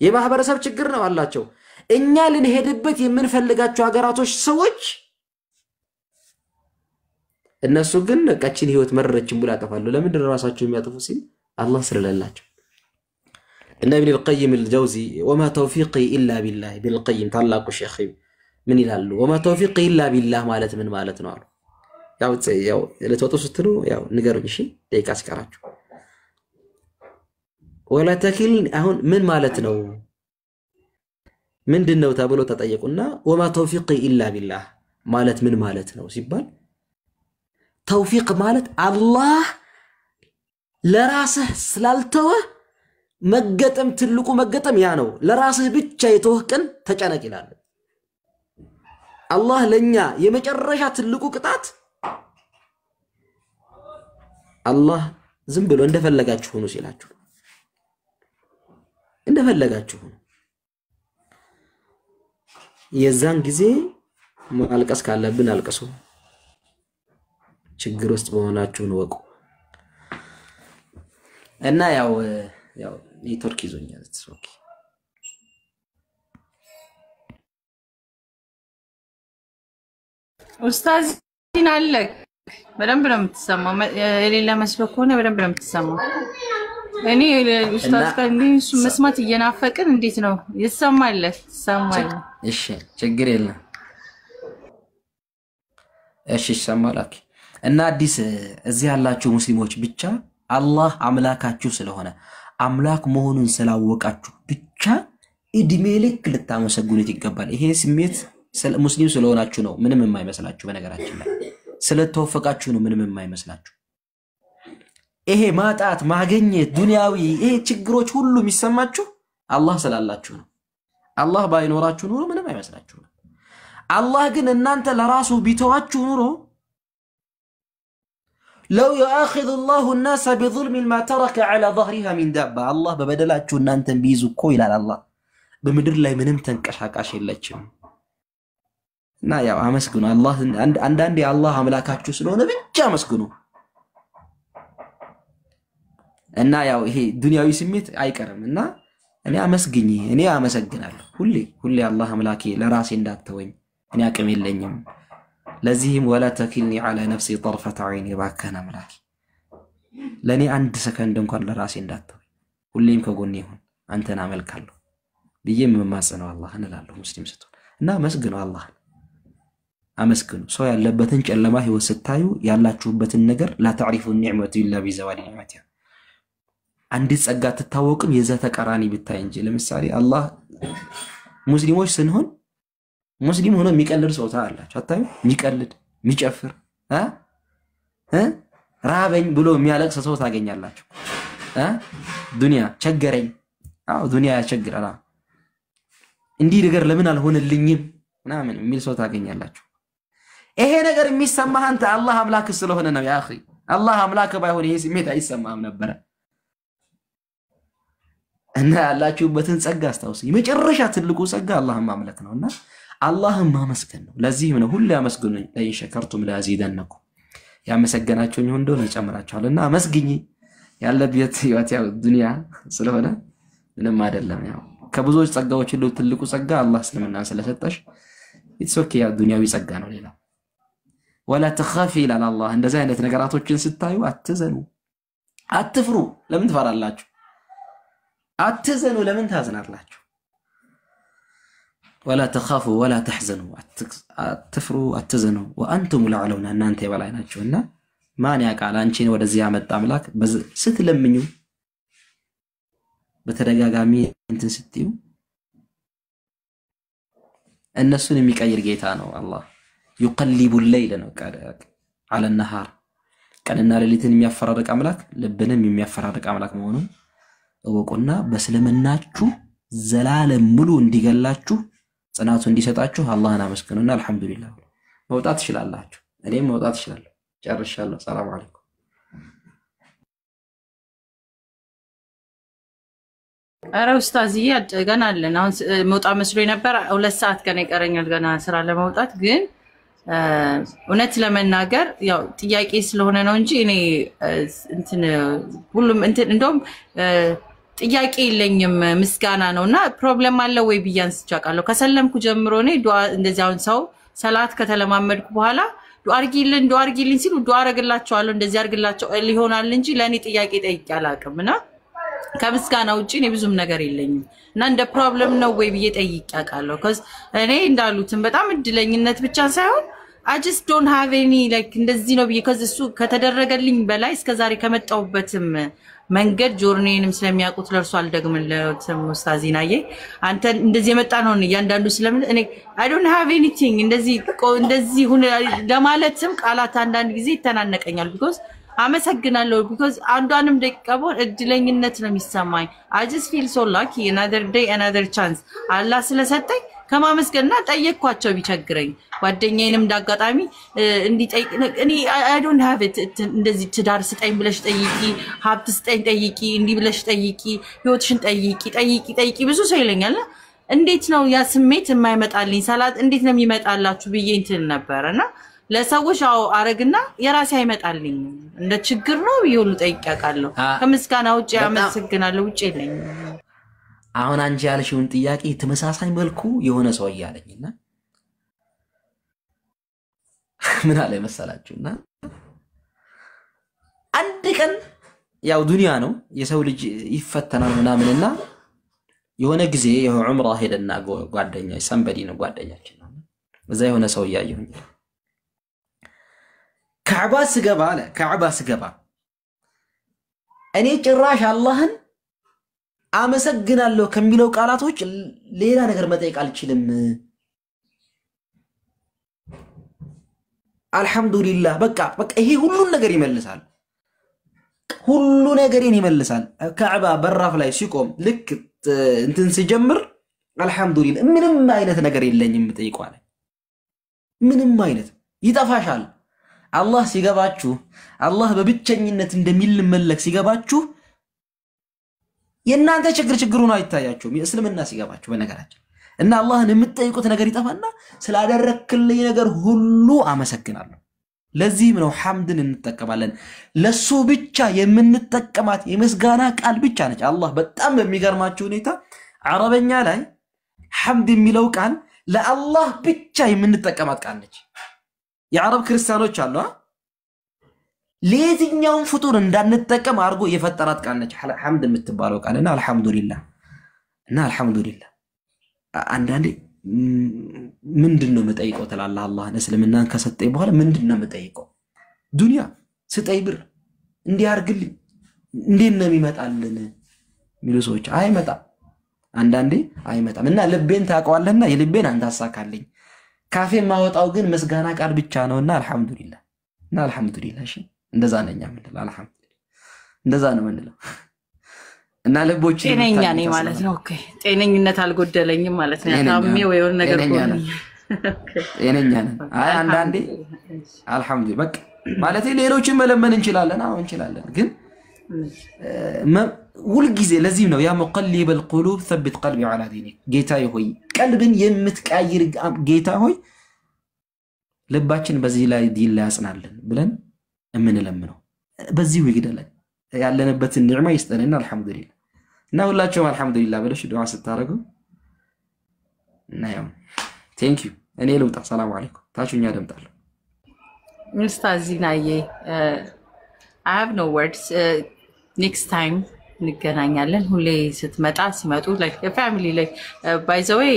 K: የማህበረሰብ ችግር ነው አላችሁ እኛ ልንሄድበት የምንፈልጋቸው ሀገራቶች ሰዎች እነሱ ግን ቀጭን ህይወት መረረችን ብላ ያጠፋሉ ለምን ራሳቸው የሚያጠፉ ሲል አላህ ስለሌላቸው እና ابن القيم الجوزي وما توفيقي الا بالله ابن القيم ታላቁ ሼኽ ምን ይላሉ وما توفيقي الا بالله ማለት ምን ማለት ነው አሉ ያው ለተወጡ ስትሉ ያው ንገሩኝ እሺ ደቂቃ አስቀራችሁ ولا تكلني አሁን ምን ማለት ነው ምንድነው ተብሎ ተጠየቁና وما توفيقي الا بالله ማለት ምን ማለት ነው ሲባል ተውፊቅ ማለት አላህ ለራስህ ስላልተወ መገጠም ትልቁ መገጠም ያ ነው ለራስህ ብቻ የተወህቀን ተጨነቅ ይላል አላህ ለኛ የመጨረሻ ትልቁ ቅጣት አላህ ዝም ብሎ እንደፈለጋችሁ ሆኖ ሲላችሁ እንደፈለጋችሁ የዛን ጊዜ ማልቀስ ካለብን አልቀሱ ችግር ውስጥ በሆናችሁ ወቁ እና ያው ኔትወርክ ይዞኛል ኦኬ
A: ኡስታዝ ይናለክ በደንብ ነው የምትሰማው የሌላ መስበክ ሆነ በደንብ ነው የምትሰማው እኔ ኡስታዝ ከእንዲሱ መስማት እየናፈቅን እንዴት ነው ይሰማል እሺ
K: ችግር የለም እሺ ይሰማላክ እና አዲስ እዚህ ያላችሁ ሙስሊሞች ብቻ አላህ አምላካችሁ ስለሆነ አምላክ መሆኑን ስላወቃችሁ ብቻ እድሜ ልክ ልታመሰግኑት ይገባል ይሄ ስሜት ሙስሊም ስለሆናችሁ ነው ምንም የማይመስላችሁ በነገራችን ላይ ስለተወፈቃችሁ ነው ምንም የማይመስላችሁ ይሄ ማጣት ማግኘት ዱንያዊ ይሄ ችግሮች ሁሉ የሚሰማችሁ አላህ ስላላችሁ ነው አላህ ባይኖራችሁ ኑሮ ምንም አይመስላችሁ አላህ ግን እናንተ ለራሱ ቢተዋችሁ ኑሮ لو يؤاخذ الله الناس بظلم ما ترك على ظهرها من دابة الله ببدلاችሁ እናንተን ቢይዙ እኮ ይላል አላህ በመድር ላይ ምንም ተንቀሳቃሽ የለችም እና ያው አመስግኑ አላህ አንዳንዴ አላህ አምላካችሁ ስለሆነ ብቻ አመስግኑ እና ያው ይሄ ዱንያዊ ስሜት አይቀርምና እኔ አመሰግናለሁ ሁሌ አላህ አምላኬ ለራሴ እንዳትተወኝ እኔ አቅም የለኝም ለዚህም ولا تكلني على نفسي طرفة عين ባከና አምላኬ ለኔ አንድ ሰከንድ እንኳን ለራሴ እንዳትተወኝ ሁሌም ከጎኔ ይሁን አንተን አመልካለሁ ብዬ መማጸነው አላህን እላለሁ ሙስሊም ስትሆን እና መስግኑ አላህ አመስግኑ ሰው ያለበትን ጨለማ ህይወት ስታዩ ያላችሁበትን ነገር لا تعرفوا النعمة إلا بزوال نعمتها አንድ ጸጋ ተታወቅም የዛ ተቃራኒ ብታይ እንጂ ለምሳሌ አላህ ሙስሊሞች ስንሆን ሙስሊም ሆኖ የሚቀልድ ሰው ታላችሁ አታዩ የሚቀልድ የሚጨፍር ራበኝ ብሎ የሚያለቅስ ሰው ታገኛላችሁ ዱንያ ቸገረኝ አው ዱንያ ያቸግራላ እንዲህ ነገር ለምን አልሆነልኝም ምናምን የሚል ሰው ታገኛላችሁ ይሄ ነገር የሚሰማህ አንተ አላህ አምላክ ስለሆነ ነው ያ አኺ አላህ አምላክ ባይሆን ይሄ ስሜት አይሰማህም ነበር እና ያላችሁበትን ጸጋ አስታውሱ የመጨረሻ ትልቁ ጸጋ አላህን ማምለክ ነውና አላህን ማመስገን ነው ለዚህም ነው ሁሉ ያመስግኑኝ ለኢን ሸከርቱም ለአዚደነኩም ያመሰገናችሁኝ እንደሆነ እጨምራችኋለሁና አመስግኝ ያለበት ህይወት ያው ዱንያ ስለሆነ ምንም አይደለም ያው ከብዙዎች ጸጋዎች ሁሉ ትልቁ ጸጋ አላህ ስለምና ስለሰጠሽ ኢትስ ኦኬ ያ ዱንያዊ ጸጋ ነው ሌላ ولا تخافي الى الله እንደዚህ አይነት ነገራቶችን ስታዩ አትዘኑ አትፍሩ ለምን ትፈራላችሁ አትዘኑ ለምን ታዝናላችሁ ولا تخافوا ولا تحزنوا አትፍሩ አትዘኑ وانتم الاعلون እናንተ የበላይ ናችሁና ማን ያቃል አንቺን ወደዚህ ያመጣ አምላክ ስትለምኙ በተደጋጋሚ እንትን ስትዩ እነሱን የሚቀይር ጌታ ነው አላህ يقلب الليل على النهار ቀንና ሌሊትን የሚያፈራርቅ አምላክ ልብንም የሚያፈራርቅ አምላክ መሆኑን እወቁና በስልምናችሁ ዘላለም ሙሉ እንዲገላችሁ ጽናቱ እንዲሰጣችሁ አላህን አመስግኑና አልহামዱሊላህ መውጣት ይችላልላችሁ እኔም መውጣት ይችላልሁ ጨርሻለሁ ሰላም አለይኩም
A: አረ ኡስታዝዬ ገና አለን አሁን መውጣት መስሎኝ ነበር 2 ሰዓት ገና ይቀረኛል ገና ስራ ለመውጣት ግን እውነት ለመናገር ያው ጥያቄ ስለሆነ ነው እንጂ እኔ እንትን ሁሉም እንትን እንደውም ጥያቄ የለኝም ምስጋና ነውና ፕሮብሌም አለ ወይ ቢያንስ ጫቃለሁ ከሰለምኩ ጀምሮ ነው ዱዓ እንደዚህ አሁን ሰው ሰላት ከተለማመድኩ በኋላ ዱዓ አርጊልኝ ሲሉ ዱዓ አረግላቸዋለሁ እንደዚህ አርግላቸው ሊሆናል እንጂ ለኔ ጥያቄ ጠይቄ አላቅምና ከምስጋና ውጪ እኔ ብዙም ነገር የለኝም እና እንደ ፕሮብሌም ነው ወይ ብዬ ጠይቄ አቃለሁ cuz እኔ እንዳሉትን በጣም እድለኝነት ብቻ ሳይሆን I just don't have any like እንደዚህ ነው ብዬ cuz እሱ ከተደረገልኝ በላይ እስከዛሬ ከመጣውበትም መንገድ ጆርኒንም ስለሚያውቁት ለርሱ አልደግምለትም ኡስታዚናዬ አንተ እንደዚህ የመጣ ነው ያንዳንዱ ስለምን እኔ I don't have anything እንደዚህ ሁን ለማለትም ቃላት አንዳንድ ጊዜ ይተናነቀኛል because አመሰግናለሁ because አንዷንም ደቂቃውን እድለኝነት ነው የሚሰማኝ I just feel so lucky another day another chance አላህ ስለሰጠኝ ከማመስገንና ጠየቅኳቸው ቢቸግረኝ ጓደኛዬንም እንዳጋጣሚ እንዲጠይቅ እኔ I don't have it እንደዚህ ትዳር ስጠኝ ብለሽ ጠይቂ ሀብት ስጠኝ ጠይቂ እንዲ ብለሽ ጠይቂ ህይወትሽን ጠይቂ ብዙ ሰው ይለኛል እንዴት ነው ያ ስሜት የማይመጣልኝ ሰላት እንዴት ነው የሚመጣላችሁ ብዬ እንትን ነበርና ለሰዎች አረግና የራሴ አይመጣልኝ እንደ ችግር ነው ይሁሉ ጠይቃቃለሁ ከምስጋና ውጪ አመሰግናለሁ ውጪ የለኝ
K: አሁን አንቺ ያልሽውን ጥያቄ ተመሳሳይ መልኩ የሆነ ሰው ያለኝና ምን አለ መሰላችሁና አንድ ቀን ያው ዱንያ ነው የሰው ልጅ ይፈተናል ምናምንና የሆነ ጊዜ ዑምራ ሄደና ጓደኛ ሰንበዲ ነው ጓደኛችን ነው በዛ የሆነ ሰው ያየሁኝ ካዕባ ስገባ እኔ ጭራሽ አላህን አመሰግናለሁ ከሚለው ቃላቶች ሌላ ነገር መጠየቅ አልችልም አልহামዱሊላህ በቃ ይሄ ሁሉን ነገር ይመልሳል ሁሉ ነገርን ይመልሳል ካዕባ በራፍ ላይ ሲቆም ልክ እንትን ሲጀምር አልহামዱሊላህ ምንም አይነት ነገር የለኝም ጠይቋል ምንም አይነት ይጣፋሻል አላህ ሲገባችሁ አላህ በብቸኝነት እንደሚልመለክ ሲገባችሁ የናንተ ችግሩን አይታያችሁም የእስልምና ሲገባችሁ በነገራችን እና አላህን የምትጠይቁት ነገር ይጣፋና ስላደረክልኝ ነገር ሁሉ አመሰግናለሁ ለዚህም ነው ሐምድን እንጠቀማለን ለሱ ብቻ የምንጠቀማት የመስጋና ቃል ብቻ ነች አላህ በጣም በሚገርማችሁ ሁኔታ አረበኛ ላይ ሐምድ የሚለው ቃል ለአላህ ብቻ የምንጠቀማት ቃል ነች የአረብ ክርስቲያኖች አሉ ለየትኛው ፍጡር እንዳንጠቀም አርጎ የፈጠራት ቃል ነች ሐምድ የምትባለው ቃልና አልহামዱሊላህ አንዳንዴ ምንድነው መጠይቀው ተላላ አላህ እስልምናን ከሰጠኝ በኋላ ምንድነው መጠይቀው ዱንያ ስጠይ ብር እንዲያርግልኝ እንዴት ነው የሚመጣልን ሚሉ ሰዎች አይመጣም አንዳንዴ አይመጣም እና ልቤን ታቀዋለና የልቤን አንተ አሳካልኝ ካፌ ማወጣው ግን መስጋና ቃል ብቻ ነውና አልহামዱሊላህ እሺ እንደዛ ነኛ ምንድነው አልহামዱሊላህ እንደዛ ነው ምንድነው እና ልቦች
A: ጤነኛ ነኝ ማለት ነው ኦኬ ጤነኝነት አልጎደለኝም ማለት ነው ታምሜ ወይ የሆነ ነገር
K: ጤነኛ ነን። አይ አንዳንዴ አልሐምዱሊላህ በቃ ማለት ሌሎችን መለመን እንችላለን። አዎ እንችላለን፣ ግን ሁል ጊዜ ለዚህ ነው ያ ሙቀሊበ القلوب ثبت قلبي على دينك ጌታዬ ሆይ ቀልብን የምትቀይር ጌታ ሆይ ልባችን በዚህ ላይ ዲን ላይ ያጽናልን ብለን እምንለምነው በዚህ ይግደለን ያለንበትን ኒዕማ ይስጠንና አልሐምዱሊላህ እና ሁላችሁም አልሐምዱሊላህ ብለሽ ዱዓ ስታረጉ እና ያው ቴንክ ዩ እኔ ልውጣ። ሰላም አለይኩም ታቹኛ ደምጣለሁ።
A: ኡስታዝ ዚናዬ I have no words. Next time እንገናኛለን። ሁሌ ስትመጣ ሲመጡ like a family like by the way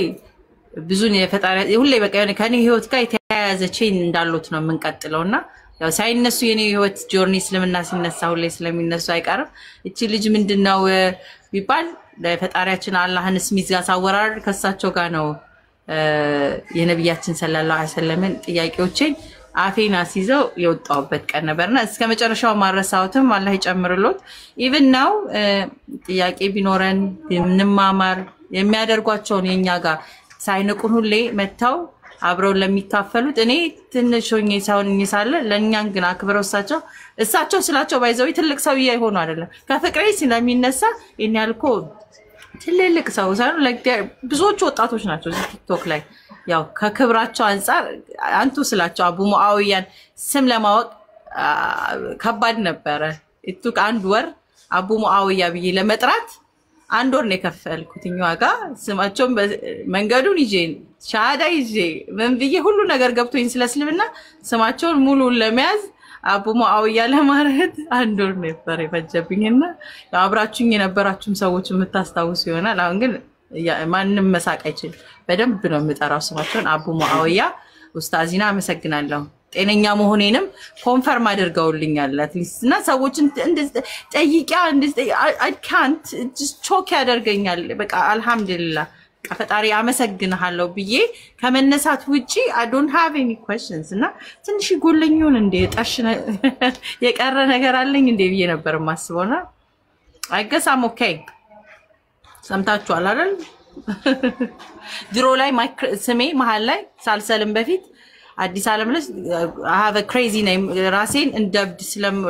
A: ብዙ የፈጣሪ ሁሌ በቃ የሆነ ከኔ ህይወት ጋር የተያያዘ ቼን እንዳሉት ነው የምንቀጥለውና ያው ሳይነሱ የኔ ህይወት ጆርኒ ስለምና ሲነሳ ሁሌ ስለሚነሱ አይቀርም። እቺ ልጅ ምንድነው ቢባል ለፈጣሪያችን አላህን ስሚዝ ጋር ሳወራር ከሳቸው ጋር ነው የነብያችን ሰለላሁ ዐለይሂ ወሰለም ጥያቄዎችን አፌና ሲዘው የወጣውበት ቀን ነበርና እስከ መጨረሻው ማረሳውትም አላህ ይጨምርሎት። ኢቭን ናው ጥያቄ ቢኖረን እንማማር የሚያደርጓቸው የኛ ጋር ሳይንቁን ሁሌ መተው አብረው ለሚካፈሉት እኔ ትንሽ ሆኜ ሳይሆን ይሳለ ለኛን ግን አክብረው እሳቸው ስላቸው ባይዘው ትልቅ ሰውዬ ይሆኑ አይደለም ከፍቅሬ ስለሚነሳ እኛልኮ ትልልቅ ሰው ሳይሆን like ብዙዎች ወጣቶች ናቸው ቲክቶክ ላይ ያው ከክብራቸው አንፃር አንቱ ስላቸው አቡ ሙአዊያን ስም ለማወቅ ከባድ ነበረ። እቱቅ አንድ ወር አቡ ሙአዊያ ብዬ ለመጥራት አንድ ወር ነው የከፈልኩትኝ ዋጋ። ስማቸውን መንገዱን ይዤ ሻሃዳ ይዤ ምን ብዬ ሁሉ ነገር ገብቶኝ ስለስልምና ስማቸውን ሙሉ ለመያዝ አቡ ሙአዊያ ለማለት አንድ ወር ነበር የፈጀብኝና አብራችሁኝ የነበራችሁም ሰዎች የምታስታውሱ ይሆናል። አሁን ግን ማንንም መሳቅ አይችል በደንብ ነው የምጠራው ስማቸውን አቡ ሙአዊያ። ኡስታዚና አመሰግናለሁ። ጤነኛ መሆኔንም ኮንፈርም አድርገውልኛል አትሊስትና ሰዎችን ጠይቂያ I can't just choke ያደርገኛል። በቃ አልহামዱሊላህ ፈጣሪ አመሰግናለሁ ብዬ ከመነሳት ውጪ I don't have any questions እና ትንሽ ጎለኙን እንደ ጣሽነ የቀረ ነገር አለኝ እንደ ብዬ ነበር ማስበውና I guess I'm okay። ሰምታችኋል አይደል? ድሮ ላይ ስሜ መሃል ላይ ሳልሰልም በፊት አዲስ ዓለም ላይ I have a crazy name ራሴን እንደብድ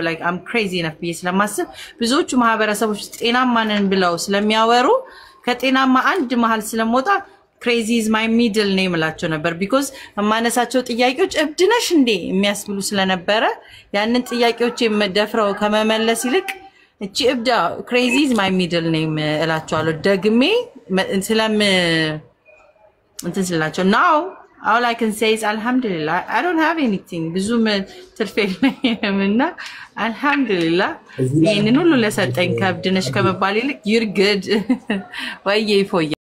A: like I'm crazy enough ብዬ ስለማስብ ብዙዎቹ ማህበረሰቦች ጤናማ ነን ብለው ስለሚያወሩ ከጤናማ አንድ መሃል ስለሞታ crazy is my middle name ላቸው ነበር because ማነሳቸው ጥያቄዎች እብድነሽ እንዴ የሚያስብሉ ስለነበረ ያንን ጥያቄዎች የመደፍረው ከመመለስ ይልቅ እቺ እብዳ crazy is my middle name እላቸዋለሁ ደግሜ እንትን ስላቸው now all I can say is alhamdulillah I don't have anything ብዙም ትርፌልና alhamdulillah ይሄንን ሁሉ ለሰጠኝ ከብድነሽ ከመባል ይልቅ you're good ወይ ይፎይ